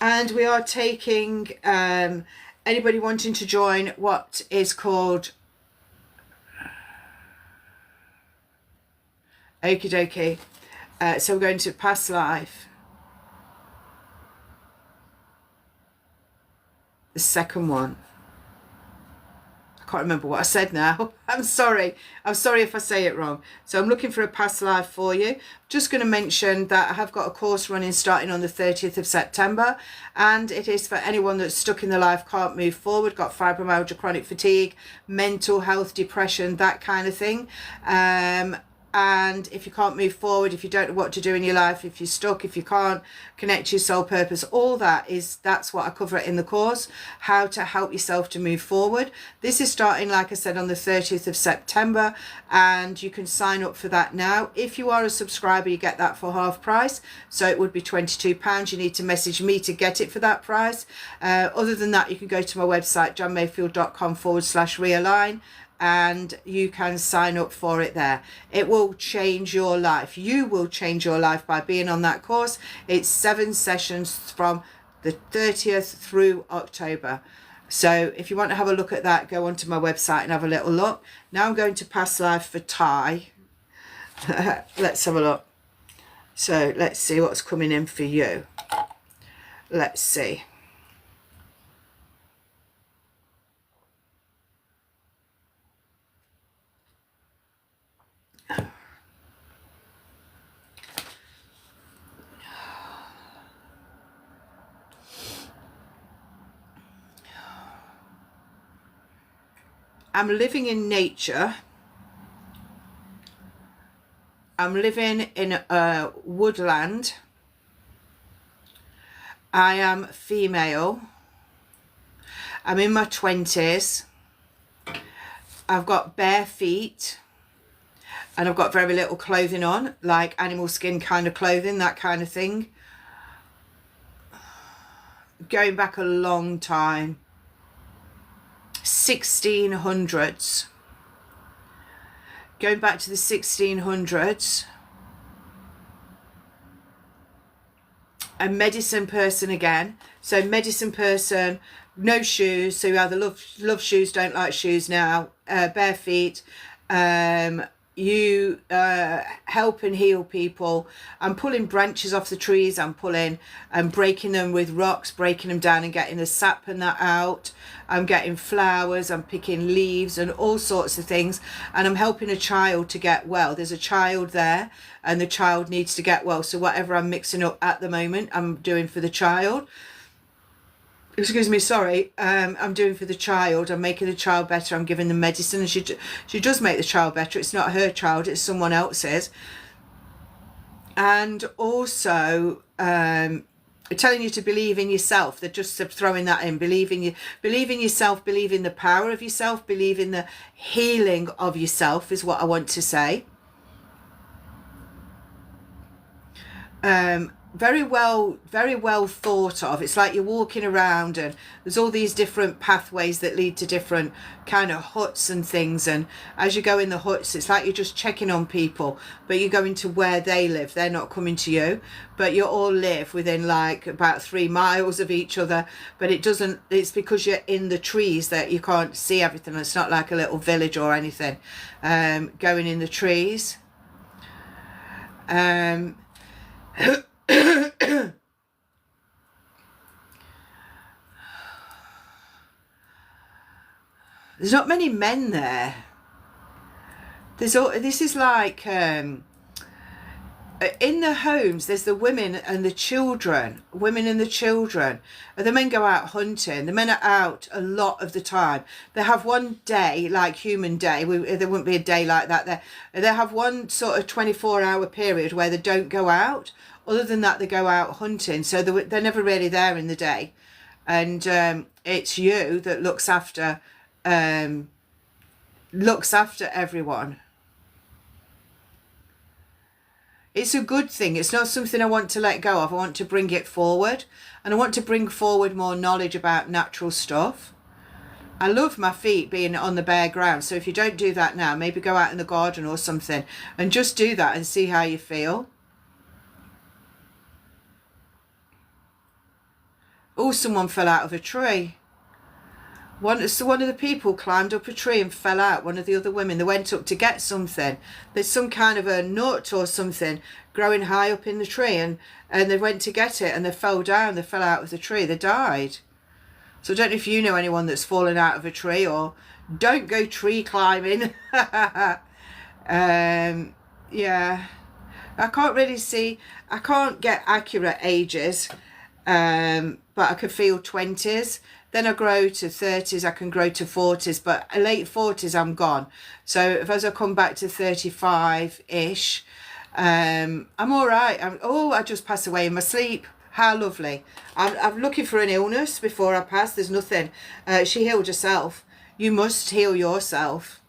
And we are taking anybody wanting to join what is called okie dokie. So we're going to past life. The second one. I can't remember what I said now. I'm sorry if I say it wrong. So I'm looking for a past life for you. Just going to mention that I have got a course running starting on the 30th of September, and it is for anyone that's stuck in their life, can't move forward, got fibromyalgia, chronic fatigue, mental health, depression, that kind of thing. And if you can't move forward, if you don't know what to do in your life, if you're stuck, if you can't connect to your soul purpose, all that's what I cover in the course, how to help yourself to move forward. This is starting, like I said, on the 30th of September, and you can sign up for that now. If you are a subscriber, you get that for half price, so it would be £22. You need to message me to get it for that price. Other than that, you can go to my website, johnmayfield.com/realign, and you can sign up for it there. It will change your life. You will change your life by being on that course. It's 7 sessions from the 30th through October. So if you want to have a look at that, go onto my website and have a little look. Now I'm going to past life for Ty. Let's have a look. So let's see what's coming in for you. Let's see. I'm living in nature. I'm living in a woodland. I am female. I'm in my 20s. I've got bare feet. And I've got very little clothing on, like animal skin kind of clothing, that kind of thing. Going back a long time. 1600s. Going back to the 1600s. A medicine person again. So medicine person, no shoes. So you either love shoes, don't like shoes now. Bare feet. You help and heal people. I'm pulling branches off the trees. I'm pulling and breaking them with rocks, breaking them down and getting the sap and that out. I'm getting flowers. I'm picking leaves and all sorts of things. And I'm helping a child to get well. There's a child there and the child needs to get well. So whatever I'm mixing up at the moment, I'm doing for the child. Excuse me, sorry, I'm doing for the child. I'm making the child better. I'm giving them medicine, and she does make the child better. It's not her child, it's someone else's. And also telling you to believe in yourself. They're just throwing that in. Believe in yourself, believe in the power of yourself, believe in the healing of yourself is what I want to say. Very well thought of. It's like you're walking around and there's all these different pathways that lead to different kind of huts and things, and as you go in the huts, it's like you're just checking on people, but you're going to where they live. They're not coming to you, but you all live within like about 3 miles of each other, but it's because you're in the trees that you can't see everything. It's not like a little village or anything. Going in the trees. There's not many men there. This is like in the homes there's the women and the children. And the men go out hunting. The men are out a lot of the time. They have one day, like human day. There wouldn't be a day like that there. They have one sort of 24-hour period where they don't go out. Other than that, they go out hunting, so they're never really there in the day. And it's you that looks after everyone. It's a good thing. It's not something I want to let go of. I want to bring it forward, and I want to bring forward more knowledge about natural stuff. I love my feet being on the bare ground, so if you don't do that now, maybe go out in the garden or something and just do that and see how you feel. Oh, someone fell out of a tree. One of the people climbed up a tree and fell out. One of the other women, they went up to get something. There's some kind of a nut or something growing high up in the tree, and they went to get it and they fell down. They fell out of the tree. They died. So I don't know if you know anyone that's fallen out of a tree, or don't go tree climbing. Yeah. I can't really see. I can't get accurate ages. but I can feel 20s. Then I grow to 30s, I can grow to 40s, but late 40s I'm gone. So if as I come back to 35-ish, I'm all right. I just pass away in my sleep. How lovely. I'm looking for an illness before I pass. There's nothing. She healed herself. You must heal yourself.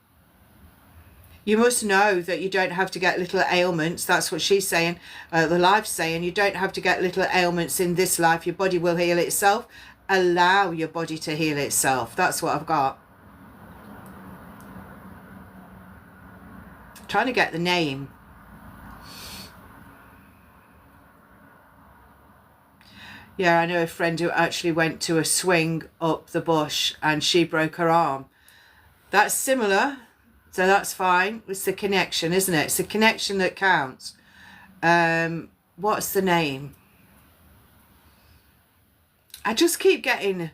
You must know that you don't have to get little ailments. That's what she's saying. The life's saying you don't have to get little ailments in this life. Your body will heal itself. Allow your body to heal itself. That's what I've got. Trying to get the name. Yeah, I know a friend who actually went to a swing up the bush and she broke her arm. That's similar. So that's fine. It's the connection, isn't it? It's the connection that counts. What's the name? I just keep getting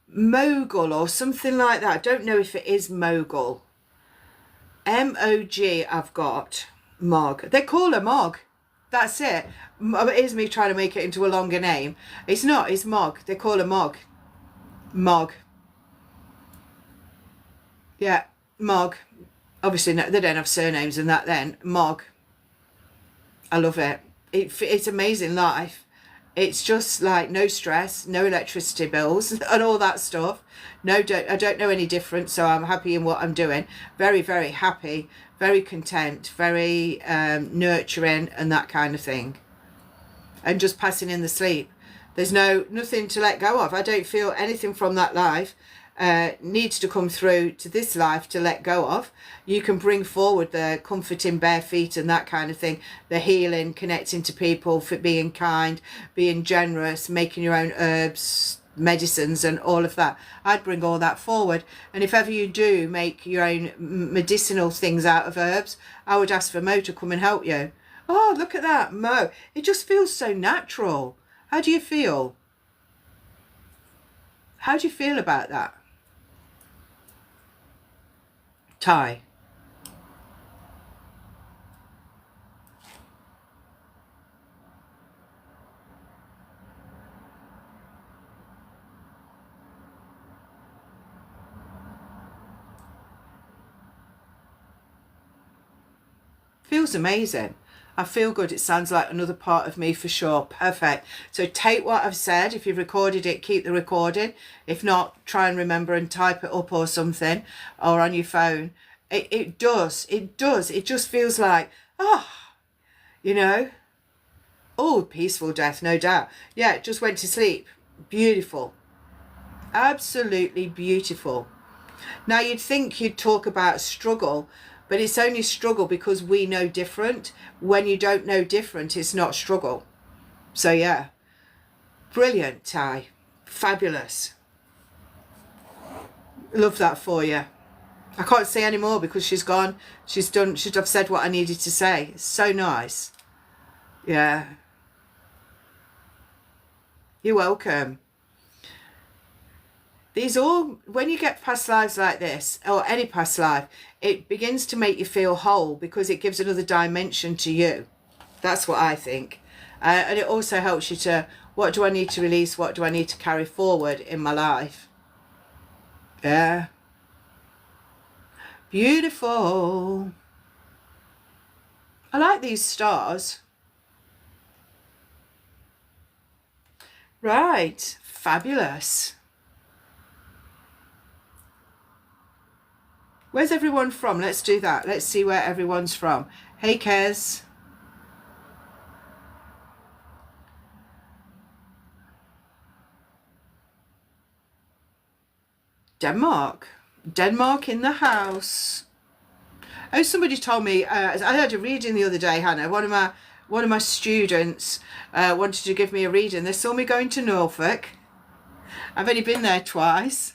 Mogul or something like that. I don't know if it is Mogul. M-O-G I've got. Mog. They call her Mog. That's it. It is me trying to make it into a longer name. It's not. It's Mog. They call her Mog. Mog. Yeah, Mog. Obviously, no, they don't have surnames and that then. Mog. I love it. It's amazing life. It's just like no stress, no electricity bills and all that stuff. I don't know any different, so I'm happy in what I'm doing. Very, very happy, very content, very nurturing and that kind of thing. And just passing in the sleep. There's nothing to let go of. I don't feel anything from that life needs to come through to this life to let go of. You can bring forward the comforting bare feet and that kind of thing, the healing, connecting to people, for being kind, being generous, making your own herbs, medicines and all of that. I'd bring all that forward. And if ever you do make your own medicinal things out of herbs, I would ask for Mo to come and help you. Oh, look at that, Mo. It just feels so natural. How do you feel? How do you feel about that? Ty. Feels amazing. I feel good. It sounds like another part of me for sure. Perfect. So take what I've said. If you've recorded it, keep the recording. If not, try and remember and type it up or something, or on your phone. It does. It just feels like, you know, peaceful death, no doubt. Yeah, just went to sleep. Beautiful. Absolutely beautiful. Now you'd think you'd talk about struggle, but it's only struggle because we know different. When you don't know different, it's not struggle. So yeah, brilliant, Ty. Fabulous. Love that for you. I can't say any more because she's gone. She's done. Should have said what I needed to say. It's so nice. Yeah. You're welcome. These all, when you get past lives like this, or any past life, it begins to make you feel whole because it gives another dimension to you. That's what I think. And it also helps you to, what do I need to release? What do I need to carry forward in my life? Yeah. Beautiful. I like these stars. Right. Fabulous. Where's everyone from? Let's do that. Let's see where everyone's from. Hey, Kez. Denmark. Denmark in the house. Oh, somebody told me, I had a reading the other day, Hannah. One of my students wanted to give me a reading. They saw me going to Norfolk. I've only been there twice.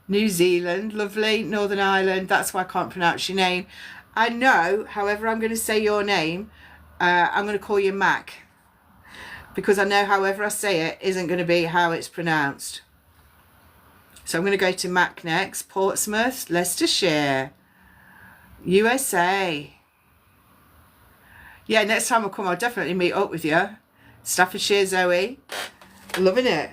New Zealand, lovely. Northern Ireland, that's why I can't pronounce your name. I know, however I'm going to say your name, I'm going to call you Mac. Because I know however I say it isn't going to be how it's pronounced. So I'm going to go to Mac next. Portsmouth, Leicestershire, USA. Yeah, next time I come, I'll definitely meet up with you. Staffordshire Zoe. Loving it.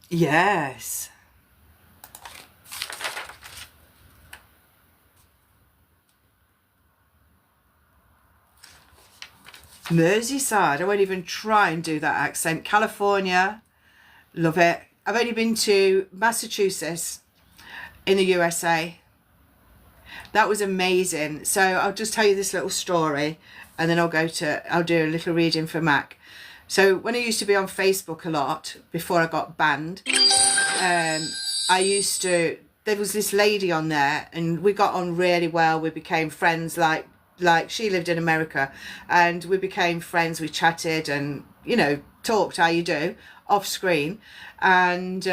Yes. Merseyside. I won't even try and do that accent. California. Love it. I've only been to Massachusetts in the USA. That was amazing. So I'll just tell you this little story and then I'll do a little reading for Mac. So when I used to be on Facebook a lot before I got banned, there was this lady on there and we got on really well. We became friends, like she lived in America and we became friends. We chatted and, you know, talked how you do off screen. And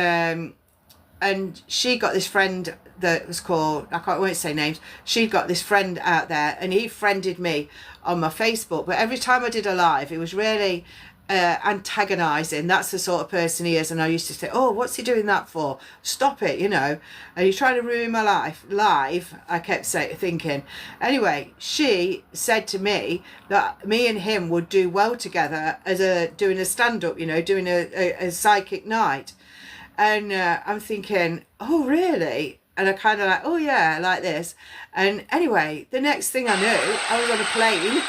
she got this friend that was called, I won't say names, she got this friend out there and he friended me on my Facebook. But every time I did a live, it was really antagonizing. That's the sort of person he is. And I used to say, oh, what's he doing that for? Stop it, you know. And you're trying to ruin my life live, I kept thinking. Anyway, she said to me that me and him would do well together as doing a stand-up, you know, doing a psychic night. And I'm thinking, oh, really? And I kind of like, oh, yeah, like this. And anyway, the next thing I knew, I was on a plane.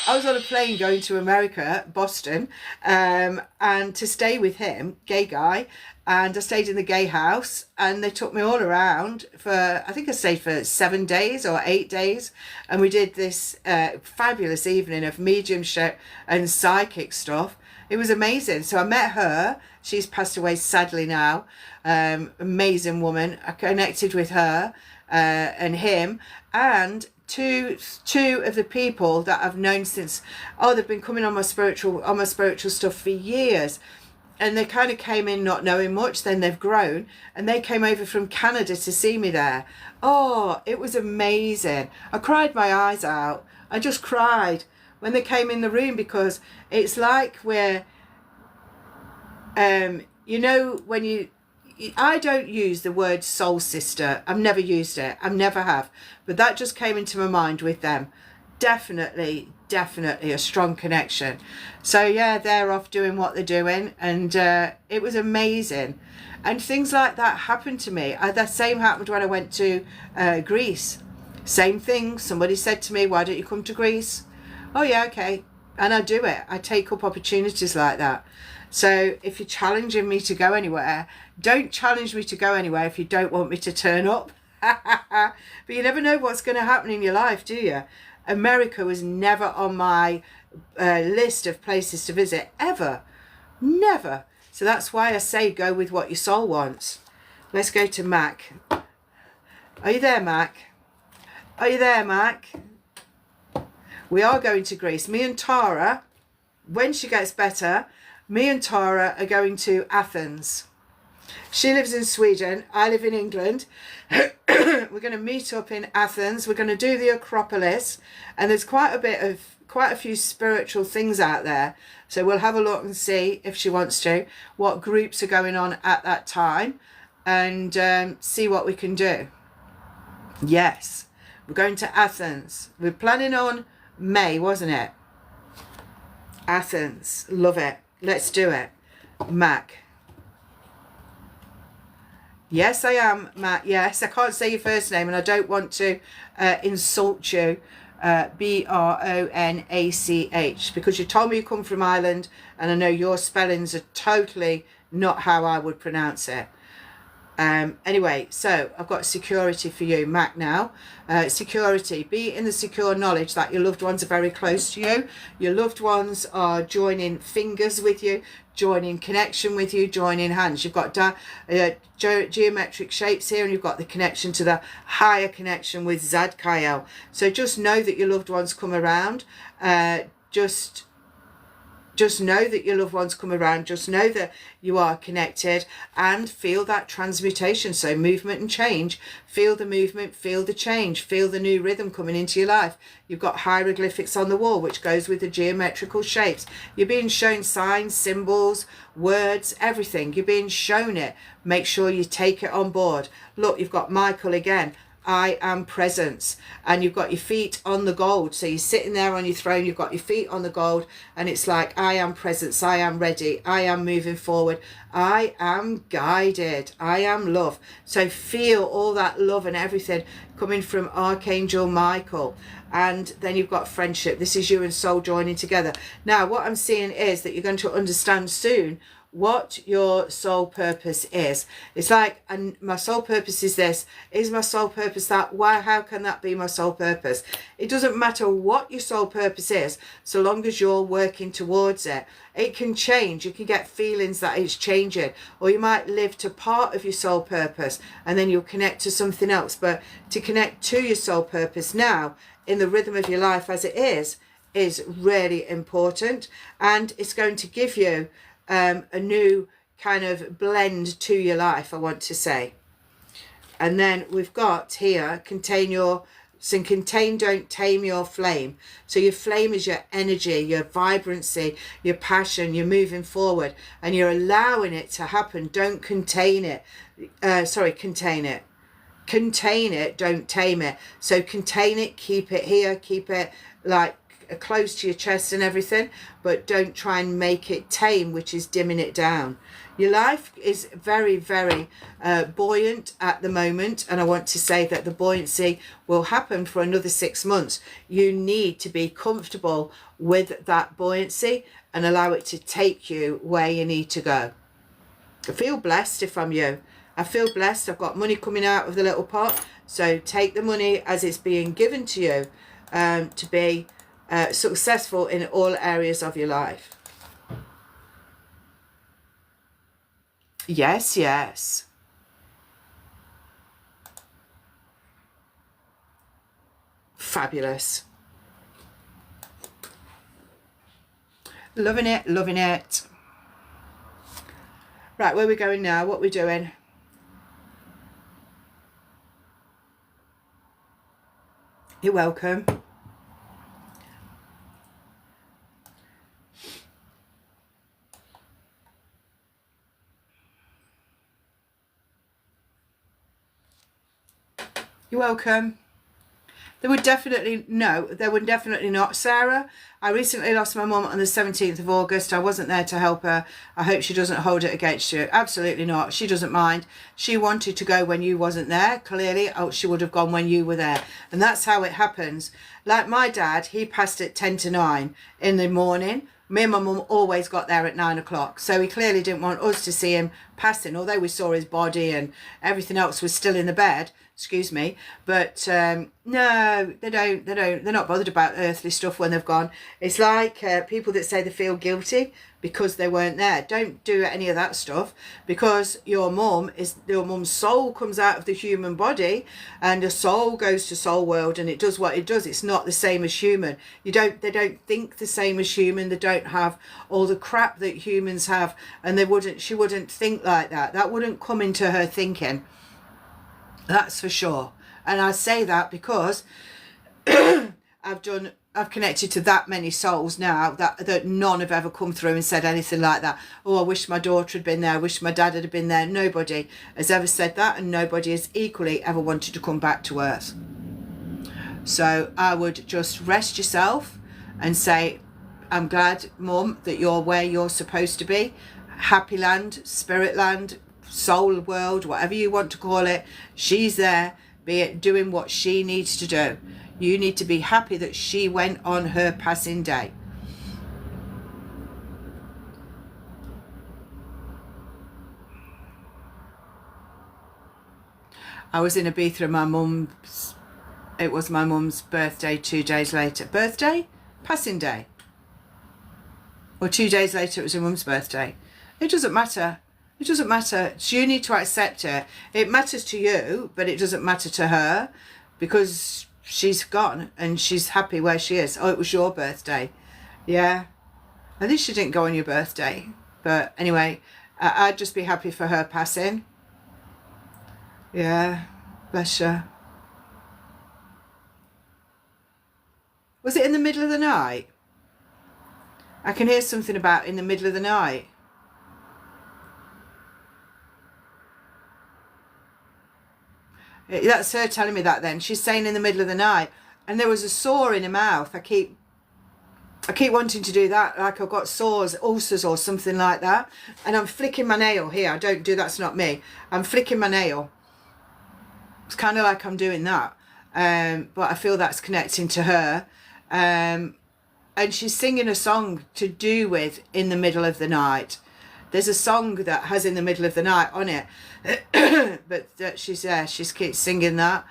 I was on a plane going to America, Boston, and to stay with him, gay guy. And I stayed in the gay house and they took me all around for, I think I stayed for 7 days or 8 days. And we did this fabulous evening of mediumship and psychic stuff. It was amazing. So I met her. She's passed away sadly now. Amazing woman. I connected with her and him and two of the people that I've known since, they've been coming on my spiritual stuff for years. And they kind of came in not knowing much, then they've grown and they came over from Canada to see me there. Oh, it was amazing. I cried my eyes out. I just cried when they came in the room because it's like we're, you know, when I don't use the word soul sister. I've never used it. I never have. But that just came into my mind with them. Definitely a strong connection. So yeah, they're off doing what they're doing. And it was amazing. And things like that happened to me. The same happened when I went to Greece. Same thing. Somebody said to me, why don't you come to Greece? Oh yeah, okay. And I do it. I take up opportunities like that. So if you're challenging me to go anywhere, don't challenge me to go anywhere if you don't want me to turn up. But you never know what's going to happen in your life, do you? America was never on my list of places to visit, ever. Never. So that's why I say go with what your soul wants. Let's go to Mac. Are you there, Mac? Are you there, Mac? We are going to Greece. Me and Tara, when she gets better, me and Tara are going to Athens. She lives in Sweden. I live in England. We're going to meet up in Athens. We're going to do the Acropolis. And there's quite a few spiritual things out there. So we'll have a look and see, if she wants to, what groups are going on at that time. And see what we can do. Yes. We're going to Athens. We're planning on May, wasn't it? Athens. Love it. Let's do it. Mac. Yes, I am, Matt. Yes, I can't say your first name and I don't want to insult you. Bronach, because you told me you come from Ireland and I know your spellings are totally not how I would pronounce it. Anyway, so I've got security for you, Mac, now. Security. Be in the secure knowledge that your loved ones are very close to you. Your loved ones are joining fingers with you, joining connection with you, joining hands. You've got geometric shapes here and you've got the connection to the higher connection with Zadkiel. So just know that your loved ones come around. Just Just know that your loved ones come around. Just know that you are connected, and feel that transmutation. So movement and change. Feel the movement, feel the change, feel the new rhythm coming into your life. You've got hieroglyphics on the wall, which goes with the geometrical shapes. You're being shown signs, symbols, words, everything. You're being shown it. Make sure you take it on board. Look, you've got Michael again. I am presence, and you've got your feet on the gold. So you're sitting there on your throne, you've got your feet on the gold, and it's like, I am presence, I am ready, I am moving forward, I am guided, I am love. So feel all that love and everything coming from Archangel Michael. And then you've got friendship. This is you and soul joining together. Now what I'm seeing is that you're going to understand soon what your soul purpose is. It's like, and my soul purpose is this. Is my soul purpose that? Why? How can that be my soul purpose? It doesn't matter what your soul purpose is, so long as you're working towards it. It can change. You can get feelings that it's changing, or you might live to part of your soul purpose and then you'll connect to something else. But to connect to your soul purpose now in the rhythm of your life as it is really important, and it's going to give you a new kind of blend to your life, I want to say. And then we've got here, contain, don't tame your flame. So your flame is your energy, your vibrancy, your passion. You're moving forward and you're allowing it to happen. Don't contain it. Contain it. Contain it, don't tame it. So contain it, keep it here, keep it like close to your chest and everything, but don't try and make it tame, which is dimming it down. Your life is very, very buoyant at the moment, and I want to say that the buoyancy will happen for another 6 months. You need to be comfortable with that buoyancy and allow it to take you where you need to go. I feel blessed if I'm you. I feel blessed. I've got money coming out of the little pot, so take the money as it's being given to you to be successful in all areas of your life. Yes, yes. Fabulous. Loving it, loving it. Right, where are we going now? What are we doing? You're welcome. You're welcome. They would definitely, no, they would definitely not. Sarah, I recently lost my mum on the 17th of August. I wasn't there to help her. I hope she doesn't hold it against you. Absolutely not. She doesn't mind. She wanted to go when you wasn't there. Clearly, she would have gone when you were there. And that's how it happens. Like my dad, he passed at 10 to 9 in the morning. Me and my mum always got there at 9 o'clock. So he clearly didn't want us to see him passing, although we saw his body and everything else was still in the bed. Excuse me. But no, they don't. They're not bothered about earthly stuff when they've gone. It's like people that say they feel guilty because they weren't there. Don't do any of that stuff, because your mum's soul comes out of the human body, and the soul goes to soul world and it does what it does. It's not the same as human. They don't think the same as human. They don't have all the crap that humans have, and she wouldn't think like that. That wouldn't come into her thinking. That's for sure. And I say that because I've connected to that many souls now that none have ever come through and said anything like that. Oh, I wish my daughter had been there. I wish my dad had been there. Nobody has ever said that, and nobody has equally ever wanted to come back to earth. So I would just rest yourself and say, I'm glad, Mum, that you're where you're supposed to be. Happy land, spirit land, soul world, whatever you want to call it. She's there, be it doing what she needs to do. You need to be happy that she went on her passing day. I was in Ibiza. It was my mum's birthday 2 days later. Birthday? Passing day. Or 2 days later it was her mum's birthday. It doesn't matter. It doesn't matter. So you need to accept it. It matters to you, but it doesn't matter to her, because she's gone and she's happy where she is. Oh, it was your birthday. Yeah. At least she didn't go on your birthday. But anyway, I'd just be happy for her passing. Yeah, bless her. Was it in the middle of the night? I can hear something about in the middle of the night. That's her telling me that then. She's saying in the middle of the night. And there was a sore in her mouth. I keep wanting to do that, like I've got sores, ulcers or something like that. And I'm flicking my nail here. I don't do, that's not me. I'm flicking my nail. It's kind of like I'm doing that. But I feel that's connecting to her. And she's singing a song to do with in the middle of the night. There's a song that has in the middle of the night on it. But she's keeps singing that.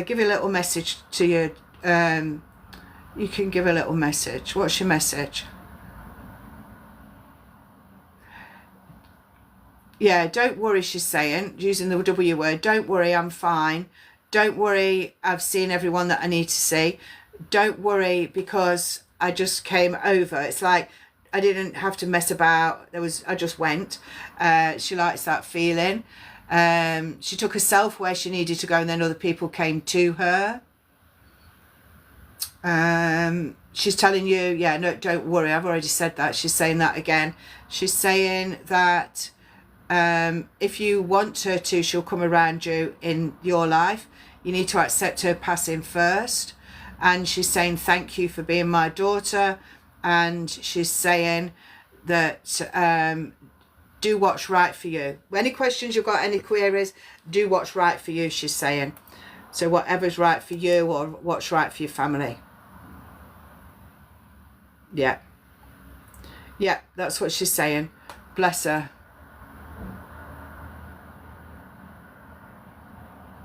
Give a little message to you. You can give a little message. What's your message? Yeah, don't worry, she's saying, using the W word. Don't worry, I'm fine. Don't worry, I've seen everyone that I need to see. Don't worry, because I just came over. It's like I didn't have to mess about. I just went. She likes that feeling. She took herself where she needed to go, and then other people came to her. She's telling you, yeah, no, don't worry. I've already said that. She's saying that again. She's saying that if you want her to, she'll come around you in your life. You need to accept her passing first. And she's saying, thank you for being my daughter. And she's saying that do what's right for you. Any questions you've got, any queries, do what's right for you, she's saying. So whatever's right for you or what's right for your family. Yeah. Yeah, that's what she's saying. Bless her.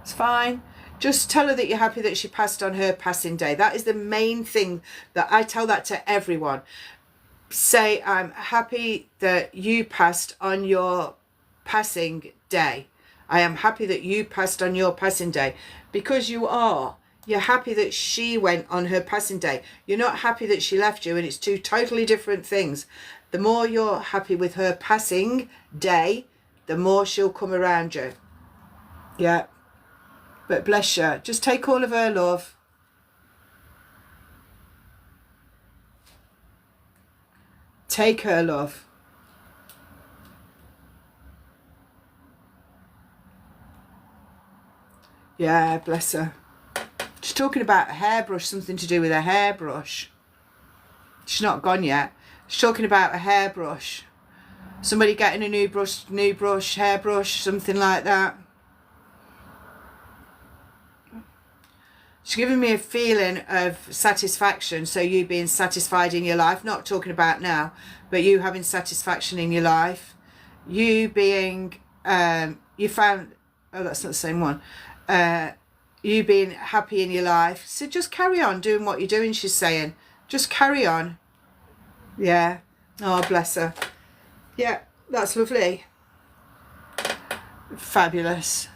It's fine. Just tell her that you're happy that she passed on her passing day. That is the main thing that I tell that to everyone. Say, I'm happy that you passed on your passing day. I am happy that you passed on your passing day, because you are. You're happy that she went on her passing day. You're not happy that she left you, and it's two totally different things. The more you're happy with her passing day, the more she'll come around you. Yeah. But bless her. Just take all of her love. Take her love. Yeah, bless her. She's talking about a hairbrush, something to do with a hairbrush. She's not gone yet. She's talking about a hairbrush. Somebody getting a new brush, hairbrush, something like that. She's giving me a feeling of satisfaction. So you being satisfied in your life, not talking about now, but you having satisfaction in your life. You being, you found, oh, that's not the same one. You being happy in your life. So just carry on doing what you're doing, she's saying. Just carry on. Yeah. Oh, bless her. Yeah, that's lovely. Fabulous.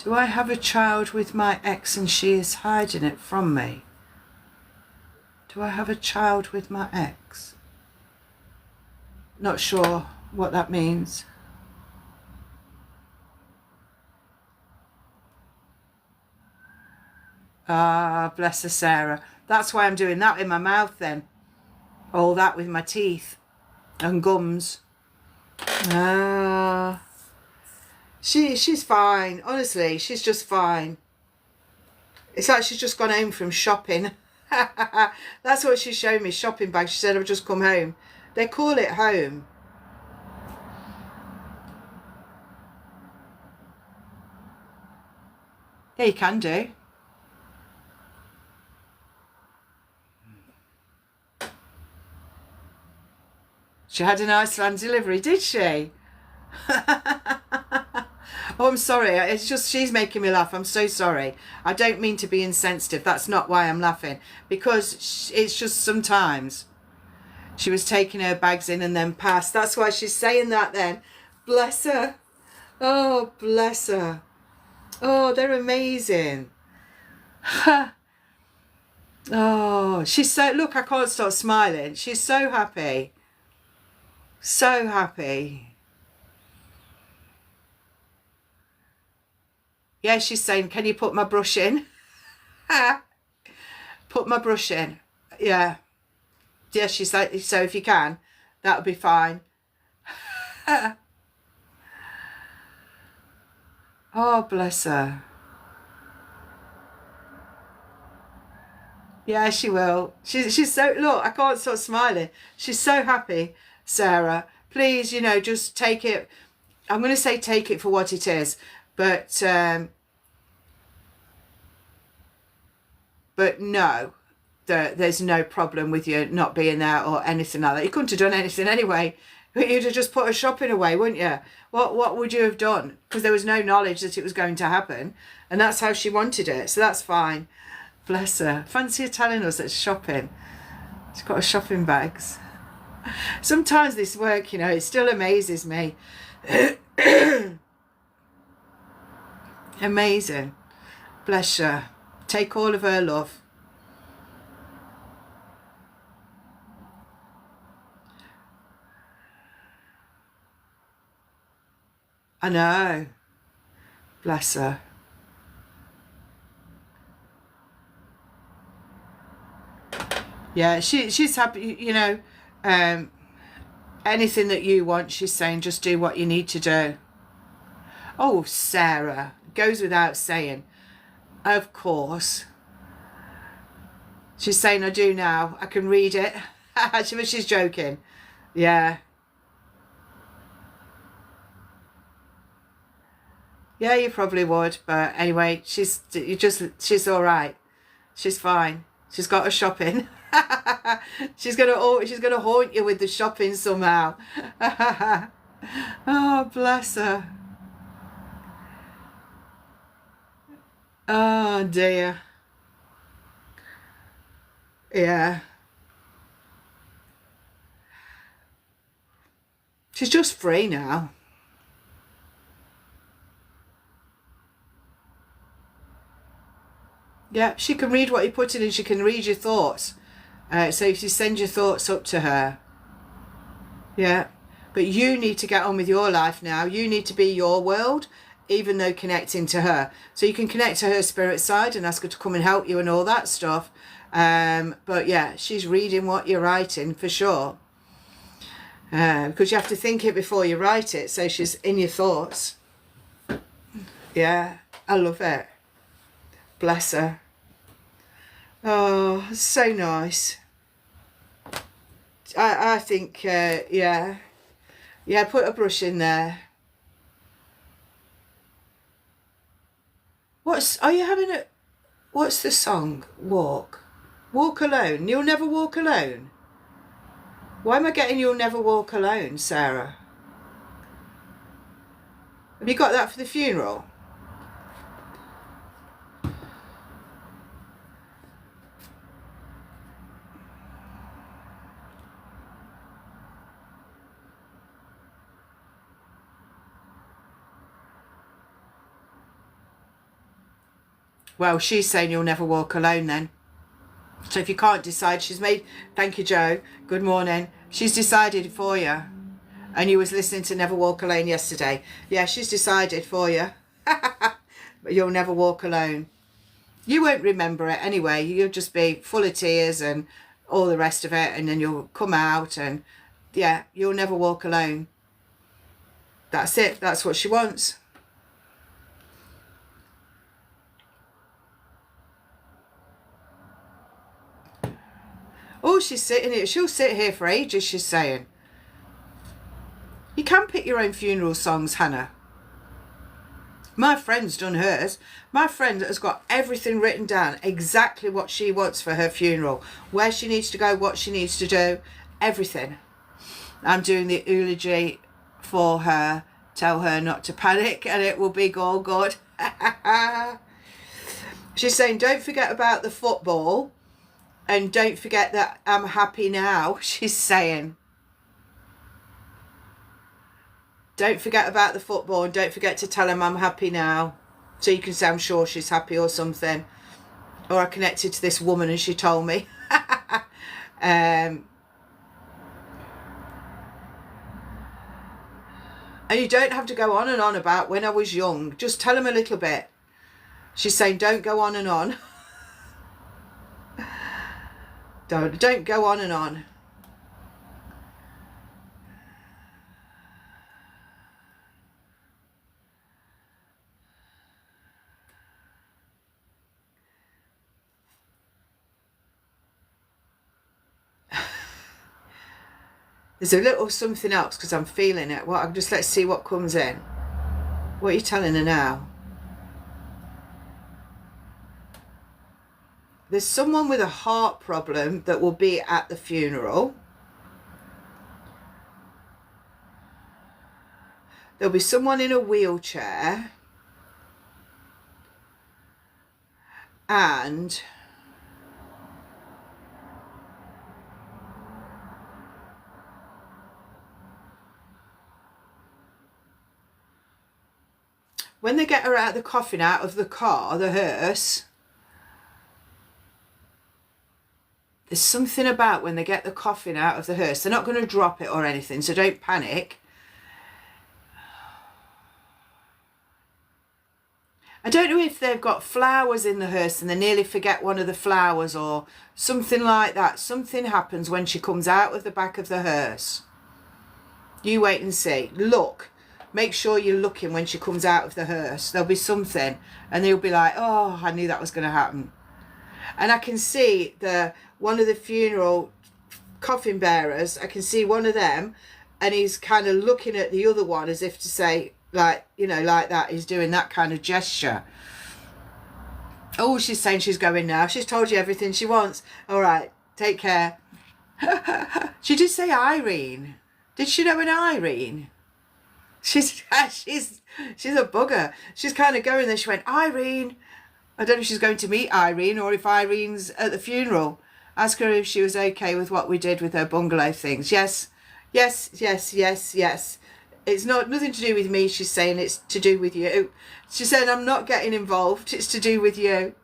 Do I have a child with my ex and she is hiding it from me? Do I have a child with my ex? Not sure what that means. Ah, bless her, Sarah. That's why I'm doing that in my mouth then. All that with my teeth and gums. Ah. She's fine. Honestly, she's just fine. It's like she's just gone home from shopping. That's what she showed me, shopping bag. She said, I've just come home. They call it home. Yeah, you can do. She had an Iceland delivery, did she? Oh, I'm sorry. It's just she's making me laugh. I'm so sorry. I don't mean to be insensitive. That's not why I'm laughing. Because it's just sometimes She was taking her bags in and then passed. That's why she's saying that then. Bless her. Oh, bless her. Oh, they're amazing. Oh, she's so... Look, I can't stop smiling. She's so happy. So happy. Yeah, she's saying, can you put my brush in? Put my brush in. Yeah. Yeah, she's like, so if you can, that would be fine. Oh, bless her. Yeah, she will. She's so... Look, I can't stop smiling. She's so happy, Sarah. Please, you know, just take it... I'm going to say take it for what it is. But no, there's no problem with you not being there or anything like that. You couldn't have done anything anyway. You'd have just put her shopping away, wouldn't you? What would you have done? Because there was no knowledge that it was going to happen. And that's how she wanted it. So that's fine. Bless her. Fancy her telling us that shopping. She's got her shopping bags. Sometimes this work, you know, it still amazes me. Amazing. Bless her. Take all of her love. I know. Bless her. Yeah, she's happy, you know, anything that you want, she's saying, just do what you need to do. Oh, Sarah, goes without saying. Of course. She's saying, I do now. I can read it. She's joking. Yeah. Yeah, you probably would. But anyway, she's all right. She's fine. She's got her shopping. she's gonna haunt you with the shopping somehow. Oh, bless her. Oh dear. Yeah. She's just free now. Yeah, she can read what you put in and she can read your thoughts. So if you send your thoughts up to her. Yeah. But you need to get on with your life now. You need to be your world, even though connecting to her. So you can connect to her spirit side and ask her to come and help you and all that stuff. But yeah, she's reading what you're writing for sure. Because you have to think it before you write it. So she's in your thoughts. Yeah, I love it. Bless her. Oh, so nice. I think, yeah. Yeah, put a brush in there. Are you having a... What's the song? Walk. Walk alone. You'll never walk alone. Why am I getting you'll never walk alone, Sarah? Have you got that for the funeral? Well, she's saying you'll never walk alone then. So if you can't decide, she's made... Thank you, Joe. Good morning. She's decided for you. And you was listening to Never Walk Alone yesterday. Yeah, she's decided for you. But you'll never walk alone. You won't remember it anyway. You'll just be full of tears and all the rest of it. And then you'll come out and... Yeah, you'll never walk alone. That's it. That's what she wants. Oh, she's sitting here. She'll sit here for ages, she's saying. You can pick your own funeral songs, Hannah. My friend's done hers. My friend has got everything written down, exactly what she wants for her funeral, where she needs to go, what she needs to do, everything. I'm doing the eulogy for her. Tell her not to panic and it will be all good. She's saying, don't forget about the football. And don't forget that I'm happy now, she's saying. Don't forget about the football, and don't forget to tell him I'm happy now. So you can say I'm sure she's happy or something. Or I connected to this woman and she told me. And you don't have to go on and on about when I was young. Just tell him a little bit. She's saying don't go on and on. Don't go on and on. There's a little something else because I'm feeling it. Well, let's see what comes in. What are you telling her now? There's someone with a heart problem that will be at the funeral. There'll be someone in a wheelchair. And when they get her out of the coffin, out of the car, the hearse, there's something about when they get the coffin out of the hearse, they're not going to drop it or anything, so don't panic. I don't know if they've got flowers in the hearse and they nearly forget one of the flowers or something like that. Something happens when she comes out of the back of the hearse. You wait and see. Look. Make sure you're looking when she comes out of the hearse. There'll be something and they'll be like, oh, I knew that was going to happen. And I can see one of the funeral coffin bearers, I can see one of them and he's kind of looking at the other one as if to say, like, you know, like that. He's doing that kind of gesture. Oh, she's saying she's going now. She's told you everything she wants. All right, take care. She did say Irene. Did she know an Irene? She's a bugger. She's kind of going there. She went, Irene. I don't know if she's going to meet Irene or if Irene's at the funeral. Ask her if she was okay with what we did with her bungalow things. Yes, yes, yes, yes, yes. It's nothing to do with me, she's saying. It's to do with you. She said, I'm not getting involved. It's to do with you.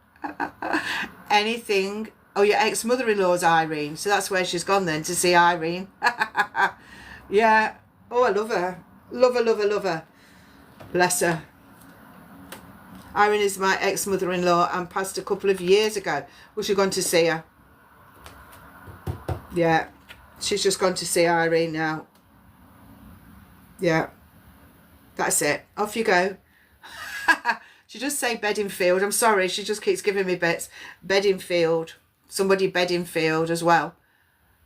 Anything. Oh, your ex-mother-in-law's Irene. So that's where she's gone then, to see Irene. Yeah. Oh, I love her. Love her, love her, love her. Bless her. Irene is my ex-mother-in-law and passed a couple of years ago. We should have gone to see her. Yeah. She's just gone to see Irene now. Yeah. That's it. Off you go. She does say Bedingfield. I'm sorry. She just keeps giving me bits. Bedingfield. Somebody Bedingfield as well.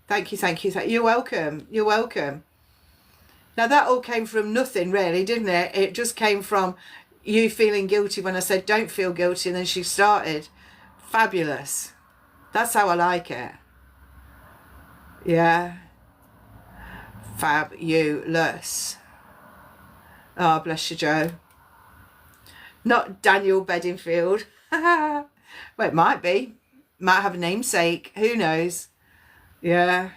Thank you, thank you. You're welcome. You're welcome. Now, that all came from nothing, really, didn't it? It just came from you feeling guilty when I said, don't feel guilty. And then she started. Fabulous. That's how I like it. Yeah. Fabulous. Oh, bless you, Joe. Not Daniel Bedingfield. Well, it might be. Might have a namesake. Who knows? Yeah.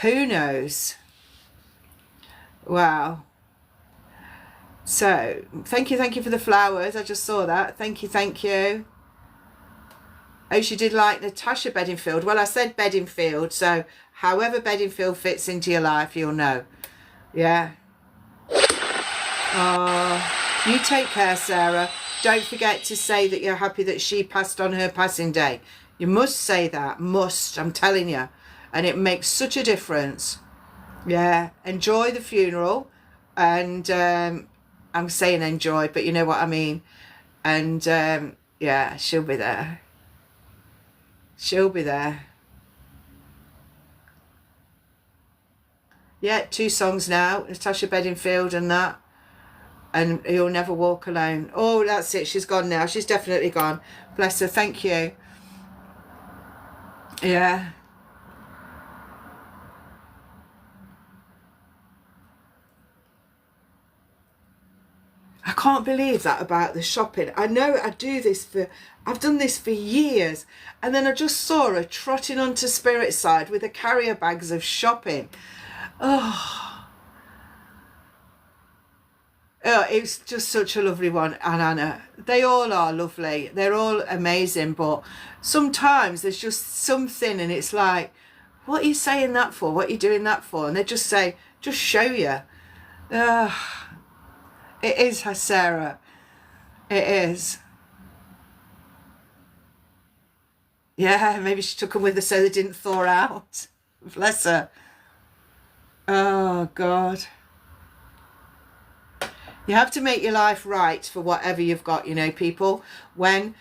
Who knows? Wow. So, thank you for the flowers. I just saw that. Thank you. Oh, she did like Natasha Bedingfield. Well, I said Bedingfield, so however Bedingfield fits into your life, you'll know. Yeah. Oh, you take care, Sarah. Don't forget to say that you're happy that she passed on her passing day. You must say that. Must. I'm telling you. And it makes such a difference. Yeah. Enjoy the funeral. And I'm saying enjoy, but you know what I mean. And yeah, she'll be there. She'll be there. Yeah, 2 songs now. Natasha Bedingfield and that. And You'll Never Walk Alone. Oh, that's it. She's gone now. She's definitely gone. Bless her. Thank you. Yeah. can't believe that about the shopping. I know I've done this for years, and then I just saw her trotting onto Spirit Side with the carrier bags of shopping. Oh, it's just such a lovely one. And Anna, they all are lovely. They're all amazing, but sometimes there's just something, and it's like, what are you saying that for? What are you doing that for? And they just say, just show you. It is her, Sarah. It is. Yeah, maybe she took them with her so they didn't thaw out. Bless her. Oh, God. You have to make your life right for whatever you've got, you know, people. When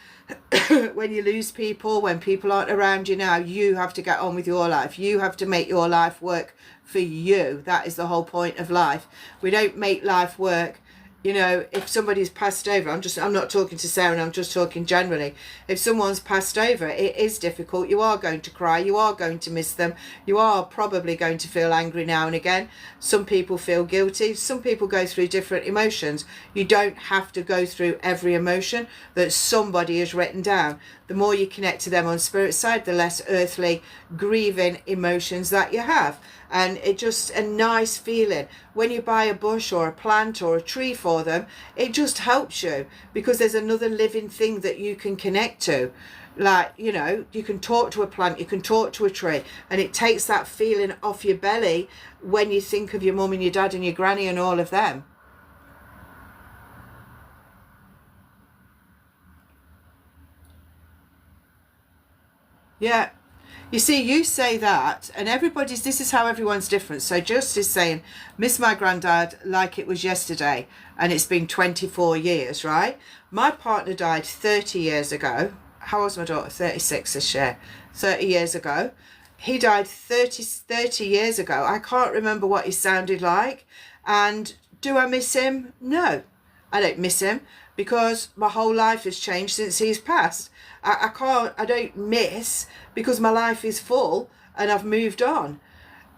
when you lose people, when people aren't around you now, you have to get on with your life. You have to make your life work for you. That is the whole point of life. We don't make life work. You know, if somebody's passed over, I'm not talking to Sarah, I'm just talking generally. If someone's passed over, it is difficult. You are going to cry. You are going to miss them. You are probably going to feel angry now and again. Some people feel guilty. Some people go through different emotions. You don't have to go through every emotion that somebody has written down. The more you connect to them on Spirit Side, the less earthly grieving emotions that you have. And it's just a nice feeling when you buy a bush or a plant or a tree for them. It just helps you because there's another living thing that you can connect to. Like, you know, you can talk to a plant, you can talk to a tree, and it takes that feeling off your belly when you think of your mum and your dad and your granny and all of them. Yeah. You see, you say that, and this is how everyone's different. So just is saying, miss my granddad like it was yesterday, and it's been 24 years, right? My partner died 30 years ago. How old's my daughter? 36 this year. 30 years ago. He died 30 years ago. I can't remember what he sounded like. And do I miss him? No, I don't miss him because my whole life has changed since he's passed. I don't miss because my life is full and I've moved on.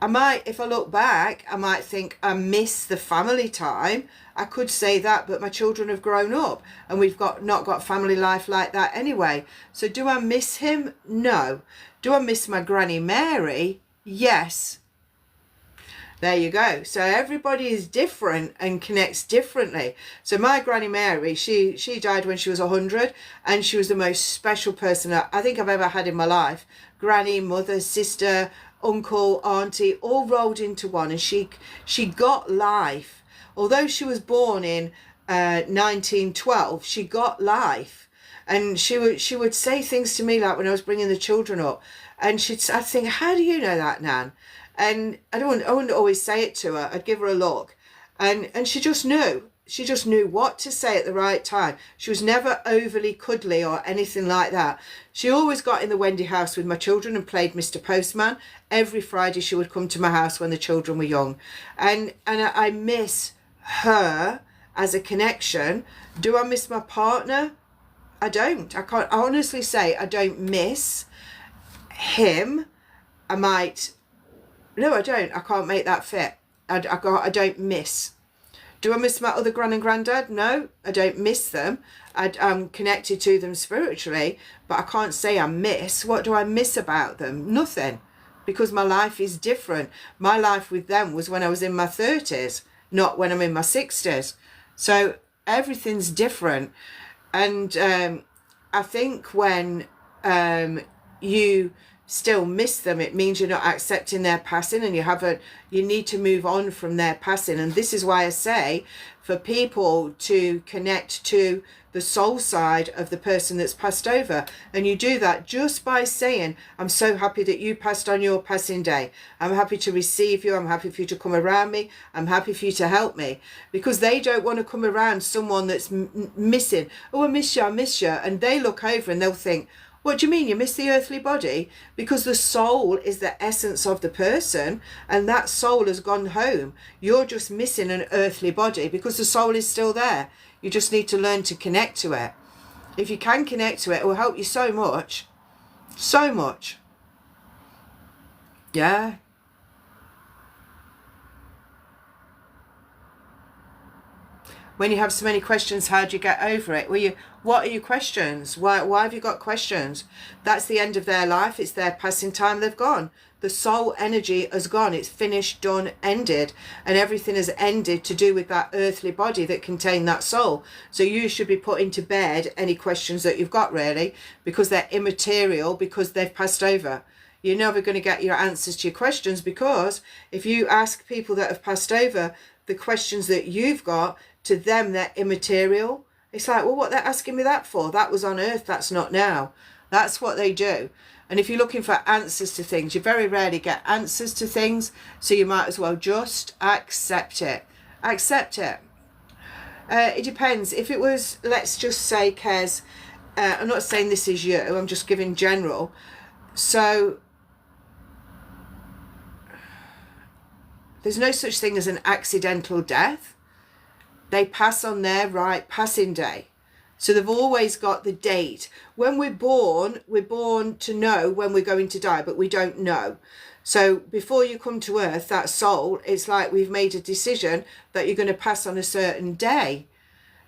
I might, if I look back, I might think I miss the family time. I could say that, but my children have grown up and we've not got family life like that anyway. So do I miss him? No. Do I miss my Granny Mary? Yes. There you go. So everybody is different and connects differently. So my Granny Mary, she died when she was 100, and she was the most special person I think I've ever had in my life. Granny, mother, sister, uncle, auntie, all rolled into one, and she got life. Although she was born in 1912, she got life. And she would say things to me like when I was bringing the children up, and I'd think, how do you know that, Nan? And I wouldn't always say it to her. I'd give her a look, and she just knew. She just knew what to say at the right time. She was never overly cuddly or anything like that. She always got in the Wendy house with my children and played Mr. Postman. Every Friday she would come to my house when the children were young, and I miss her as a connection. Do I miss my partner? I don't. I can't honestly say I don't miss him. No, I don't. I can't make that fit. I don't miss. Do I miss my other gran and granddad? No, I don't miss them. I'm connected to them spiritually, but I can't say I miss. What do I miss about them? Nothing, because my life is different. My life with them was when I was in my 30s, not when I'm in my 60s. So everything's different. And I think when you still miss them, it means you're not accepting their passing, and you need to move on from their passing. And this is why I say for people to connect to the soul side of the person that's passed over, and you do that just by saying, I'm so happy that you passed on your passing day. I'm happy to receive you. I'm happy for you to come around me. I'm happy for you to help me, because they don't want to come around someone that's missing. Oh, I miss you, and they look over and they'll think, what do you mean you miss the earthly body? Because the soul is the essence of the person, and that soul has gone home. You're just missing an earthly body because the soul is still there. You just need to learn to connect to it. If you can connect to it, it will help you so much. So much. Yeah. When you have so many questions, how do you get over it? What are your questions? Why have you got questions? That's the end of their life. It's their passing time. They've gone. The soul energy has gone. It's finished, done, ended. And everything has ended to do with that earthly body that contained that soul. So you should be putting to bed any questions that you've got, really, because they're immaterial, because they've passed over. You're never going to get your answers to your questions, because if you ask people that have passed over the questions that you've got, to them they're immaterial. It's like, well, what they're asking me that for? That was on earth, that's not now. That's what they do. And if you're looking for answers to things, you very rarely get answers to things, so you might as well just accept it. Accept it. It depends. If it was, let's just say, Kez, I'm not saying this is you, I'm just giving general. So there's no such thing as an accidental death. They pass on their right passing day. So they've always got the date. When we're born to know when we're going to die, but we don't know. So before you come to earth, that soul, it's like we've made a decision that you're going to pass on a certain day.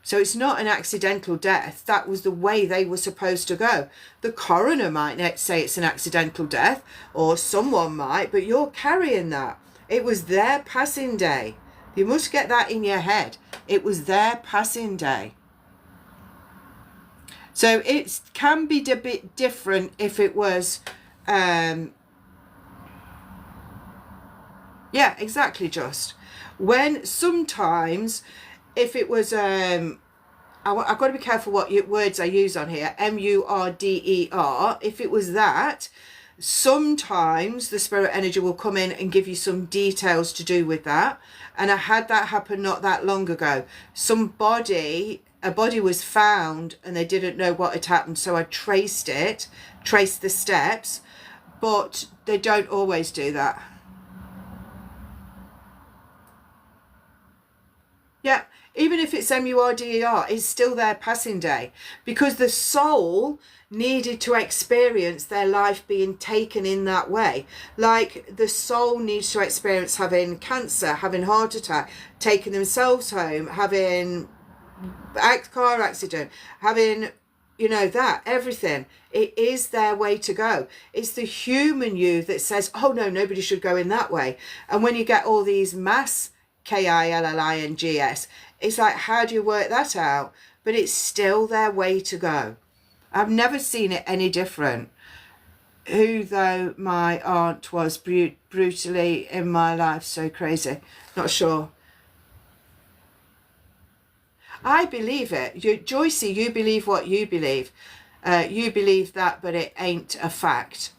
So it's not an accidental death. That was the way they were supposed to go. The coroner might say it's an accidental death, or someone might, but you're carrying that. It was their passing day. You must get that in your head. It was their passing day. So it can be a bit different if it was, yeah, exactly, just. When sometimes, if it was, I've got to be careful what words I use on here, murder, if it was that, sometimes the spirit energy will come in and give you some details to do with that. And I had that happen not that long ago. A body was found and they didn't know what had happened, so I traced the steps, but they don't always do that. Yeah, even if it's murder, it's still their passing day, because the soul needed to experience their life being taken in that way. Like the soul needs to experience having cancer, having heart attack, taking themselves home, having car accident, having, that, everything. It is their way to go. It's the human you that says, oh no, nobody should go in that way. And when you get all these mass KILLINGS, it's like, how do you work that out? But it's still their way to go. I've never seen it any different. Who though my aunt was brutally in my life, so crazy. Not sure. I believe it. Joycey, you believe what you believe. You believe that, but it ain't a fact.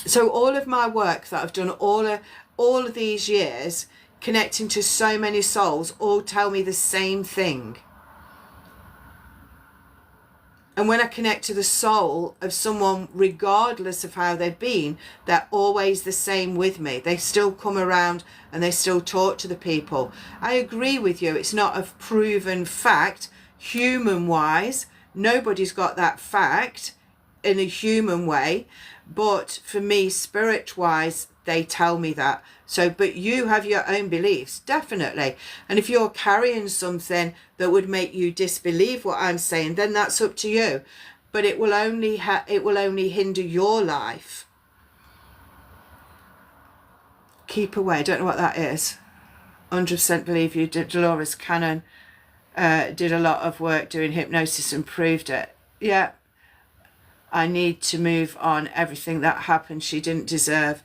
So all of my work that I've done all of these years, connecting to so many souls, all tell me the same thing. And when I connect to the soul of someone, regardless of how they've been, they're always the same with me. They still come around and they still talk to the people. I agree with you. It's not a proven fact. Human-wise, nobody's got that fact in a human way. But for me, spirit-wise, they tell me that. So, but you have your own beliefs, definitely. And if you're carrying something that would make you disbelieve what I'm saying, then that's up to you. But it will only hinder your life. Keep away. I don't know what that is. 100% believe you. Dolores Cannon did a lot of work doing hypnosis and proved it. Yeah. I need to move on. Everything that happened, she didn't deserve.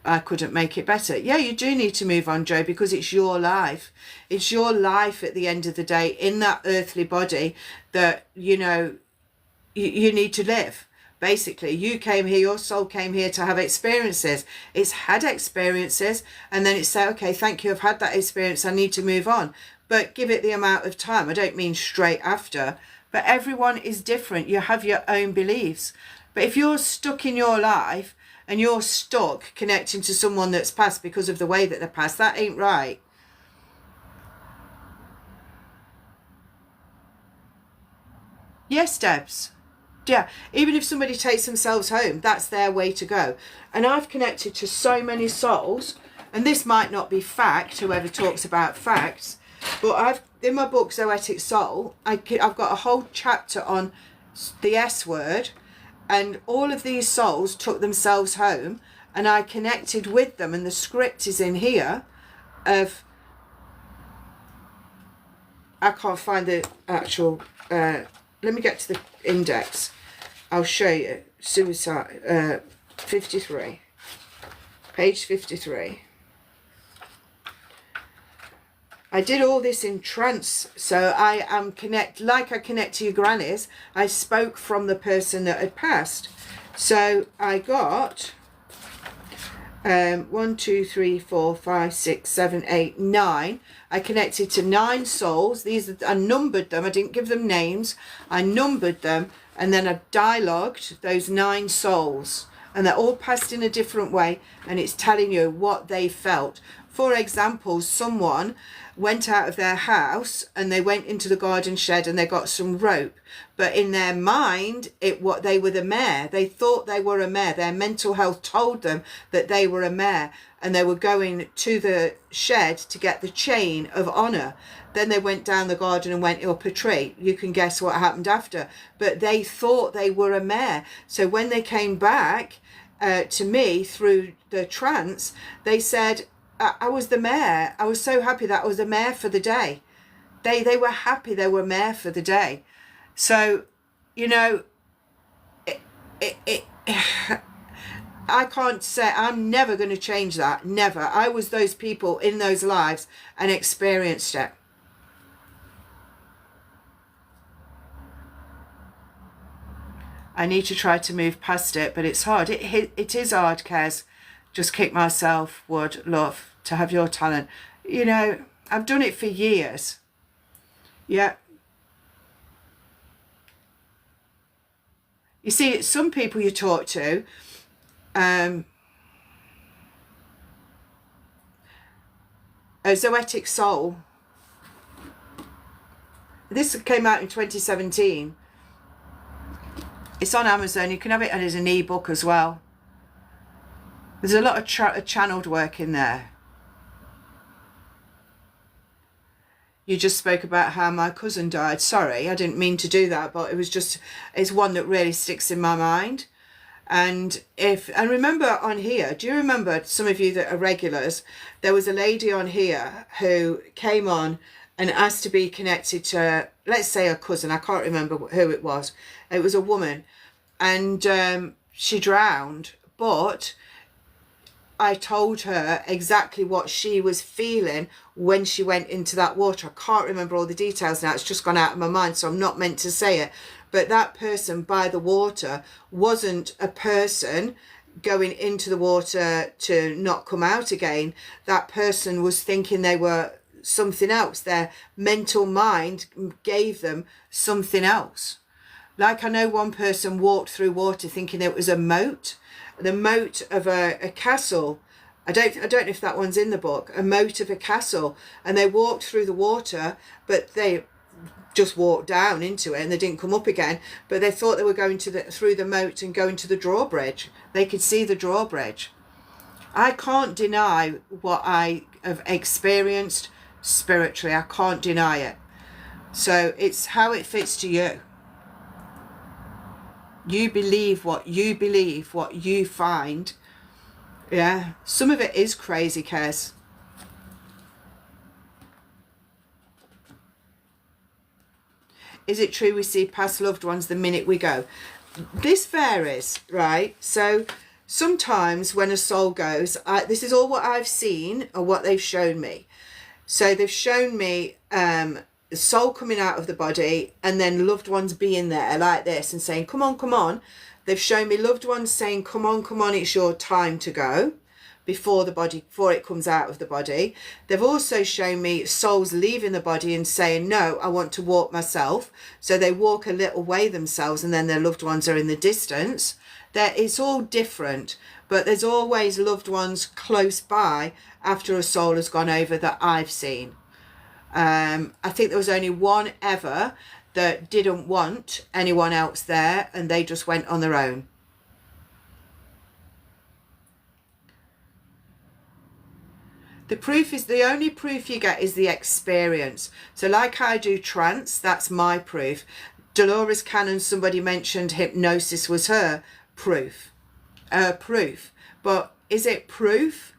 I couldn't make it better. Yeah, you do need to move on, Joe, because it's your life. It's your life at the end of the day in that earthly body that, you need to live. Basically, you came here, your soul came here to have experiences. It's had experiences, and then it's said, okay, thank you, I've had that experience, I need to move on. But give it the amount of time. I don't mean straight after, but everyone is different. You have your own beliefs. But if you're stuck in your life, and you're stuck connecting to someone that's passed because of the way that they're passed, that ain't right. Yes, Debs. Yeah, even if somebody takes themselves home, that's their way to go. And I've connected to so many souls, and this might not be fact, whoever talks about facts, But in my book Zoetic Soul, I've got a whole chapter on the S word, and all of these souls took themselves home, and I connected with them, and the script is in here of, I can't find the actual, let me get to the index, I'll show you. Suicide, 53, page 53. I did all this in trance, so I am like I connect to your grannies. I spoke from the person that had passed. So I got 1, 2, 3, 4, 5, 6, 7, 8, 9. I connected to 9 souls. I numbered them. I didn't give them names. I numbered them, and then I dialogued those 9 souls, and they're all passed in a different way, and it's telling you what they felt. For example, someone went out of their house and they went into the garden shed and they got some rope, but in their mind they were the mayor. They thought they were a mayor. Their mental health told them that they were a mayor, and they were going to the shed to get the chain of honor. Then they went down the garden and went up a tree. You can guess what happened after, but they thought they were a mayor. So when they came back to me through the trance, they said, I was the mayor. I was so happy that I was the mayor for the day. They were happy they were mayor for the day. So, you know, I can't say, I'm never going to change that. Never. I was those people in those lives and experienced it. I need to try to move past it, but it's hard. It is hard, Kez. Just kick myself, would love to have your talent. You know, I've done it for years. Yeah. You see, some people you talk to, a Zoetic Soul. This came out in 2017. It's on Amazon. You can have it as an ebook as well. There's a lot of channeled work in there. You just spoke about how my cousin died. Sorry, I didn't mean to do that, but it's one that really sticks in my mind. And remember on here, do you remember, some of you that are regulars, there was a lady on here who came on and asked to be connected to, let's say, a cousin. I can't remember who it was. It was a woman, and she drowned, but I told her exactly what she was feeling when she went into that water. I can't remember all the details now. It's just gone out of my mind, so I'm not meant to say it. But that person by the water wasn't a person going into the water to not come out again. That person was thinking they were something else. Their mental mind gave them something else. Like, I know one person walked through water thinking it was a moat. The moat of a castle. I don't know if that one's in the book. A moat of a castle, and they walked through the water, but they just walked down into it and they didn't come up again. But they thought they were going through the moat and going to the drawbridge. They could see the drawbridge. I can't deny what I have experienced spiritually. I can't deny it. So it's how it fits to you. You believe what you find. Yeah, some of it is crazy, Kez. Is it true we see past loved ones the minute we go? This varies, right? So sometimes when a soul goes, this is all what I've seen or what they've shown me. So they've shown me the soul coming out of the body, and then loved ones being there like this and saying, come on, come on. They've shown me loved ones saying, come on, it's your time to go, before it comes out of the body. They've also shown me souls leaving the body and saying, no, I want to walk myself. So they walk a little way themselves, and then their loved ones are in the distance. It's all different, but there's always loved ones close by after a soul has gone over that I've seen. I think there was only one ever that didn't want anyone else there, and they just went on their own. The only proof you get is the experience. So like I do trance, that's my proof. Dolores Cannon, somebody mentioned hypnosis was her proof. But is it proof?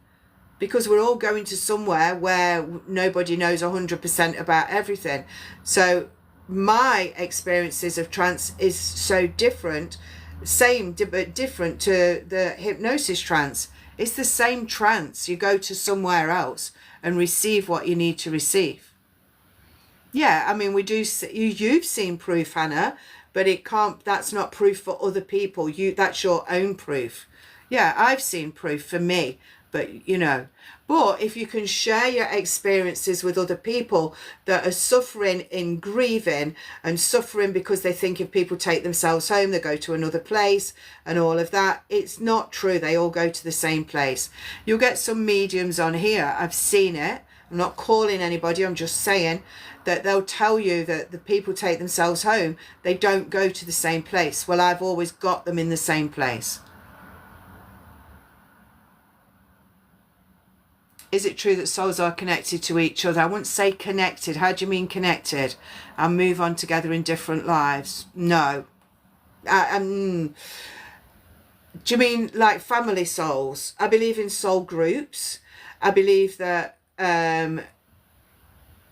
Because we're all going to somewhere where nobody knows 100% about everything. So my experiences of trance is so different, same but different to the hypnosis trance. It's the same trance. You go to somewhere else and receive what you need to receive. Yeah, I mean, we do. You've seen proof, Hannah, but it can't. That's not proof for other people. That's your own proof. Yeah, I've seen proof for me, but you know. But if you can share your experiences with other people that are suffering in grieving and suffering because they think if people take themselves home, they go to another place and all of that, it's not true. They all go to the same place. You'll get some mediums on here. I've seen it. I'm not calling anybody. I'm just saying that they'll tell you that the people take themselves home. They don't go to the same place. Well, I've always got them in the same place. Is it true that souls are connected to each other? I wouldn't say connected. How do you mean connected? And move on together in different lives? No. Do you mean like family souls? I believe in soul groups. I believe that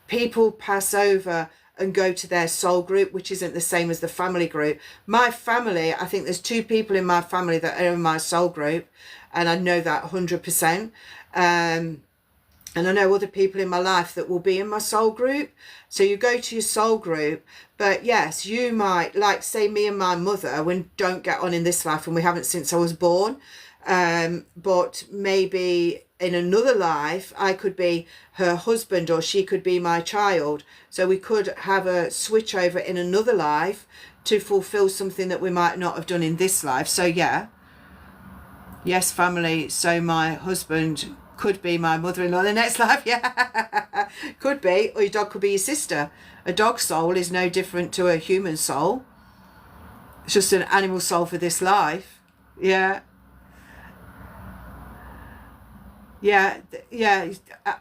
people pass over and go to their soul group, which isn't the same as the family group. My family, I think there's 2 people in my family that are in my soul group, and I know that 100%. And I know other people in my life that will be in my soul group. So you go to your soul group, but yes, you might, like say me and my mother, we don't get on in this life and we haven't since I was born. But maybe in another life, I could be her husband or she could be my child. So we could have a switch over in another life to fulfill something that we might not have done in this life. So yeah, yes, family. So my husband could be my mother-in-law in the next life. Yeah, could be. Or your dog could be your sister. A dog soul is no different to a human soul. It's just an animal soul for this life. Yeah. Yeah.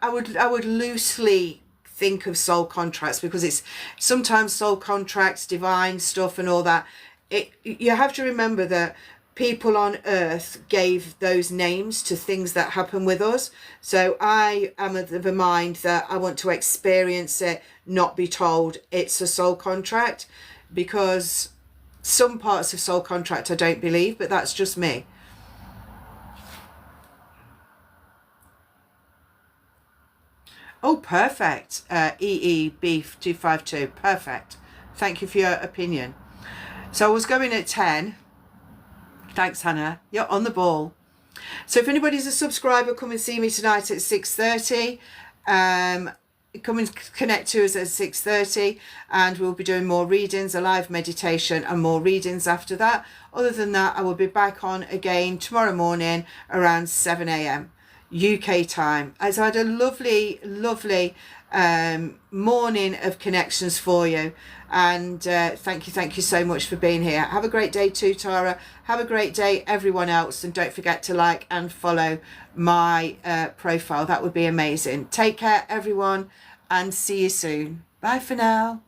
I would loosely think of soul contracts, because it's sometimes soul contracts, divine stuff and all that. You have to remember that people on earth gave those names to things that happen with us. So I am of the mind that I want to experience it, not be told it's a soul contract, because some parts of soul contract I don't believe, but that's just me. Oh, perfect. EE Beef 252. Perfect. Thank you for your opinion. So I was going at 10. Thanks, Hannah. You're on the ball. So if anybody's a subscriber, come and see me tonight at 6:30. Come and connect to us at 6:30, and we'll be doing more readings, a live meditation and more readings after that. Other than that, I will be back on again tomorrow morning around 7 a.m. UK time. I've had a lovely morning of connections for you, and thank you so much for being here. Have a great day too, Tara. Have a great day, everyone else, and don't forget to like and follow my profile. That would be amazing. Take care, everyone, and see you soon. Bye for now.